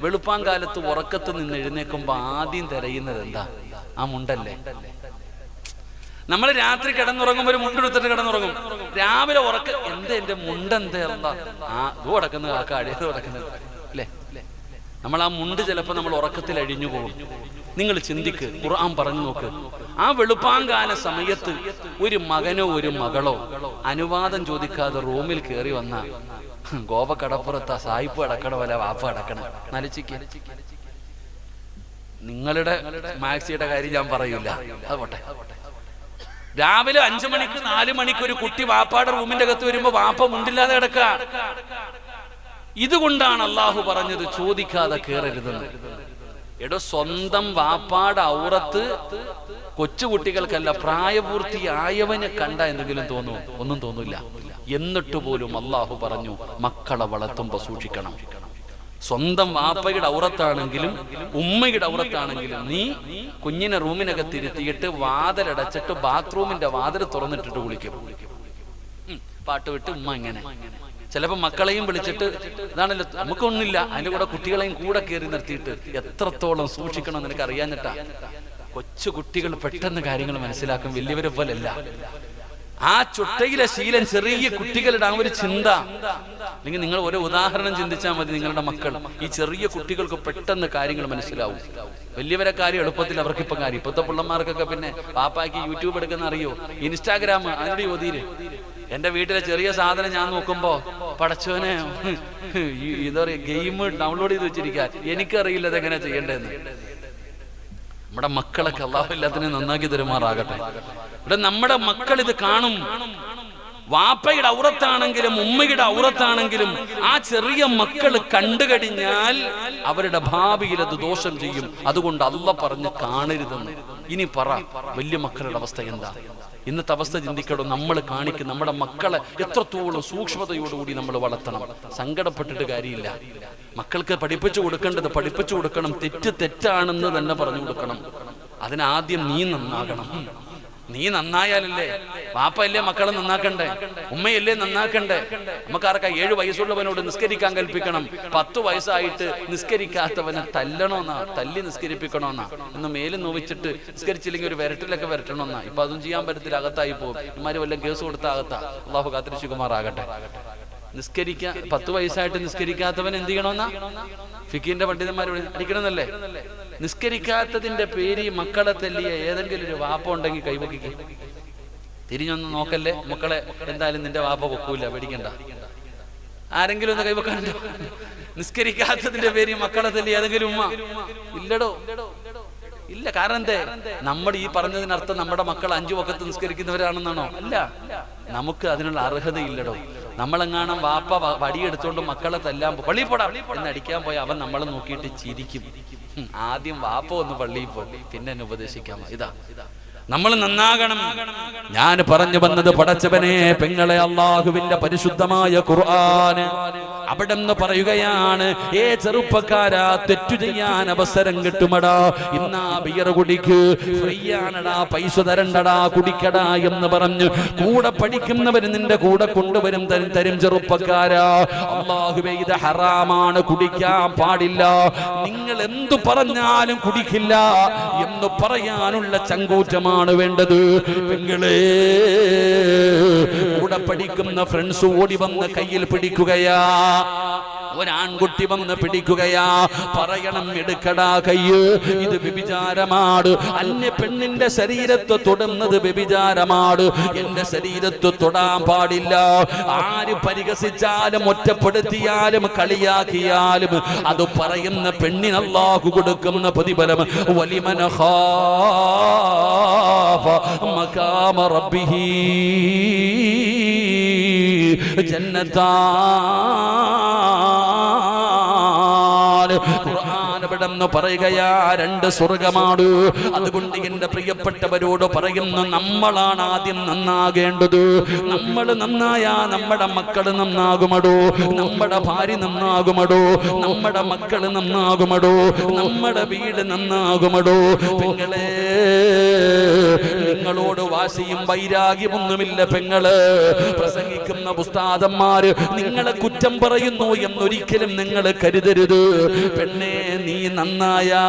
വെളുപ്പാങ്കാലത്ത് ഉറക്കത്ത് നിന്ന് എഴുന്നേക്കുമ്പോ ആദ്യം തിരയുന്നത് എന്താ? ആ മുണ്ടല്ലേ? നമ്മൾ രാത്രി കിടന്നുറങ്ങുമ്പോൾ ഒരു മുണ്ടെടുത്തിട്ട് കിടന്നുറങ്ങും. രാവിലെ എന്റെ മുണ്ടെന്താ? കിടക്കുന്നത് കാക്ക അഴിയത് കിടക്കുന്നത് അല്ലേ? നമ്മൾ ആ മുണ്ട് ചിലപ്പോൾ നമ്മൾ ഉറക്കത്തിൽ അഴിഞ്ഞു പോകും. നിങ്ങൾ ചിന്തിക്ക്, ഖുർആൻ പറഞ്ഞു നോക്ക്. ആ വെളുപ്പാങ്കാല സമയത്ത് ഒരു മകനോ ഒരു മകളോ അനുവാദം ചോദിക്കാതെ റൂമിൽ കയറി വന്ന ഗോപക്കടപ്പുറത്താ സായിപ്പ് അടക്കണ പോലെ വാപ്പ അടക്കണം. നലിച്ചിക്ക്. നിങ്ങളുടെ മാക്സിയുടെ കാര്യം ഞാൻ പറയൂല, അത് പോട്ടെ. രാവിലെ 5 മണിക്ക് 4 മണിക്ക് ഒരു കുട്ടി വാപ്പാടെ റൂമിന്റെ അകത്ത് വരുമ്പോ വാപ്പ മുണ്ടില്ലാതെ കിടക്ക. ഇതുകൊണ്ടാണ് അള്ളാഹു പറഞ്ഞത് ചോദിക്കാതെ കയറരുതെന്ന്. എടോ, സ്വന്തം വാപ്പാടെ ഔറത്ത് കൊച്ചുകുട്ടികൾക്കല്ല, പ്രായപൂർത്തിയായവന് കണ്ട എന്തെങ്കിലും തോന്നുമോ? ഒന്നും തോന്നില്ല. എന്നിട്ട് പോലും അള്ളാഹു പറഞ്ഞു മക്കളെ വളർത്തുമ്പോ സൂക്ഷിക്കണം. സ്വന്തം വാപ്പയുടെ ഔറത്താണെങ്കിലും ഉമ്മയുടെ ഔറത്താണെങ്കിലും നീ കുഞ്ഞിനെ റൂമിനകത്തിരുത്തിയിട്ട് വാതിലടച്ചിട്ട് ബാത്റൂമിന്റെ വാതിൽ തുറന്നിട്ടിട്ട് വിളിക്കും. പാട്ട് വിട്ട് ഉമ്മ ഇങ്ങനെ. ചിലപ്പോ മക്കളെയും വിളിച്ചിട്ട്, ഇതാണല്ലോ നമുക്കൊന്നില്ല, അതിന്റെ കൂടെ കുട്ടികളെയും കൂടെ കയറി നിർത്തിയിട്ട് എത്രത്തോളം സൂക്ഷിക്കണം എന്ന് എനിക്ക് അറിയാഞ്ഞിട്ടാ. കൊച്ചു കുട്ടികൾ പെട്ടെന്ന് കാര്യങ്ങൾ മനസ്സിലാക്കും, വലിയവരെ പോലല്ല. ആ ചുട്ടയിലെ ശീലം ചെറിയ കുട്ടികളുടെ ആ ഒരു ചിന്ത. അല്ലെങ്കിൽ നിങ്ങൾ ഒരു ഉദാഹരണം ചിന്തിച്ചാൽ മതി. നിങ്ങളുടെ മക്കൾ, ഈ ചെറിയ കുട്ടികൾക്ക് പെട്ടെന്ന് കാര്യങ്ങൾ മനസ്സിലാവും. വലിയവരെ കാര്യം എളുപ്പത്തിൽ അവർക്കിപ്പം കാര്യം. ഇപ്പോഴത്തെ പിള്ളമാർക്കൊക്കെ പിന്നെ പാപ്പാക്ക് യൂട്യൂബ് എടുക്കുന്ന അറിയോ, ഇൻസ്റ്റാഗ്രാം, അതിന്റെ യോതിയില്. എന്റെ വീട്ടിലെ ചെറിയ സാധനം ഞാൻ നോക്കുമ്പോ പടച്ചോനെ എന്താ പറയാ, ഗെയിം ഡൗൺലോഡ് ചെയ്ത് വെച്ചിരിക്കാൻ എനിക്കറിയില്ല അതെങ്ങനെ ചെയ്യേണ്ടതെന്ന്. നമ്മുടെ മക്കളൊക്കെ അല്ലാഹു എല്ലാത്തിനെയും നന്നാക്കി തരുമാറാകട്ടെ. ഇവിടെ നമ്മുടെ മക്കൾ ഇത് കാണും. വാപ്പയുടെ ഔറത്താണെങ്കിലും ഉമ്മയുടെ ഔറത്താണെങ്കിലും ആ ചെറിയ മക്കൾ കണ്ടു കഴിഞ്ഞാൽ അവരുടെ ഭാവിയിൽ അത് ദോഷം ചെയ്യും. അതുകൊണ്ട് അള്ളാഹ് പറഞ്ഞ് കാണരുതെന്ന്. ഇനി പറ, വലിയ മക്കളുടെ അവസ്ഥ എന്താ? ഇന്നത്തെ അവസ്ഥ ചിന്തിക്കടോ. നമ്മൾ കാണിക്കും നമ്മുടെ മക്കളെ എത്രത്തോളം സൂക്ഷ്മതയോടുകൂടി നമ്മൾ വളർത്തണം. സങ്കടപ്പെട്ടിട്ട് കാര്യമില്ല. മക്കൾക്ക് പഠിപ്പിച്ചു കൊടുക്കേണ്ടത് പഠിപ്പിച്ചു കൊടുക്കണം. തെറ്റ് തെറ്റാണെന്ന് തന്നെ പറഞ്ഞു കൊടുക്കണം. അതിനാദ്യം നീ നന്നാകണം. നീ നന്നായാലല്ലേ, വാപ്പയല്ലേ മക്കളെ നന്നാക്കണ്ടേ, ഉമ്മയല്ലേ നന്നാക്കണ്ടേ. നമുക്കാർക്കാ 7 വയസ്സുള്ളവനോട് നിസ്കരിക്കാൻ കൽപ്പിക്കണം, 10 വയസ്സായിട്ട് നിസ്കരിക്കാത്തവനെ തല്ലണോന്നാ, തല്ലി നിസ്കരിപ്പിക്കണോന്നാ, എന്ന് മേലും നോവിച്ചിട്ട് നിസ്കരിച്ചില്ലെങ്കിൽ ഒരു വിരട്ടിലൊക്കെ വരട്ടണമെന്നാ. ഇപ്പൊ അതും ചെയ്യാൻ പറ്റത്തില്ല, അകത്തായി പോകും. ഇമാര് വല്ല കേസ് കൊടുത്ത അകത്താ. അള്ളാഹു കാത്തിരക്ഷിക്കുമാറാകട്ടെ. 10 വയസ്സായിട്ട് നിസ്കരിക്കാത്തവൻ എന്ത് ചെയ്യണമെന്നാ ഫിഖിന്റെ പണ്ഡിതന്മാർ അടിക്കണമെന്നല്ലേ? നിസ്കരിക്കാത്തതിന്റെ പേര് മക്കളെ തല്ലിയ ഏതെങ്കിലും ഒരു വാപ്പ ഉണ്ടെങ്കിൽ കൈവക്കിക്ക്. തിരിഞ്ഞൊന്നും നോക്കല്ലേ മക്കളെ, എന്തായാലും നിന്റെ വാപ്പ പൊക്കൂല, പേടിക്കണ്ട. ആരെങ്കിലും ഒന്ന് കൈവക്കാനുണ്ടോ? നിസ്കരിക്കാത്തതിന്റെ പേര് മക്കളെ തല്ലിയ ഏതെങ്കിലും ഉമ്മ? ഇല്ലടോ, ഇല്ല. കാരണം എന്തേ? നമ്മൾ ഈ പറഞ്ഞതിനർത്ഥം നമ്മുടെ മക്കൾ 5 വഖത്ത് നിസ്കരിക്കുന്നവരാണെന്നാണോ? അല്ല, നമുക്ക് അതിനുള്ള അർഹതയില്ലടോ. നമ്മളെങ്ങാനും വാപ്പ വടിയെടുത്തോണ്ട് മക്കളെ തല്ലാൻ പള്ളിയിൽ പോടാ എന്ന് അടിക്കാൻ പോയ അവൻ നമ്മളെ നോക്കിയിട്ട് ചിരിക്കും. ആദ്യം വാപ്പ ഒന്ന് പള്ളിയിൽ പോ, പിന്നെ എന്നെ ഉപദേശിക്കാം. ഇതാ നമ്മൾ നന്നാകണം. ഞാൻ പറഞ്ഞു വന്നത്, പടച്ചവനെ പെങ്ങളെ, അള്ളാഹുവിന്റെ പരിശുദ്ധമായ ഖുർആൻ അവിടെ നിന്ന് പറയുകയാണ്, ചെറുപ്പക്കാരാ, തെറ്റു ചെയ്യാൻ അവസരം കിട്ടുമടാ, ഇന്നാ ബിയർ കുടിക്ക്, ഫ്രീ ആണടാ, പൈസ തരണ്ടടാ, കുടിക്കടാ എന്ന് പറഞ്ഞ് കൂടെ പഠിക്കുന്നവര് നിന്റെ കൂടെ കൊണ്ടുവരും, തരും. ചെറുപ്പക്കാരാ, അള്ളാഹുവേ ഇത് ഹറാമാണ്, കുടിക്കാൻ പാടില്ല, നിങ്ങൾ എന്തു പറഞ്ഞാലും കുടിക്കില്ല എന്ന് പറയാനുള്ള ചങ്കൂറ്റമാണ് വേണ്ടത്. പെങ്ങളെ, കൂടെ പഠിക്കുന്ന ഫ്രണ്ട്സ് ഓടി വന്ന് കയ്യിൽ പിടിക്കുകയാ, ഒരാൺകുട്ടി വന്ന് പിടിക്കുകയാ, പറയണം എടുക്കടാ കയ്യ്, ഇത് വ്യഭിചാരമാണ്, അന്യ പെണ്ണിന്റെ ശരീരത്ത് തൊടുന്നത് വ്യഭിചാരമാണ്, എന്റെ ശരീരത്ത് തൊടാൻ പാടില്ല. ആര് പരിഹസിച്ചാലും ഒറ്റപ്പെടുത്തിയാലും കളിയാക്കിയാലും അത് പറയുന്ന പെണ്ണിന് അല്ലാഹു കൊടുക്കുന്ന പ്രതിഫലം വലിമൻ ഖാഫ മഖാമ റബ്ബിഹി ജന്നതാ. ഖുർആൻ ഇവിടെന്ന് പറയുകയാ, 2 സ്വർഗമാണ്. അതുകൊണ്ട് എന്റെ പ്രിയപ്പെട്ടവരോട് പറയുന്നു, നമ്മളാണ് ആദ്യം നന്നാകേണ്ടത്. നമ്മൾ നന്നായാ നമ്മുടെ മക്കൾ നന്നാകുമടോ, നമ്മുടെ ഭാര്യ നന്നാകുമടോ, നമ്മുടെ മക്കൾ നന്നാകുമടോ, നമ്മുടെ വീട് നന്നാകുമടോ. പെങ്ങളെ, നിങ്ങളോട് വാശിയും വൈരാഗ്യമൊന്നുമില്ല പെങ്ങള്. പ്രസംഗിക്കുന്ന ഉസ്താദന്മാര് നിങ്ങളെ കുറ്റം പറയുന്നു എന്നൊരിക്കലും നിങ്ങൾ കരുതരുത്. പെണ്ണേ, നീ നന്നായാ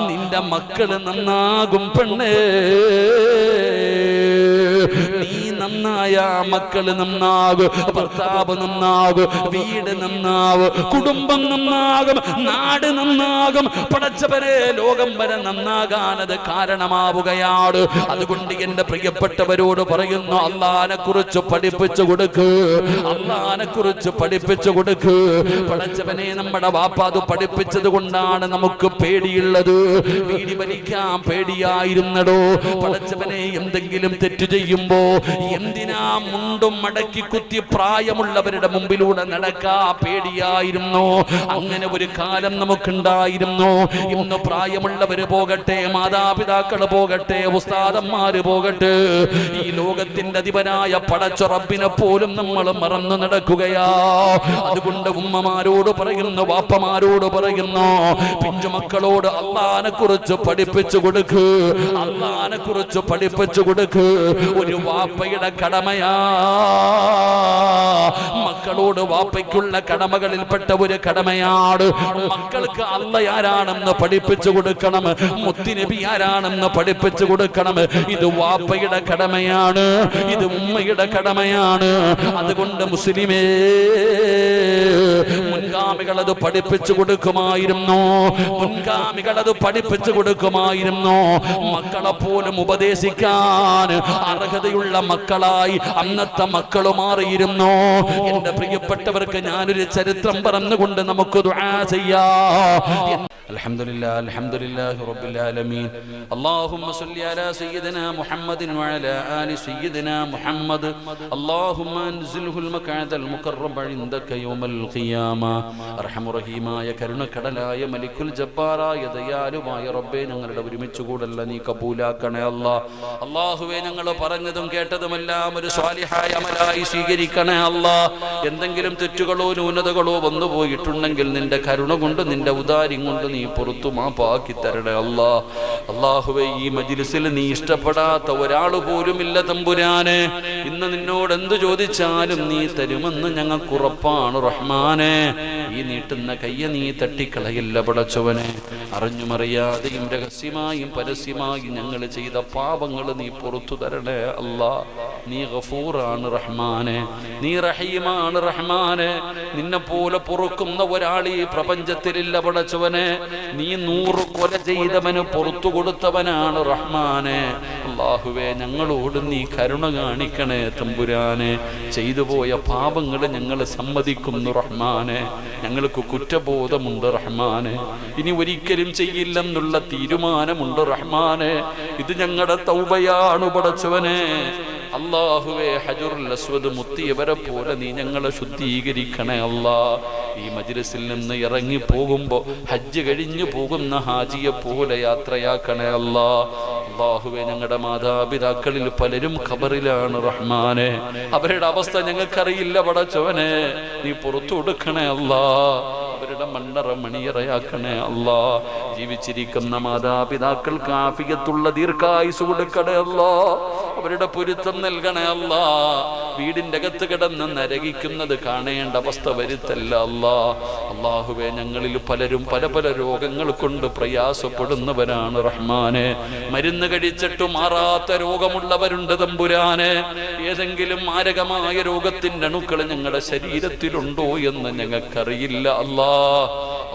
നിന്റെ മക്കള് നന്നാകും. പെണ്ണേ, നീ നന്നായാ മക്കള് നന്നാകും, ഭർത്താവ് നന്നാകും, വീട് നന്നാവും, കുടുംബം നന്നാകും, നാട് നന്നാകും. പടച്ചവരെ, ലോകം വരെ നന്നാകാനത് കാരണമാവുകയാണ്. അതുകൊണ്ട് എന്റെ പ്രിയപ്പെട്ടവരോട് പറയുന്നു, അള്ളാനെ കുറിച്ച് പഠിപ്പിച്ചു കൊടുക്ക്, അള്ളാനെ കുറിച്ച് പഠിപ്പിച്ചു കൊടുക്ക്. പടച്ചവനെ, നമ്മുടെ വാപ്പ അത് പഠിപ്പിച്ചത് കൊണ്ടാണ് നമുക്ക് പേടിയുള്ളത്. വീടി വലിക്കാൻ പേടിയായിരുന്നടോ. പടച്ചവനെ, എന്തെങ്കിലും തെറ്റു ചെയ്യുമ്പോ എന്തിനാ മുണ്ടും മടക്കി കുത്തി പ്രായമുള്ളവരുടെ മുമ്പിലൂടെ നടക്കാ പേടിയായിരുന്നു. അങ്ങനെ ഒരു കാലം നമുക്കുണ്ടായിരുന്നു. ഇന്ന് പ്രായമുള്ളവര് പോകട്ടെ, മാതാപിതാക്കൾ പോകട്ടെ, ഉസ്താദന്മാര് പോകട്ടെ, ഈ ലോകത്തിന്റെ അധിപനായ പടച്ച റബ്ബിനെ പോലും നമ്മൾ മറന്നു നടക്കുകയാ. അതുകൊണ്ട് ഉമ്മമാരോട് പറയുന്നു, വാപ്പമാരോട് പറയുന്നു, പിഞ്ചുമക്കളോട് അള്ളാനെ കുറിച്ച് പഠിപ്പിച്ചു കൊടുക്ക്, അള്ളാനെ കുറിച്ച് പഠിപ്പിച്ചു കൊടുക്ക്. ഒരു വാപ്പയുടെ കടമയാ. മക്കളോട് വാപ്പയ്ക്കുള്ള കടമകളിൽപ്പെട്ട ഒരു കടമയാണ്. മക്കൾക്ക് അല്ലാഹ് ആരാണെന്ന് പഠിപ്പിച്ചു കൊടുക്കണം, മുത്തുനബി ആരാണെന്ന് പഠിപ്പിച്ചു കൊടുക്കണം. ഇത് വാപ്പയുടെ കടമയാണ്, ഇത് ഉമ്മയുടെ കടമയാണ്. അതുകൊണ്ട് മുസ്ലിമേ, മുൻഗാമികൾ അത് പഠിപ്പിച്ചു കൊടുക്കുമായിരുന്നു, മുൻഗാമികൾ അത് പഠിപ്പിച്ചു കൊടുക്കുമായിരുന്നു. മക്കളെ പോലും ഉപദേശിക്കാൻ അർഹതയുള്ള മക്കളായി അന്നത്തെ മക്കൾ മാറിയിരുന്നു. എന്റെ പ്രിയപ്പെട്ടവർക്ക് ഞാനൊരു ചരിത്രം പറഞ്ഞുകൊണ്ട് നമുക്ക് ദുആ ചെയ്യാം. അൽഹംദുലില്ലാഹി റബ്ബിൽ ആലമീൻ. അല്ലാഹുമ്മ സ്വല്ലി അലാ സയ്യിദിനാ മുഹമ്മദിൻ വഅലാ ആലി സയ്യിദിനാ മുഹമ്മദ്. അല്ലാഹുമ്മ അൻസിൽഹുൽ മഖഅദൽ മുഖറബ ഇൻദക യൗമൽ ഖിയാമ. അർഹമർ റഹീമായ കരുണക്കടലായ മലിക്കുൽ ജബ്ബാറായ ദയാലുവായ റബ്ബേ, ഞങ്ങളുടെ ഒരുമിച്ച് കൂടല്ല നീ കബൂലാക്കണേ അല്ലാഹ്. അല്ലാഹുവേ, ഞങ്ങൾ പറഞ്ഞതും കേട്ടതുമെല്ലാം ഒരു സ്വാലിഹായ അമലായി സ്വീകരിക്കണേ അല്ലാഹ്. എന്തെങ്കിലും തെറ്റുകളോ ന്യൂനതകളോ വന്നു പോയിട്ടുണ്ടെങ്കിൽ നിന്റെ കരുണ കൊണ്ട് നിന്റെ ഔദാര്യം കൊണ്ട് നീ പുറത്തു മാപ്പാക്കി തരണേ അല്ലാഹ്. അല്ലാഹുവേ, ഈ മജ്ലിസിൽ നീ ഇഷ്ടപ്പെടാത്ത ഒരാൾ പോലുമില്ല തമ്പുരാനെ. ഇന്ന് നിന്നോട് എന്തു ചോദിച്ചാലും നീ തരുമെന്ന് ഞങ്ങൾക്ക് ഉറപ്പാണ് റഹ്മാനെ. ഈ നീട്ടുന്ന കയ്യ നീ തട്ടിക്കളയില്ല പടച്ചവനെ. അറിഞ്ഞുമറിയാതെയും രഹസ്യമായും പരസ്യമായും ഞങ്ങൾ ചെയ്ത പാപങ്ങൾ നീ പുറത്തു തരണേ അല്ലാഹ്. നീ ഗഫൂറാണ് റഹ്മാനെ, നീ റഹീമാണ് റഹ്മാനെ. നിന്നെ പോലെ പൊറുക്കുന്ന ഒരാൾ ഈ പ്രപഞ്ചത്തിലില്ല പടച്ചവനെ. നീ 100 കൊല ചെയ്തവന് പുറത്തു കൊടുത്തവനാണ് റഹ്മാനെ. അല്ലാഹുവേ, ഞങ്ങളോട് നീ കരുണ കാണിക്കണേ തമ്പുരാനെ. ചെയ്തു പോയ പാപങ്ങൾ ഞങ്ങൾ സമ്മതിക്കുന്നു റഹ്മാനെ. ഞങ്ങൾക്ക് കുറ്റബോധമുണ്ട് റഹ്മാനെ. ഇനി ഒരിക്കലും ചെയ്യില്ലെന്നുള്ള തീരുമാനമുണ്ട് റഹ്മാനെ. ഇത് ഞങ്ങളുടെ തൗബയാണ് പടച്ചവനെ. അല്ലാഹുവേ, ഹജറുൽ അസ്വദ് മുത്തിയവരെ പോലെ നീ ഞങ്ങളെ ശുദ്ധീകരിക്കണേ അല്ലാഹ്. ഈ മജ്ലിസിൽ നിന്ന് ഇറങ്ങി പോകുമ്പോൾ ഹജ്ജ് കഴിഞ്ഞു പോകുന്ന ഹാജിയെ പോലെ യാത്രയാക്കണേ അല്ലാഹ്. അല്ലാഹുവേ, ഞങ്ങളുടെ മാതാപിതാക്കളിൽ പലരും ഖബറിലാണ് റഹ്മാനെ. അവരുടെ അവസ്ഥ ഞങ്ങൾക്കറിയില്ല പടച്ചവനെ. നീ പുറത്തു കൊടുക്കണേ അല്ലാഹ്. അവരുടെ മണ്ണറ മണിയറയാക്കണേ അല്ലാഹ്. ജീവിച്ചിരിക്കുന്ന മാതാപിതാക്കൾക്ക് ആഫിയത്തുള്ള ദീർഘായുസ് കൊടുക്കണേ അല്ലാഹ്. അവരുടെ പൊരുത്തം നൽകണേ അല്ലാഹ്. വീടിൻ്റെ അകത്ത് കിടന്ന് നരകിക്കുന്നത് കാണേണ്ട അവസ്ഥ വരുത്തല്ല അല്ലാഹ്. അല്ലാഹുവേ, ഞങ്ങളിൽ പലരും പല പല രോഗങ്ങൾ കൊണ്ട് പ്രയാസപ്പെടുന്നവരാണ് റഹ്മാനെ. മരുന്ന് കഴിച്ചിട്ട് മാറാത്ത രോഗമുള്ളവരുണ്ട് തമ്പുരാനെ. ഏതെങ്കിലും മാരകമായ രോഗത്തിൻ്റെ അണുക്കൾ ഞങ്ങളുടെ ശരീരത്തിലുണ്ടോ എന്ന് ഞങ്ങൾക്കറിയില്ല അല്ലാഹ്.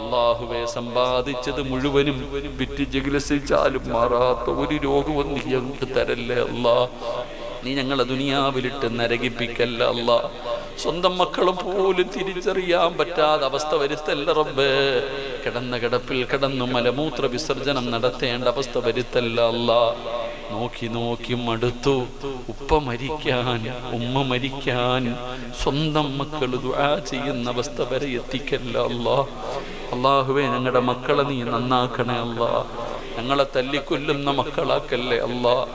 അല്ലാഹുവേ, സമ്പാദിച്ചത് മുഴുവനും വിറ്റ് ചികിത്സിച്ചാലും മാറാത്ത ഒരു രോഗവും നീ ഞങ്ങൾക്ക് തരല്ലേ അല്ലാഹ്. നീ ഞങ്ങളെ ദുനിയാവിലിട്ട് നരകിപ്പിക്കല്ല അല്ലാഹ്. സ്വന്തം മക്കളും പോലും തിരിച്ചറിയാൻ പറ്റാതെ അവസ്ഥ വരുത്തല്ല റബ്ബേ. കിടന്ന കിടപ്പിൽ കിടന്നു മലമൂത്ര വിസർജനം നടത്തേണ്ട അവസ്ഥ വരുത്തല്ല അല്ലാഹ്. നോക്കി നോക്കി മടുത്തു. ഉപ്പ മരിക്കാൻ, ഉമ്മ മരിക്കാൻ, സ്വന്തം മക്കൾ ദുആ ചെയ്യുന്ന അവസ്ഥ വരെ എത്തിക്കല്ല അല്ലാഹ്. അല്ലാഹുവേ, ഞങ്ങളുടെ മക്കളെ നീ നന്നാക്കണേ അല്ലാഹ്. ഞങ്ങളെ തല്ലിക്കൊല്ലുന്ന മക്കളാക്കല്ലേ അല്ലാഹ്.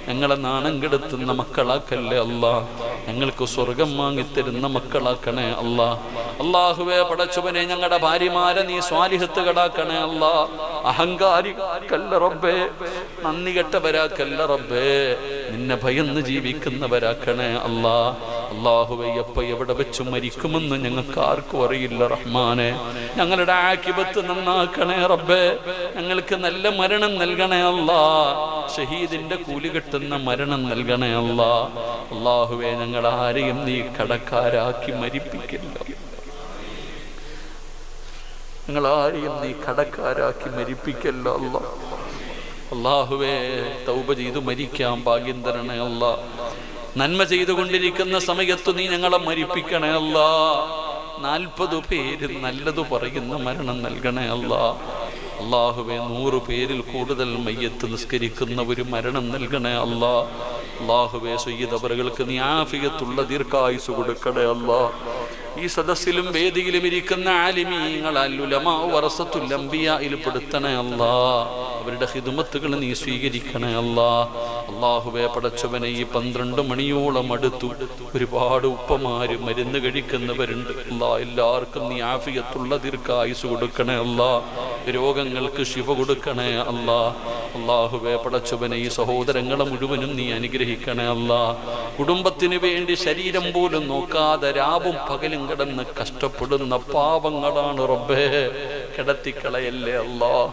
ഞങ്ങളെ നാണം കെടുത്തുന്ന മക്കളാക്കല്ലേ അല്ലാഹ്. ഞങ്ങൾക്ക് സ്വർഗം വാങ്ങിത്തരുന്ന മക്കളാക്കണേ അല്ലാഹ്. അല്ലാഹുവേ, പടച്ചവനെ, ഞങ്ങളുടെ ഭാര്യമാരെ നീ സ്വാലിഹത്തുകളാക്കണേ അല്ലാഹ്. അഹങ്കാരിക്കല്ല റബ്ബേ, നന്ദി കെട്ടവരാക്കല്ല റബ്ബേ. നിന്നെ ഭയന്ന് ജീവിക്കുന്നവരാക്കണേ അല്ലാഹ്. അല്ലാഹുവേ, എപ്പോ എവിടെ വെച്ച് മരിക്കുമെന്ന് ഞങ്ങൾക്ക് ആർക്കും അറിയില്ല റഹ്മാനെ. ഞങ്ങളുടെ ആഖിബത്ത് നന്നാക്കണേ റബ്ബേ. ഞങ്ങൾക്ക് നല്ല മരണം നൽകണേ അല്ലാഹ്. ഷഹീദിന്റെ കൂലി കിട്ടുന്ന മരണം നൽകണേ അല്ലാഹ്. അല്ലാഹുവേ, ഞങ്ങൾ ആരെയും നീ കടക്കാരാക്കി മരിപ്പിക്കില്ല. ഞങ്ങൾ ആരെയും നീ കടക്കാരാക്കി മരിപ്പിക്കല്ല അല്ലാഹ്. അല്ലാഹുവേ, തൗബ ചെയ്തു മരിക്കാൻ ഭാഗ്യം തരണേ അല്ലാഹ്. നന്മ ചെയ്തുകൊണ്ടിരിക്കുന്ന സമയത്ത് നീ ഞങ്ങളെ മരിപ്പിക്കണേ അല്ലാഹ്. 40 പേര് നല്ലത് പറയുന്ന മരണം നൽകണേ അല്ലാഹ്. അല്ലാഹുവേ, 100 പേരിൽ കൂടുതൽ മയ്യത്ത് നിസ്കരിക്കുന്ന ഒരു മരണം നൽകണേ അല്ലാഹ്. അല്ലാഹുവേ, സയ്യിദ് അവറുകൾക്ക് നീ ആഫിയത്തുള്ള ദീർഘായുസ് കൊടുക്കണേ അല്ലാഹ്. ഈ സദസ്സിലും വേദിയിലും ഇരിക്കുന്ന ആലിമീങ്ങൾ ഉലമാ വറസത്തുൽ അംബിയായിൽ പെടുത്തണേ അല്ലാഹ്. അവരുടെ ഖിദ്മത്തുകൾ നീ സ്വീകരിക്കണേ അല്ലാഹ്. അല്ലാഹുവേ, പടച്ചവനെ, ഈ 12 മണിയോളം അടുത്തു ഒരുപാട് ഉപ്പമാര് മരുന്ന് കഴിക്കുന്നവരുണ്ട് അല്ലാഹ്. എല്ലാവർക്കും നീ ആഫിയത്തുള്ള ദീർഘായുസ് കൊടുക്കണേ അല്ലാഹ്. രോഗങ്ങൾക്ക് ശിഫ കൊടുക്കണേ അല്ലാഹ്. അല്ലാഹുവേ, പടച്ചവനെ, ഈ സഹോദരങ്ങളെ മുഴുവനും നീ അനുഗ്രഹിക്കണേ അല്ലാഹ്. കുടുംബത്തിന് വേണ്ടി ശരീരം പോലും നോക്കാതെ രാവും പകലും കിടന്ന് കഷ്ടപ്പെടുന്ന പാവങ്ങളാണ് റബ്ബേ. കിടത്തിക്കളയല്ലേ അല്ലാഹ്.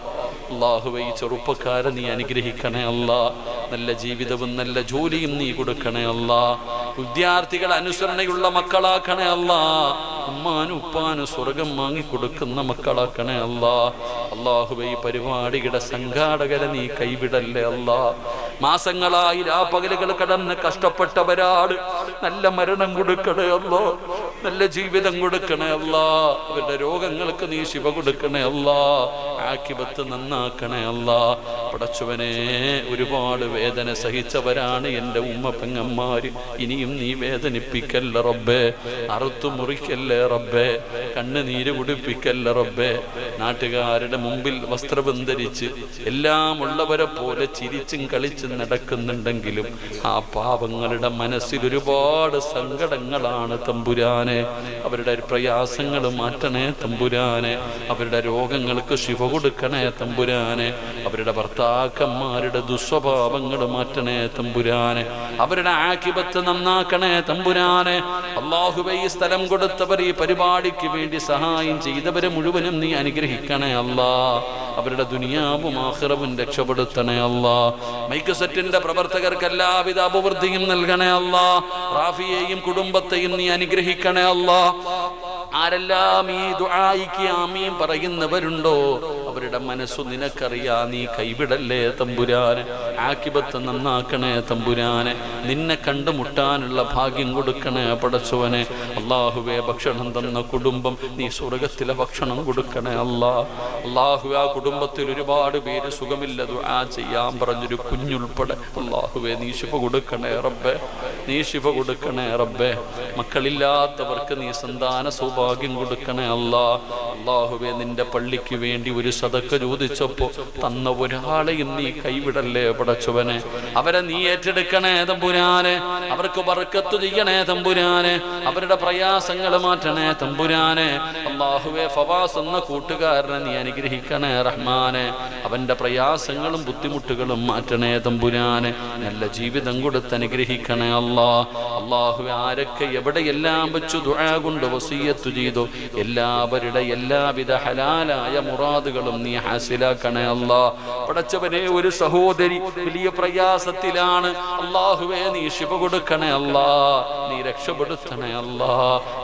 അല്ലാഹുവേ, ഈ ചെറുപ്പക്കാരെ നീ അനുഗ്രഹിക്കണേ അല്ലാഹ്. നല്ല ജീവിതവും നല്ല ജോലിയും നീ കൊടുക്കണേ അല്ലാഹ്. വിദ്യാർത്ഥികൾ അനുസരണയുള്ള മക്കളാക്കണേ അല്ലാഹ്. ഉമ്മാനും ഉപ്പാനും സ്വർഗം വാങ്ങിക്കൊടുക്കുന്ന മക്കളാക്കണേ അല്ലാഹ്. അല്ലാഹുവേ, ഈ പരിപാടിയുടെ സംഘാടകരെ നീ കൈവിടല്ലേ അല്ലാഹ്. മാസങ്ങളായി രാപ്പകലുകൾ കടന്ന് കഷ്ടപ്പെട്ടവരാട് നല്ല മരണം കൊടുക്കണേ അല്ലാഹ്. നല്ല ജീവിതം കൊടുക്കണേ അല്ലാ. അവരുടെ രോഗങ്ങൾക്ക് നീ ശിവ കൊടുക്കണേ അല്ലാ. ആഖിബത്ത് നന്നാക്കണേ അല്ലാ. പടച്ചവനെ, ഒരുപാട് വേദന സഹിച്ചവരാണ് എൻ്റെ ഉമ്മ പെങ്ങന്മാര്. ഇനിയും നീ വേദനിപ്പിക്കല്ല റബ്ബേ, അറുത്തു മുറിക്കല്ലേ റബ്ബേ, കണ്ണുനീര് കുടിപ്പിക്കല്ല റബ്ബേ. നാട്ടുകാരുടെ മുമ്പിൽ വസ്ത്രം ധരിച്ച് എല്ലാം ഉള്ളവരെ പോലെ ചിരിച്ചും കളിച്ചും നടക്കുന്നുണ്ടെങ്കിലും ആ പാവങ്ങളുടെ മനസ്സിൽ ഒരുപാട് സങ്കടങ്ങളാണ് തമ്പുരാനെ. അവരുടെ പ്രയാസങ്ങൾ മാറ്റണേ തമ്പുരാനെ. അവരുടെ രോഗങ്ങൾക്ക് ശിവ കൊടുക്കണേ തമ്പുരാനെ. അവരുടെ ഭർത്താക്കന്മാരുടെ ദുസ്വഭാവങ്ങൾ മാറ്റണേ തമ്പുരാനെ. അവരുടെ ആഖിബത്ത് നന്നാക്കണേ തമ്പുരാനെ. അല്ലാഹുവേ, ഈ സ്ഥലം കൊടുത്തവർ, ഈ പരിപാടിക്ക് വേണ്ടി സഹായം ചെയ്തവരെ മുഴുവനും നീ അനുഗ്രഹിക്കണേ അല്ലാ. അവരുടെ ദുനിയാവും ആഖിറവും രക്ഷപ്പെടുത്തണേ അല്ലാ. മൈക്ക് സെറ്റിന്റെ പ്രവർത്തകർക്ക് എല്ലാവിധ അഭിവൃദ്ധിയും നൽകണേ അല്ലാ. റാഫിയെയും കുടുംബത്തെയും നീ അനുഗ്രഹിക്കണേ അല്ലാ. ആരെല്ലാം ഈ ദുആയിക്ക് ആമീൻ പറയുന്നവരുണ്ടോ അവരുടെ മനസ്സു നിനക്കറിയാ. നീ കൈവിടല്ലേ തമ്പുരാനെ. ആഖിബത്ത് നന്നാക്കണേ തമ്പുരാനെ. നിന്നെ കണ്ടുമുട്ടാനുള്ള ഭാഗ്യം കൊടുക്കണേ പടച്ചവനെ. അല്ലാഹുവേ, ഭക്ഷണം തന്ന കുടുംബം നീ സ്വർഗത്തിലെ ഭക്ഷണം കൊടുക്കണേ അല്ലാ. അല്ലാഹുവേ, ആ കുടുംബത്തിൽ ഒരുപാട് പേര് സുഖമില്ല, ദുആ ചെയ്യാൻ പറഞ്ഞൊരു കുഞ്ഞുൾപ്പെടെ അല്ലാഹുവേ നീ ശിഫ കൊടുക്കണേ റബ്ബേ. നീ ശിഫ കൊടുക്കണേ റബ്ബേ. മക്കളില്ലാത്തവർക്ക് നീ സന്താന സൗഭാഗ്യം കൊടുക്കണേ അല്ലാ. അല്ലാഹുവേ, നിന്റെ പള്ളിക്ക് വേണ്ടി ഒരു സദക്ക ചോദിച്ചപ്പോ തന്ന ഒരാളെയും നീ കൈവിടല്ലേ പടച്ചവനെ. അവരെ നീ ഏറ്റെടുക്കണേ തമ്പുരാനെ. അവർക്ക് ബർക്കത്ത് ചെയ്യണേ തമ്പുരാനെ. അവരുടെ പ്രയാസങ്ങൾ മാറ്റണേ തമ്പുരാനെ. അല്ലാഹുവേ, ഫവാസ് എന്ന കൂട്ടുകാരനെ നീ അനുഗ്രഹിക്കണേ റഹ്മാനെ. അവന്റെ പ്രയാസങ്ങളും ബുദ്ധിമുട്ടുകളും മാറ്റണേ തമ്പുരാനെ. നല്ല ജീവിതം കൊടുത്ത് അനുഗ്രഹിക്കണേ അല്ലാ. അല്ലാഹുവേ, ആരൊക്കെ എവിടെയെല്ലാം വെച്ചു ദുആ കൊണ്ട് വസിയ്യത്ത് ചെയ്തു എല്ലാവരുടെ എല്ലാവിധ ഹലാലായ മുറാദുകളും നീ ഹാസിലാക്കണേ അല്ലാ. പടച്ചവനെ, ഒരു സഹോദരി വലിയ പ്രയാസത്തിലാണ്. അല്ലാഹുവേ, നീ ശിഫ കൊടുക്കണേ അല്ലാ. നീ രക്ഷപ്പെടുത്തണേ അല്ലാ.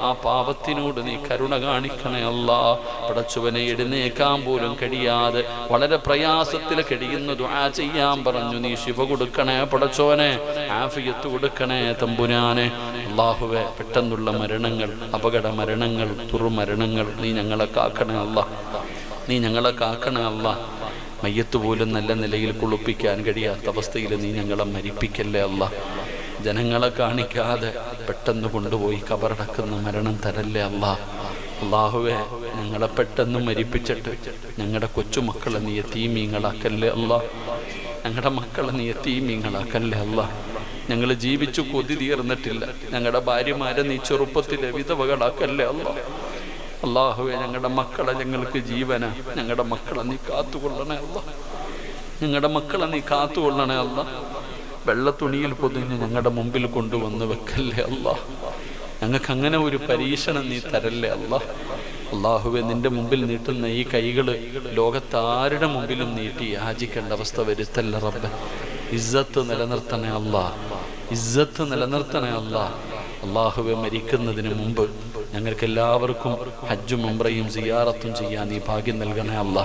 ആ പാപത്തിനോട് നീ കരുണ കാണിക്കണേ അല്ലാ. പടച്ചവനെ, എഴുന്നേക്കാൻ പോലും കഴിയാതെ വളരെ പ്രയാസത്തിൽ കഴിയുന്ന ദുആ ചെയ്യാൻ പറഞ്ഞു. നീ ശിഫ കൊടുക്കണേ പടച്ചവനെ. ആഫിയത്ത് കൊടുക്കണേ തമ്പുരാനെ. അല്ലാഹുവേ, പെട്ടെന്നുള്ള മരണങ്ങൾ, അപകട മരണങ്ങൾ, തുറുമരണങ്ങൾ നീ ഞങ്ങളെ കാക്കണേ അല്ലാ. നീ ഞങ്ങളെ കാക്കണേ അല്ലാ. മയ്യത്ത് പോലും നല്ല നിലയിൽ കുളിപ്പിക്കാൻ കഴിയാത്ത അവസ്ഥയിൽ നീ ഞങ്ങളെ മരിപ്പിക്കല്ലേ അല്ലാ. ജനങ്ങളെ കാണിക്കാതെ പെട്ടെന്ന് കൊണ്ടുപോയി കബറടക്കുന്ന മരണം തരല്ലേ അല്ലാ. അല്ലാഹുവേ, ഞങ്ങളെ പെട്ടെന്ന് മരിപ്പിച്ചിട്ട് ഞങ്ങളുടെ കൊച്ചുമക്കളെ നീ യതീമീങ്ങളാക്കല്ലേ അല്ലാ. ഞങ്ങളുടെ മക്കളെ നീ യതീമീങ്ങളാക്കല്ലേ അല്ലാ. ഞങ്ങൾ ജീവിച്ചു കൊതി തീർന്നിട്ടില്ല. ഞങ്ങളുടെ ഭാര്യമാരെ നീ ചെറുപ്പത്തിലെ വിധവകളാക്കല്ലേ അല്ലാ. അല്ലാഹുവേ, ഞങ്ങളുടെ മക്കളെ ഞങ്ങൾക്ക് ജീവന. ഞങ്ങളുടെ മക്കളെ നീ കാത്തുകൊള്ളണേ അല്ലാ. ഞങ്ങളുടെ മക്കളെ നീ കാത്തുകൊള്ളണേ അല്ലാ. വെള്ള തുണിയിൽ പൊതിഞ്ഞ് ഞങ്ങളുടെ മുമ്പിൽ കൊണ്ടുവന്ന് വെക്കല്ലേ അല്ലാ. ഞങ്ങൾക്ക് അങ്ങനെ ഒരു പരീക്ഷണം നീ തരല്ലേ അല്ലാ. അല്ലാഹുവേ, നിന്റെ മുമ്പിൽ നീട്ടുന്ന ഈ കൈകള് ലോകത്താരുടെ മുമ്പിലും നീട്ടി യാചിക്കേണ്ട അവസ്ഥ വരുത്തല്ല റബ്ബേ. ഇസ്സത്ത് നിലനിർത്തണേ അല്ലാ. ഇസ്സത്ത് നിലനിർത്തണേ അല്ലാ. അല്ലാഹുവേ, മരിക്കുന്നതിന് മുമ്പ് ഞങ്ങൾക്ക് എല്ലാവർക്കും ഹജ്ജും ഉംറയും സിയാറത്തും ചെയ്യാൻ നീ ഭാഗ്യം നൽകണേ അല്ലാ.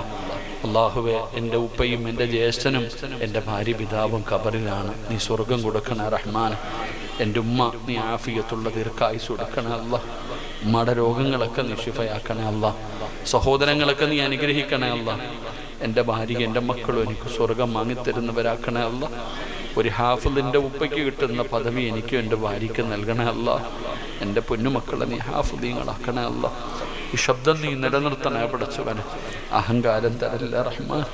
അല്ലാഹുവേ, എൻ്റെ ഉപ്പയും എൻ്റെ ജ്യേഷ്ഠനും എൻ്റെ ഭാര്യ പിതാവും ഖബറിലാണ്. നീ സ്വർഗം കൊടുക്കണേ റഹ്മാൻ. എൻ്റെ ഉമ്മ നീ ആഫിയത്തുള്ള ദീർഘായുസ് കൊടുക്കണേ അല്ലാ. ഉമ്മയുടെ രോഗങ്ങളൊക്കെ നീ ശിഫയാക്കണേ അല്ലാ. സഹോദരങ്ങളൊക്കെ നീ അനുഗ്രഹിക്കണേ അല്ലാ. എൻ്റെ ഭാര്യ എൻ്റെ മക്കളും എനിക്ക് സ്വർഗം വാങ്ങിത്തരുന്നവരാക്കണേ അല്ലാ. ഒരു ഹാഫിളിൻ്റെ ഉപ്പയ്ക്ക് കിട്ടുന്ന പദവി എനിക്കും എൻ്റെ ഭാര്യയ്ക്ക് നൽകണേ അല്ലാ. എൻ്റെ പൊന്നുമക്കളെ നീ ഹാഫിളീങ്ങളാക്കണേ അല്ലാ. ഈ ശബ്ദം നീ നിലനിർത്തണേ പടച്ചവനെ. അഹങ്കാരം തരല്ല റഹ്മാൻ.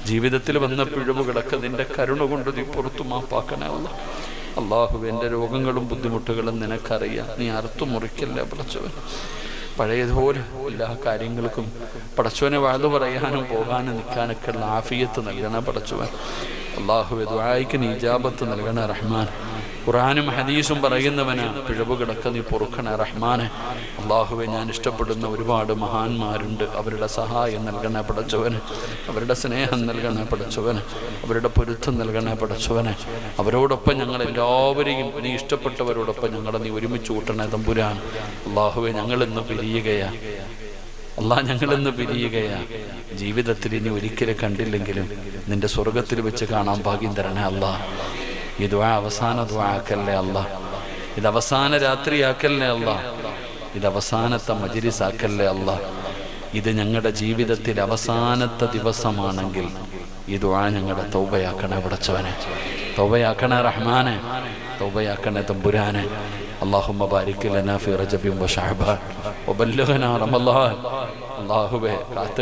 ജീവിതത്തിൽ വന്ന പിഴവുകളൊക്കെ നിന്റെ കരുണ കൊണ്ട് നീ പുറത്തു മാപ്പാക്കണേ അല്ലാ. അല്ലാഹുവേ, എൻ്റെ രോഗങ്ങളും ബുദ്ധിമുട്ടുകളും നിനക്കറിയാം. നീ അറുത്തു മുറിക്കല്ലേ പടച്ചവൻ. പഴയതുപോലെ എല്ലാ കാര്യങ്ങൾക്കും പടച്ചവനെ വാഴ്ന്നു പറയാനും പോകാനും നിൽക്കാനൊക്കെ ഉള്ള ആഫിയത്ത് നൽകണ പടച്ചവൻ. അല്ലാഹുവേ, ദുആയിക്ക് നീ ഇജാബത്ത് നൽകണ റഹ്മാൻ. ഖുർആനും ഹദീസും പറയുന്നവന് പിഴവുകളൊക്കെ നീ പൊറുക്കണ റഹ്മാനെ. അല്ലാഹുവേ, ഞാൻ ഇഷ്ടപ്പെടുന്ന ഒരുപാട് മഹാന്മാരുണ്ട്. അവരുടെ സഹായം നൽകണേ പടച്ചവന്. അവരുടെ സ്നേഹം നൽകണേ പടച്ചവന്. അവരുടെ പൊരുത്തം നൽകണേ പടച്ചവനെ. അവരോടൊപ്പം ഞങ്ങൾ എല്ലാവരെയും നീ ഇഷ്ടപ്പെട്ടവരോടൊപ്പം ഞങ്ങളെ നീ ഒരുമിച്ച് കൂട്ടണേ തമ്പുരാൻ. അല്ലാഹുവേ, ഞങ്ങളിന്ന് പിരിയുകയാ അല്ലാ. ഞങ്ങളിന്ന് പിരിയുകയാ. ജീവിതത്തിൽ ഇനി ഒരിക്കലും കണ്ടില്ലെങ്കിലും നിന്റെ സ്വർഗത്തിൽ വെച്ച് കാണാൻ ഭാഗ്യം തരണേ അല്ലാ. ഈ ദുആ അവസാന ദുആ ആക്കല്ലേ അല്ലാ. ഇത് അവസാന രാത്രിയാക്കല്ലേ അല്ലാ. ഇത് അവസാനത്തെ മജ്‌ലിസാക്കല്ലേ അല്ലാഹ്. ഇത് ഞങ്ങളുടെ ജീവിതത്തിൽ അവസാനത്തെ ദിവസമാണെങ്കിൽ ഈ ദുആ ഞങ്ങളുടെ തൗബയാക്കണേ പടച്ചവനെ, തൗബയാക്കണേ റഹ്മാനെ, തൗബയാക്കണേ തമ്പുരാനെ. اللهم بارك لنا في رجب وشعبان وبلغنا رمضان. അല്ലാഹുവേ,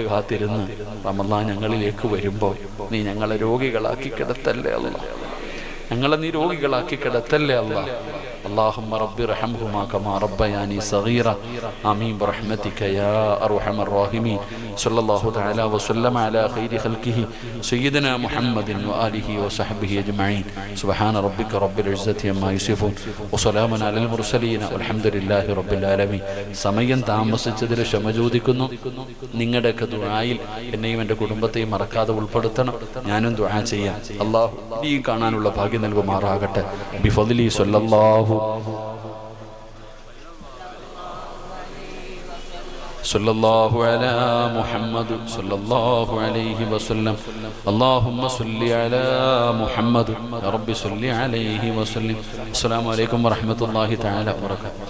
കാത്തിരുന്ന് റമളാൻ ഞങ്ങളിലേക്ക് വരുമ്പോൾ നീ ഞങ്ങളെ രോഗികളാക്കി കിടത്തല്ലേ അല്ലാഹ്, ഞങ്ങളെ നീ രോഗികളാക്കി കിടത്തല്ലേ അല്ലാഹ്. اللهم رب ارحمهما كما ربياني صغيرا آمين برحمتك يا أرحم الراحمين. صلى الله تعالى وسلم على خير خلقه سيدنا محمد وآله وصحبه أجمعين. سبحان ربك رب العزة عما يصفون وسلام على المرسلين والحمد لله رب العالمين. സമയം താമസിച്ചതിൽ ക്ഷമ ചോദിക്കുന്നു. നിങ്ങളുടെയൊക്കെ ദുആയിൽ എന്നെയും എൻ്റെ കുടുംബത്തെയും മറക്കാതെ ഉൾപ്പെടുത്തണം. ഞാനും ദുആ ചെയ്യാം. അല്ലാഹു ഇനിയും കാണാനുള്ള ഭാഗ്യം നൽകുമാറാകട്ടെ. ബിഫദ്ലി സല്ലല്ലാഹു സല്ലല്ലാഹു അലാ മുഹമ്മദ് സല്ലല്ലാഹു അലൈഹി വസല്ലം. اللهم صل على محمد يا رب صل عليه وسلم. السلام عليكم ورحمة الله تعالى وبركاته.